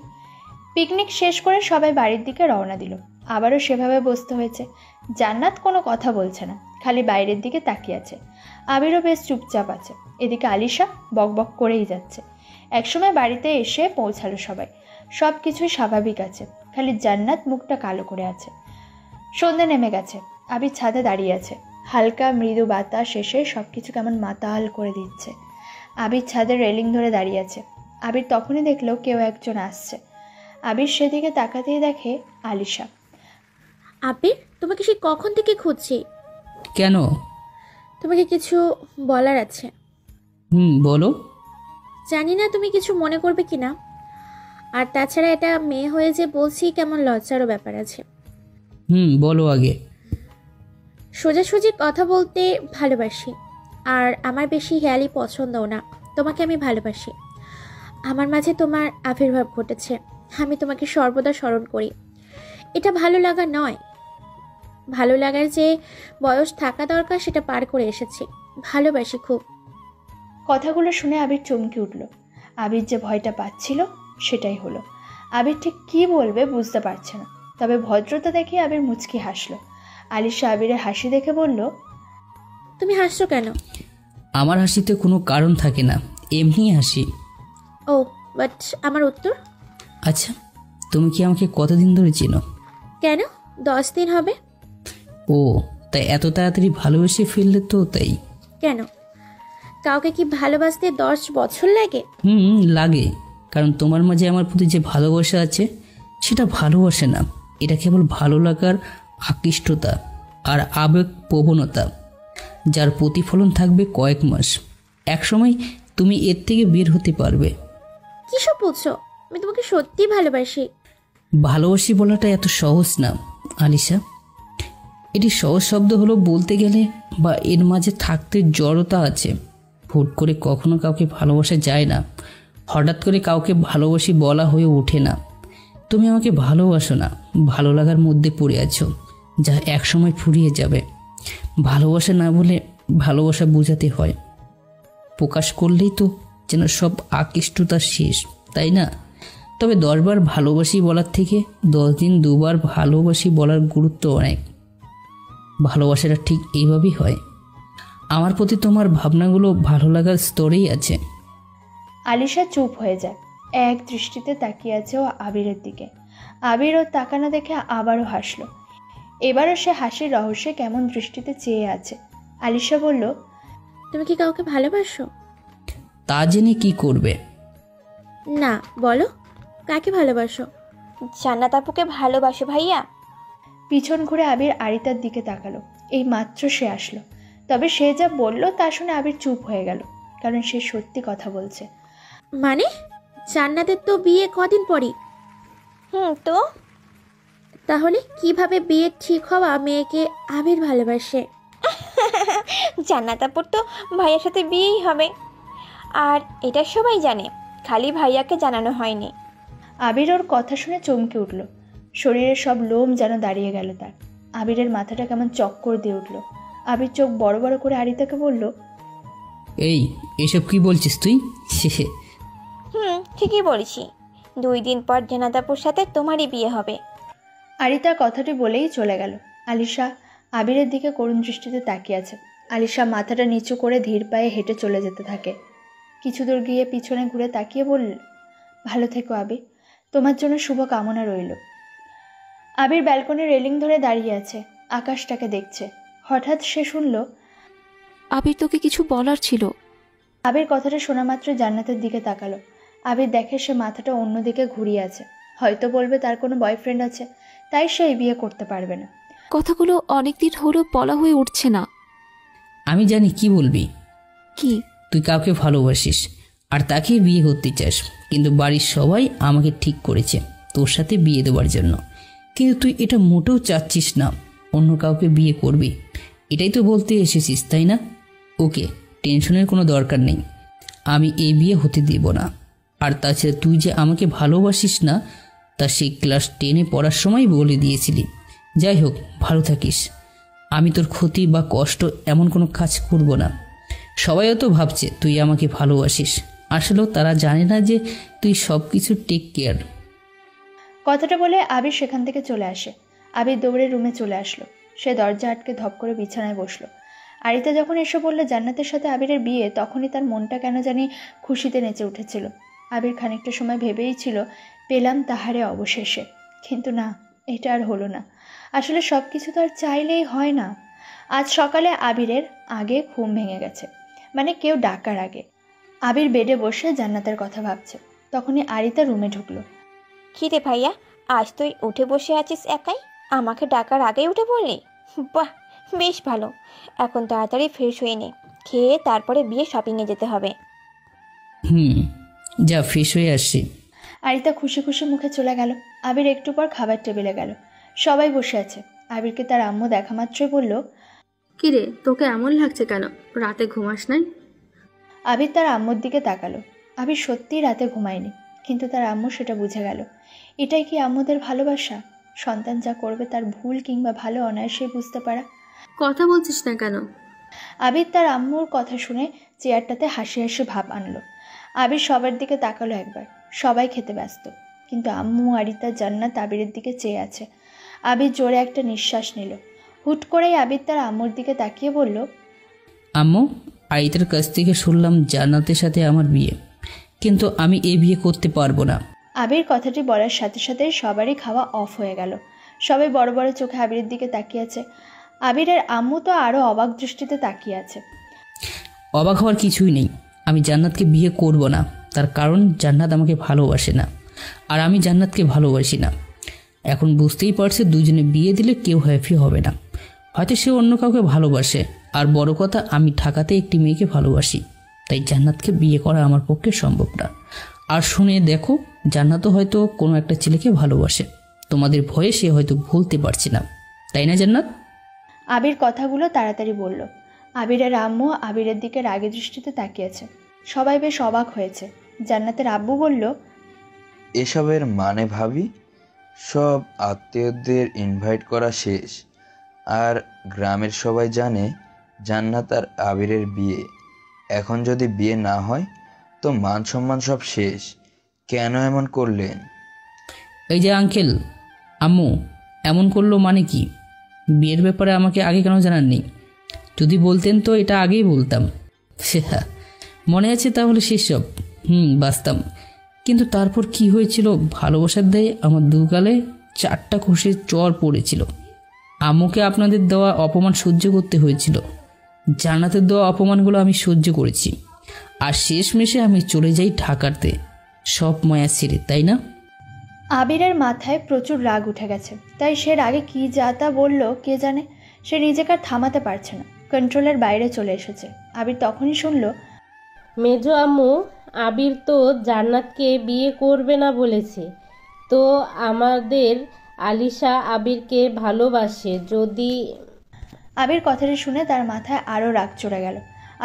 পিকনিক শেষ করে সবাই বাড়ির দিকে রওনা দিল। আবারও সেভাবে বসতে হয়েছে। জান্নাত কোনো কথা বলছে না, খালি বাইরের দিকে তাকিয়ে আছে। আবিরও বেশ চুপচাপ আছে। এদিকে আলিশা বকবক করেই যাচ্ছে। একসময় বাড়িতে এসে পৌঁছালো সবাই। সব কিছুই স্বাভাবিক আছে, খালি জান্নাত মুখটা কালো করে আছে। সন্ধ্যা নেমে গেছে। আবির ছাদে দাঁড়িয়ে আছে। হালকা মৃদু বাতাস এসে সব কিছু কেমন মাতাল করে দিচ্ছে। আবির ছাদের রেলিং ধরে দাঁড়িয়ে আছে। আবির তখনই দেখলো কেউ একজন আসছে। আবির সেদিকে তাকাতেই দেখে আলিশা। আবির, তোমাকে সে কখন থেকে খুঁজছি। কেন? তোমাকে কিছু বলার আছে। বলো। জানি না তুমি কিছু মনে করবে কিনা, আর তাছাড়া এটা মেয়ে হয়ে যে বলছি, কেমন লজ্জারও ব্যাপার আছে। বলো আগে। সোজাসুজি কথা বলতে ভালোবাসি, আর আমার বেশি হেয়ালি পছন্দও না। তোমাকে আমি ভালোবাসি। আমার মাঝে তোমার আবির্ভাব ঘটেছে, আমি তোমাকে সর্বদা স্মরণ করি। এটা ভালো লাগা নয়, ভালো লাগার যে বয়স থাকা দরকার সেটা পার করে এসেছি। ভালোবাসি খুব। কথাগুলো শুনে আবির চমকে উঠল। আবির যে ভয়টা পাচ্ছিল সেটাই হলো। আবির ঠিক কী বলবে বুঝতে পারছে না, তবে ভদ্রতা দেখে আবির মুচকি হাসলো। আলিশা আবিরের হাসি দেখে বলল, তুমি হাসছো কেন? আমার হাসিতে কোনো কারণ থাকে না, এমনি হাসি। ও বাট আমার উত্তর? আচ্ছা, তুমি কি আমাকে কতদিন ধরে চেনো? কেন, 10 দিন হবে। ও তাই এত তাড়াতাড়ি ভালোবেসে ফেললে তো? তাই কেন, কাউকে কি ভালোবাসতে 10 বছর লাগে? লাগে, কারণ তোমার মাঝে আমার প্রতি যে ভালোবাসা আছে সেটা ভালোবাসে না, এটা কেবল ভালো লাগার আকৃষ্টতা আর আবেগ প্রবণতা, যার প্রতিফলন থাকবে কয়েক মাস। একসময় তুমি এর থেকে বের হতে পারবে। কি সব বলছো? আমি তোমাকে সত্যি ভালোবাসি। ভালোবাসি বলাটা এত সহজ না আলিশা। এটি সহজ শব্দ হলো বলতে গেলে, বা এর মাঝে থাকতে জড়তা আছে। হুট করে কখনো কাউকে ভালোবাসা যায় না, হঠাৎ করে কাউকে ভালোবাসি বলা হয়ে ওঠে না। তুমি আমাকে ভালোবাসো না, ভালো লাগার মধ্যে পড়ে আছো, যা একসময় ফুরিয়ে যাবে। ভালোবাসা না বলে ভালোবাসা বোঝাতে হয়, প্রকাশ করলেই তো যেন সব আকৃষ্টতা শেষ, তাই না? তবে 10 বার ভালোবাসি বলার থেকে 10 দিন 2 বার ভালোবাসি বলার গুরুত্ব অনেক। ভালোবাসাটা ঠিক এইভাবেই হয়। আমার প্রতি তোমার ভাবনাগুলো ভালো লাগার স্তরেই আছে। আলিশা চুপ হয়ে যায়, এক দৃষ্টিতে তাকিয়ে আছে ও আবিরের দিকে। আবির ওর তাকানো দেখে আবারও হাসলো। এবারও সে হাসির রহস্যে কেমন দৃষ্টিতে চেয়ে আছে। আলিশা বলল, তুমি কি কাউকে ভালোবাসো? তা জেনে কি করবে? না, বলো কাকে ভালোবাসো? জান্নাত আপুকে ভালোবাসো ভাইয়া। পিছন ঘুরে আবির আরিতার দিকে তাকালো। এই মাত্র সে আসলো, তবে সে যা বলল তা শুনে আবির চুপ হয়ে গেল, কারণ সে সত্যি কথা বলছে। মানে জান্নাতের তো বিয়ে কদিন পরই। তো তাহলে কিভাবে বিয়ে ঠিক হওয়া মেয়েকে আবির ভালোবাসে? জান্নাত আপুর তো ভাইয়ার সাথে বিয়েই হবে, আর এটা সবাই জানে, খালি ভাইয়াকে জানানো হয়নি। আবির ওর কথা শুনে চমকে উঠল। শরীরের সব লোম যেন দাঁড়িয়ে গেল তার। আবিরের মাথাটা কেমন চক্কর দিয়ে উঠল। আবির চোখ বড় বড় করে আরিতাকে বলল, এসব কি বলছিস তুই? ঠিকই বলছি, 2 দিন পর জান্নাত আপুর সাথে তোমারই বিয়ে হবে। আরিতা কথাটি বলেই চলে গেল। আলিশা আবিরের দিকে করুণ দৃষ্টিতে তাকিয়ে আছে। আলিশা মাথাটা নিচু করে ধীর পায়ে হেঁটে চলে যেতে থাকে। কিছু দূর গিয়ে পিছনে ঘুরে তাকিয়ে বলল, ভালো থেকো আবির, তোমার জন্য শুভ কামনা রইল। আবির ব্যালকনির রেলিং ধরে দাঁড়িয়ে আছে, আকাশটাকে দেখছে। হঠাৎ সে শুনল, আবির তোকে কিছু বলার ছিল। আবির কথাটা শোনা মাত্র জান্নাতের দিকে তাকালো। আবির দেখে সে মাথাটা অন্যদিকে ঘুরিয়ে আছে, হয়তো বলবে তার কোনো বয়ফ্রেন্ড আছে, তাই সে এই বিয়ে করতে পারবে না। কথাগুলো অনেকদিন হলো বলা হয়ে উঠছে না। আমি জানি কি বলবি। কি? তুই কাউকে ভালোবাসিস আর তাকে বিয়ে করতে চাস, কিন্তু বাড়ির সবাই আমাকে ঠিক করেছে তোর সাথে বিয়ে দেওয়ার জন্য। কিন্তু তুই এটা মোটেও চাচ্ছিস না অন্য কাউকে বিয়ে করবি, এটাই তো বলতে এসেছিস, তাই না? ওকে, টেনশনের কোনো দরকার নেই, আমি এই বিয়ে হতে দেব না। আর তাছাড়া তুই যে আমাকে ভালোবাসিস না তা সেই ক্লাস 10-এ পড়ার সময় বলে দিয়েছিলি। যাই হোক, ভালো থাকিস। আমি তোর ক্ষতি বা কষ্ট এমন কোনো কাজ করব না। সবাইও তো ভাবছে তুই আমাকে ভালোবাসিস, আসলেও তারা জানে না যে তুই সব কিছু টেক কেয়ার। কথাটা বলে আবির সেখান থেকে চলে আসে। আবির দৌড়ে রুমে চলে আসলো। সে দরজা আটকে ধপ করে বিছানায় বসলো। আরিতা যখন এসে বলল জান্নাতের সাথে আবিরের বিয়ে, তখনই তার মনটা কেন জানি খুশিতে নেচে উঠেছিল। আবির খানিকটা সময় ভেবেই ছিল পেলাম তাহারে অবশেষে, কিন্তু না, এটা আর হলো না। আসলে সব কিছু তো আর চাইলেই হয় না। আজ সকালে আবিরের আগে ঘুম ভেঙে গেছে, মানে কেউ ডাকার আগে। আবির বেডে বসে জান্নাতের কথা ভাবছে, তখনই আরিতা রুমে ঢুকলো। কি রে ভাইয়া, আজ তুই উঠে বসে আছিস একাই? আমাকে ডাকার আগেই উঠে পড়লি? বাহ, বেশ ভালো। এখন তাড়াতাড়ি ফ্রেশ হয়ে নে, খেয়ে তারপরে বিয়ে শপিংয়ে যেতে হবে। যা, ফ্রেশ হয়ে আসছি। আরিতা খুশি খুশি মুখে চলে গেল। আবির একটু পর খাবার টেবিলে গেল। সবাই বসে আছে, আবিরকে তার আম্মু দেখা মাত্রই বলল, কিরে তোকে এমন লাগছে কেন? রাতে ঘুমাস নাই? আবির তার আম্মুর দিকে তাকালো। আবির সত্যিই রাতে ঘুমায়নি, কিন্তু তার আম্মু সেটা বুঝে গেল। এটাই কি আম্মুদের ভালোবাসা? সন্তান যা করবে তার ভুল কিংবা ভালো অনায়াসেই বুঝতে পারা। কথা বলছিস না কেন? আবির তার আম্মুর কথা শুনে চেয়ারটাতে হাসি হাসি ভাব আনলো। আবির সবার দিকে তাকালো একবার। সবাই খেতে ব্যস্ত, কিন্তু আম্মু, আরিতা, জান্নাত আবিরের দিকে চেয়ে আছে। আবির জোরে একটা নিঃশ্বাস নিল। হুট করেই আবির তার আম্মুর দিকে তাকিয়ে বলল, আম্মু, আরিতার কাছ থেকে শুনলাম জান্নাতের সাথে আমার বিয়ে, কিন্তু আমি এই বিয়ে করতে পারবো না। আবির কথাটি বলার সাথে সাথে সবারই খাওয়া অফ হয়ে গেল। সবাই বড় বড় চোখে আবিরের দিকে তাকিয়ে আছে। আবিরের আম্মু তো আরও অবাক দৃষ্টিতে তাকিয়ে আছে। অবাক হওয়ার কিছুই নেই। আমি জান্নাতকে বিয়ে করব না, তার কারণ জান্নাত আমাকে ভালোবাসে না, আর আমি জান্নাতকে ভালোবাসি না। এখন বুঝতেই পারছে দুজনে বিয়ে দিলে কেউ হ্যাপি হবে না। হয়তো সে অন্য কাউকে ভালোবাসে, আর বড় কথা আমি ঢাকাতে একটি মেয়েকে ভালোবাসি, তাই জান্নাতকে বিয়ে করা আমার পক্ষে সম্ভব না। আর শুনে দেখো, জান্নাতও হয়তো কোনো একটা ছেলেকে ভালোবাসে, তোমাদের ভয়ে সে হয়তো ভুলতে পারছে না, তাই না জান্নাত? আবির কথাগুলো তাড়াতাড়ি বলল। আবিরের আম্মু আবিরের দিকে রাগী দৃষ্টিতে তাকিয়েছে। সবাই বেশ অবাক হয়েছে। জান্নাতের আব্বু বলল, এসবের মানে ভাবি? সব আত্মীয়দের ইনভাইট করা শেষ, আর গ্রামের সবাই জানে জান্নাত আর আবিরের বিয়ে। এখন যদি বিয়ে না হয় তো মান সম্মান সব শেষ। কেন এমন করলেন? এই যে আঙ্কেল, আম্মু এমন করলো মানে কি? বিয়ের ব্যাপারে আমাকে আগে কেন জানাননি? যদি বলতেন তো এটা আগেই বলতাম। মনে আছে তাহলে সেসব? বাঁচতাম। কিন্তু তারপর কি হয়েছিল? ভালোবাসার দেয় আমার দুগালে 4টা ঘুষের চর পড়েছিল। আম্মুকে আপনাদের দেওয়া অপমান সহ্য করতে হয়েছিল, জান্নাতের দেওয়া অপমানগুলো আমি সহ্য করেছি, আর শেষমেশে আমি চলে যাই ঢাকাতে সব মায়া ছেড়ে, তাই না? আবিরের মাথায় প্রচুর রাগ উঠে গেছে, তাই সে রাগে কি যা তা বলল কে জানে। সে নিজেকে আর থামাতে পারছে না, কন্ট্রোলের বাইরে চলে এসেছে। আবির তখনই শুনল, মেজো আম্মু, আবির তো জান্নাতকে বিয়ে করবে না বলেছে, তো আমাদের আলিশা আবিরকে ভালোবাসে। যদি আবির কথাটি শুনে তার মাথায় আরও রাগ চড়ে গেল।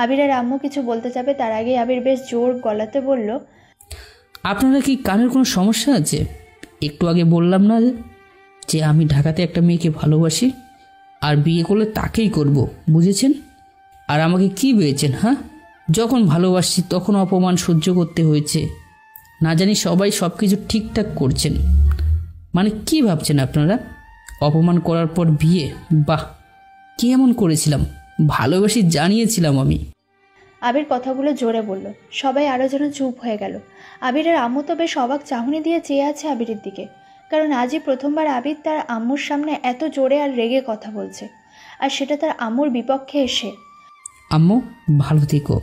আবিরের আম্মু কিছু বলতে যাবে, তার আগে আবির বেশ জোর গলাতে বলল, আপনারা কি কানের কোনো সমস্যা আছে? একটু আগে বললাম না যে আমি ঢাকাতে একটা মেয়েকে ভালোবাসি, আর বিয়ে করলে তাকেই করব, বুঝেছেন? আর আমাকে কি পেয়েছেন? যখন ভালোবাসছি তখন অপমান সহ্য করতে হয়েছে। না জানি সবাই সব কিছু ঠিকঠাক করছেন, মানে কি ভাবছেন আপনারা? অপমান করার পর বিয়ে? বাহ, কি এমন করেছিলাম? ভালোবাসি জানিয়েছিলাম আমি। আবির কথাগুলো জোরে বলল। সবাই আরও যেন চুপ হয়ে গেল। আবিরের আম্মু তো বেশ অবাক চাহনি দিয়ে চেয়ে আছে আবিরের দিকে, কারণ আজই প্রথমবার আবির তার আম্মুর সামনে এত জোরে আর রেগে কথা বলছে, আর সেটা তার আম্মুর বিপক্ষে এসে। আম্মু ভালো থেকো,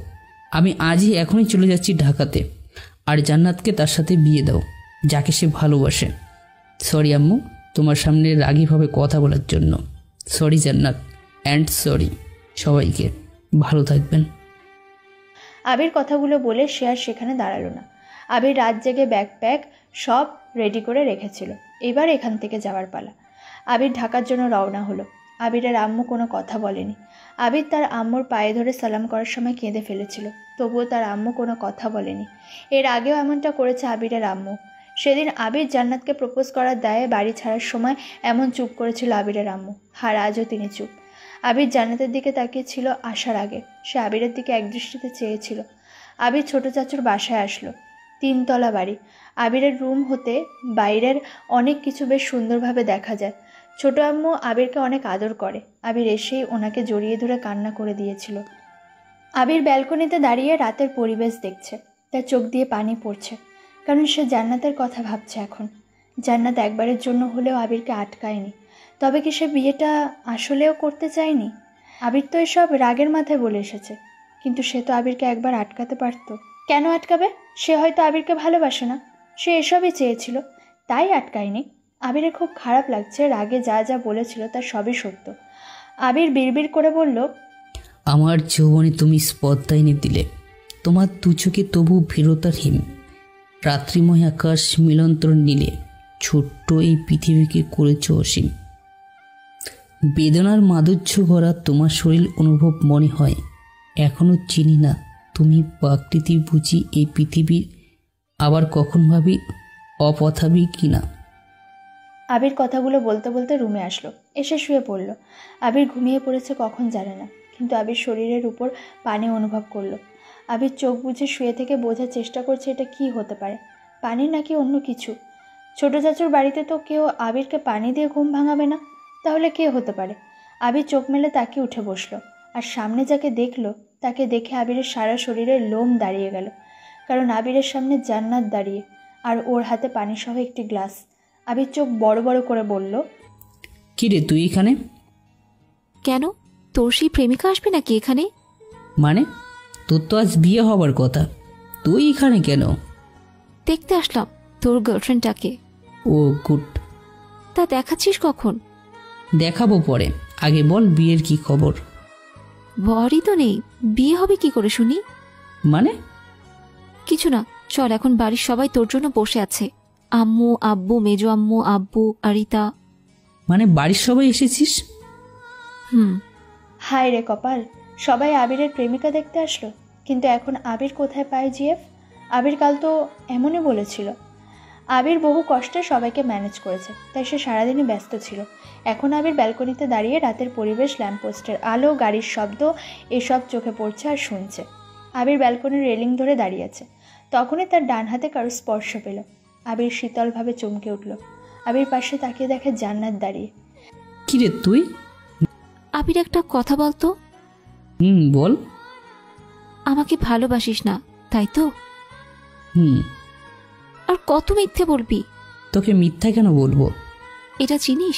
আমি আজই এখনই চলে যাচ্ছি ঢাকাতে, আর জান্নাতকে তার সাথে বিয়ে দাও, যাকে সে ভালোবাসে। সরি আম্মু, তোমার সামনে রাগীভাবে কথা বলার জন্য। সরি জান্নাত, অ্যান্ড সরি সবাইকে। ভালো থাকবেন। আবির কথাগুলো বলে সে আর সেখানে দাঁড়ালো না। আবির রাত জেগে ব্যাগ সব রেডি করে রেখেছিল। এবার এখান থেকে যাওয়ার পালা। আবির ঢাকার জন্য রওনা হলো। আবিরের আম্মু কোনো কথা বলেনি। আবির তার আম্মুর পায়ে ধরে সালাম করার সময় কেঁদে ফেলেছিল, তবুও তার আম্মু কোনো কথা বলেনি। এর আগেও এমনটা করেছে আবিরের আম্মু। সেদিন আবির জান্নাতকে প্রপোজ করার দায়ে বাড়ি ছাড়ার সময় এমন চুপ করেছিল আবিরের আম্মু, আর আজও তিনি চুপ। আবির জান্নাতের দিকে তাকিয়েছিল আসার আগে। সে আবিরের দিকে একদৃষ্টিতে চেয়েছিল। আবির ছোট চাচুর বাসায় আসলো। 3 তলা বাড়ি। আবিরের রুম হতে বাইরের অনেক কিছু বেশ সুন্দরভাবে দেখা যায়। ছোট আম্মু আবিরকে অনেক আদর করে। আবির এসেই ওনাকে জড়িয়ে ধরে কান্না করে দিয়েছিল। আবির ব্যালকনিতে দাঁড়িয়ে রাতের পরিবেশ দেখছে। তার চোখ দিয়ে পানি পড়ছে, কারণ সে জান্নাতের কথা ভাবছে এখন। জান্নাত একবারের জন্য হলেও আবিরকে আটকায়নি। তবে কি সে বিয়েটা আসলেও করতে চায়নি? আবির তো এসব রাগের মাথায় বলে এসেছে, কিন্তু সে তো আবিরকে একবার আটকাতে পারত। কেন আটকাবে? সে হয়তো আবিরকে ভালোবাসে না, সে এসবই চেয়েছিল, তাই আটকায়নি। আবিরের খুব খারাপ লাগছে, রাগে যা যা বলেছিল তার সবই সত্য। আবির বিড়বিড় করে বলল, আমার যৌবনে তুমি স্পর্ধা এনে দিলে, তোমার দু চোখে তবু ভীরতার হিম। রাত্রিময় আকাশ মিলন্তর নীলে ছোট্ট এই পৃথিবীকে করেছ অসীম। বেদনার মাধুর্য ভরা তোমার শরীর অনুভব মনে হয়। এখনো চিনি না তুমি প্রাকৃতি বুঝি এই পৃথিবীর, আবার কখন ভাবি অপথাবি কিনা। আবির কথাগুলো বলতে বলতে রুমে আসলো, এসে শুয়ে পড়ল। আবির ঘুমিয়ে পড়েছে কখন জানে না, কিন্তু আবির শরীরের উপর পানি অনুভব করলো। আবির চোখ বুজে শুয়ে থেকে বোঝার চেষ্টা করছে এটা কি হতে পারে, পানি নাকি অন্য কিছু। ছোট চাচুর বাড়িতে তো কেউ আবিরকে পানি দিয়ে ঘুম ভাঙাবে না, তাহলে কে হতে পারে? আবির চোখ মেলে তাকে উঠে বসলো, আর সামনে যাকে দেখলো তাকে দেখে আবিরের সারা শরীরের লোম দাঁড়িয়ে গেল। কারণ আবিরের সামনে জান্নাত দাঁড়িয়ে, আর ওর হাতে পানিসহ একটি গ্লাস। আবির চোখ বড় বড় করে বলল, কি রে তুই এখানে? কেন, তোর সেই প্রেমিকা আসবে নাকি এখানে? মানে তোর তো আজ বিয়ে হবার কথা, তুই এখানে কেন? দেখতে আসলাম তোর গার্লফ্রেন্ডটাকে। ও গুড। তা দেখাচ্ছিস কখন? দেখাবো পরে, আগে বল বিয়ের কি খবর? বরই তো নেই, বিয়ে হবে কি করে শুনি? মানে? কিছু না, চল, এখন বাড়ির সবাই তোর জন্য বসে আছে। আম্মু, আব্বু, মেজো আম্মু, আব্বু, আরিতা। মানে বাড়ির সবাই এসেছিস? হায় রে কপাল, সবাই আবিরের প্রেমিকা দেখতে আসলো, কিন্তু এখন আবির কোথায় পায় জিএফ? আবির কাল তো এমনই বলেছিল। আবির বহু কষ্টে সবাইকে ম্যানেজ করেছে, তাই সে সারাদিনই ব্যস্ত ছিল। এখন আবির ব্যালকনিতে দাঁড়িয়ে রাতের পরিবেশ, ল্যাম্পপোস্টের আলো, গাড়ির শব্দ এসব চোখে পড়ছে আর শুনছে। আবির ব্যালকনির রেলিং ধরে দাঁড়িয়ে আছে, তখনই তার ডান হাতে কারো স্পর্শ পেল। আবির শীতলভাবে চমকে উঠল। আবির পাশে তাকিয়ে দেখে জান্নাত দাঁড়িয়ে। কি রে তুই? আবির, একটা কথা বলতো। বল। আমাকে ভালোবাসিস না, তাই তো? আর কত মিথ্যে বলবি? তোকে মিথ্যা কেন বলবো? এটা চিনিস?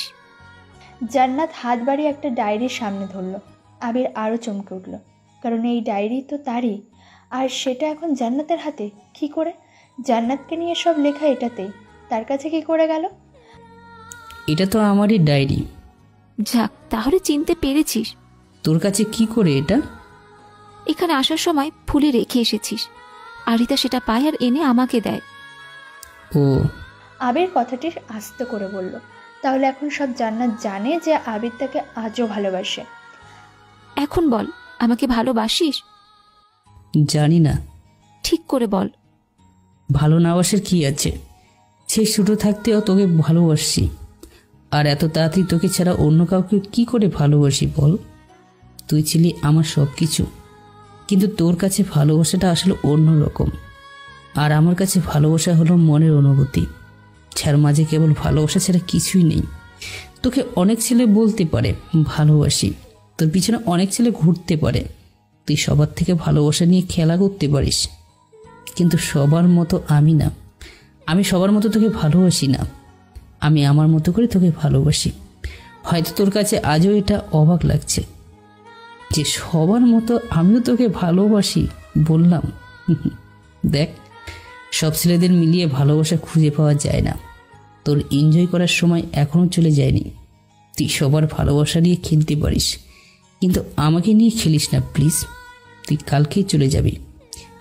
জান্নাত হাত বাড়িয়ে একটা ডায়েরির সামনে ধরল। আবির আরও চমকে উঠল, কারণ এই ডায়েরি তো তারই, আর সেটা এখন জান্নাতের হাতে। কি করে? জান্নাতকে নিয়ে সব লেখা এটাতেই, তার কাছে কি করে গেল? এটা তো আমারই ডায়েরি। যাক, তাহলে চিনতে পেরেছিস। তোর কাছে কি করে এটা? এখানে আসার সময় ফুলে রেখে এসেছিস, আরিতা সেটা পায় আর এনে আমাকে দেয়। ও। আবির কথাটি আস্তে করে বলল। তাহলে এখন সব জান্নাত জানে যে আবির তাকে আজও ভালোবাসে। এখন বল, আমাকে ভালোবাসিস? জানি না। ঠিক করে বল। ভালো না বাসার কি আছে? সে ছোটো থাকতেও তোকে ভালোবাসি, আর এত তাড়াতাড়ি তোকে ছাড়া অন্য কাউকে কি করে ভালোবাসি বল? তুই ছিলি আমার সব কিছু, কিন্তু তোর কাছে ভালোবাসাটা আসলে অন্য রকম, আর আমার কাছে ভালোবাসা হলো মনের অনুভূতি, যার মাঝে কেবল ভালোবাসা ছাড়া কিছুই নেই। তোকে অনেক ছেলে বলতে পারে ভালোবাসি, তোর পিছনে অনেক ছেলে ঘুরতে পারে, তুই সবার থেকে ভালোবাসা নিয়ে খেলা করতে পারিস, কিন্তু সবার মতো আমি না। আমি সবার মতো তোকে ভালোবাসি না, আমি আমার মতো করে তোকে ভালোবাসি। হয়তো তোর কাছে আজও এটা অবাক লাগছে যে সবার মতো আমিও তোকে ভালোবাসি বললাম। দেখ, সব ছেলেদের মিলিয়ে ভালোবাসা খুঁজে পাওয়া যায় না। তোর এনজয় করার সময় এখনও চলে যায়নি। তুই সবার ভালোবাসা নিয়ে খেলতে পারিস, কিন্তু আমাকে নিয়ে খেলিস না প্লিজ। তুই কালকেই চলে যাবি,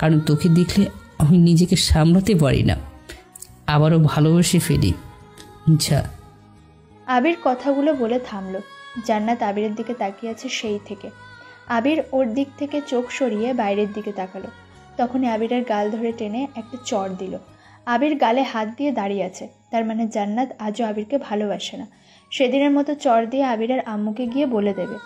কারণ তোকে দেখলে আমি নিজেকে সামলাতে পারি না, আবারও ভালোবেসে ফেলি। যা। আবির কথাগুলো বলে থামল। জান্নাত আবিরের দিকে তাকিয়ে আছে সেই থেকে। আবির ওর দিক থেকে চোখ সরিয়ে বাইরের দিকে তাকালো। তখনই আবিরের গাল ধরে টেনে একটা চড় দিল। আবির গালে হাত দিয়ে দাঁড়িয়ে আছে, তার মানে জান্নাত আজও আবিরকে ভালোবাসে না। সেদিনের মতো চড় দিয়ে আবিরের আম্মুকে গিয়ে বলে দেবে।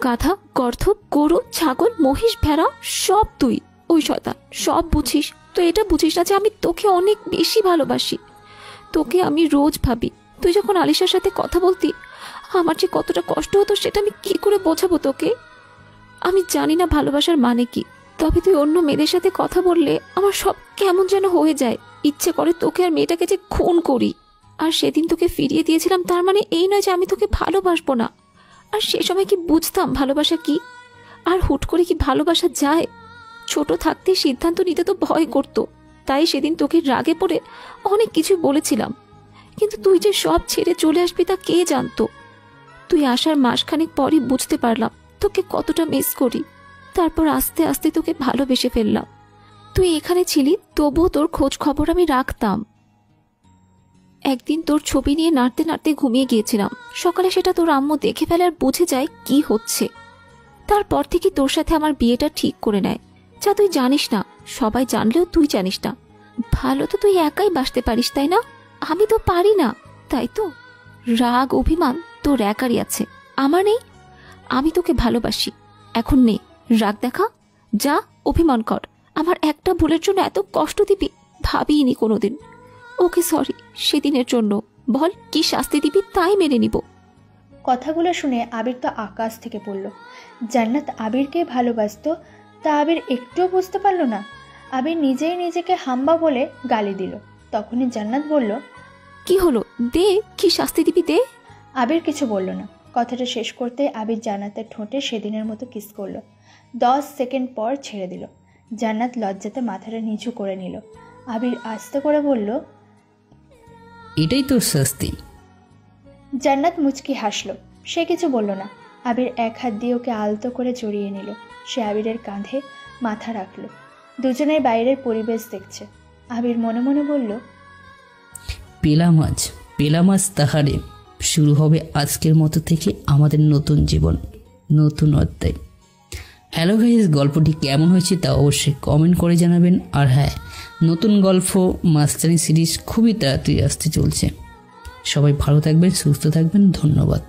গাধা, গর্ধ, গরু, ছাগল, মহিষ, ভেড়া সব তুই। ওই শয়তান, সব বুঝিস তো এটা বুঝিস না যে আমি তোকে অনেক বেশি ভালোবাসি। তোকে আমি রোজ ভাবি। তুই যখন আলিশার সাথে কথা বলতি আমার যে কতটা কষ্ট হতো সেটা আমি কি করে বোঝাবো তোকে? আমি জানি না ভালোবাসার মানে কি, তবে তুই অন্য মেয়েদের সাথে কথা বললে আমার সব কেমন যেন হয়ে যায়। ইচ্ছে করে তোকে আর মেয়েটাকে যে খুন করি। আর সেদিন তোকে ফিরিয়ে দিয়েছিলাম, তার মানে এই নয় যে আমি তোকে ভালোবাসবো না। আর সে সময় কি বুঝতাম ভালোবাসা কি? আর হুট করে কি ভালোবাসা যায়? ছোট থাকতে সিদ্ধান্ত নিতে তো ভয় করতো, তাই সেদিন তোকে রাগে পড়ে অনেক কিছু বলেছিলাম। কিন্তু তুই যে সব ছেড়ে চলে আসবি তা কে জানতো? তুই আসার মাসখানেক পরই বুঝতে পারলাম তোকে কতটা মিস করি। তারপর আস্তে আস্তে তোকে ভালোবেসে ফেললাম। তুই এখানে ছিলি, তবুও তোর খোঁজ খবর আমি রাখতাম। একদিন তোর ছবি নিয়ে নাড়তে নাড়তে ঘুমিয়ে গিয়েছিলাম। সকালে সেটা তোর আম্মু দেখে ফেলে আর বুঝে যায় কি হচ্ছে। তারপর থেকে তোর সাথে আমার বিয়েটা ঠিক করে নেয়। যা তুই জানিস না, সবাই জানলেও তুই জানিস না। ভালো তো তুই একাই বাসতে পারিস, তাই না? আমি তো পারি না, তাই তো? রাগ অভিমান তোর একারই আছে, আমার নেই। আমি তোকে ভালোবাসি, এখন নে রাগ দেখা, যা অভিমান কর। আমার একটা ভুলের জন্য এত কষ্ট দিবি ভাবিনি কোনোদিন। ওকে সরি সেদিনের জন্য, বল কি শাস্তি দিবি তাই মেনে নিব। কথাগুলো শুনে আবির তো আকাশ থেকে পড়ল। জান্নাত আবিরকে ভালোবাসতো তা আবির একটুও বুঝতে পারল না। আবির নিজেই নিজেকে হাম্বা বলে গালি দিল। তখনই জান্নাত বলল, কি হলো, দে কি শাস্তি দিবি দে। আবির কিছু বলল না। কথাটা শেষ করতে আবির জান্নাতের ঠোঁটে সেদিনের মতো কিস করল। 10 সেকেন্ড পর ছেড়ে দিল। জান্নাত লজ্জাতে মাথাটা নিচু করে নিল। আবির আস্তে করে বলল, এটাই তোর শাস্তি। জান্নাত মুচকি হাসল। সে কিছু বলল না। আবির এক হাত দিয়ে ওকে আলতো করে জড়িয়ে নিল। সে আবিরের কাঁধে মাথা রাখল। দুজনের বাইরের পরিবেশ দেখছে। আবির মনে মনে বলল, পেলা মাছ তাহারে। শুরু হবে আজকের মতো থেকে আমাদের নতুন জীবন, নতুন অধ্যায়। হ্যালো গাইস, গল্পটি কেমন হয়েছে তা অবশ্যই কমেন্ট করে জানাবেন। আর হ্যাঁ, নতুন গল্প মাস্টারি সিরিজ খুবই তাড়াতাড়ি আসতে চলছে। সবাই ভালো থাকবেন, সুস্থ থাকবেন, ধন্যবাদ।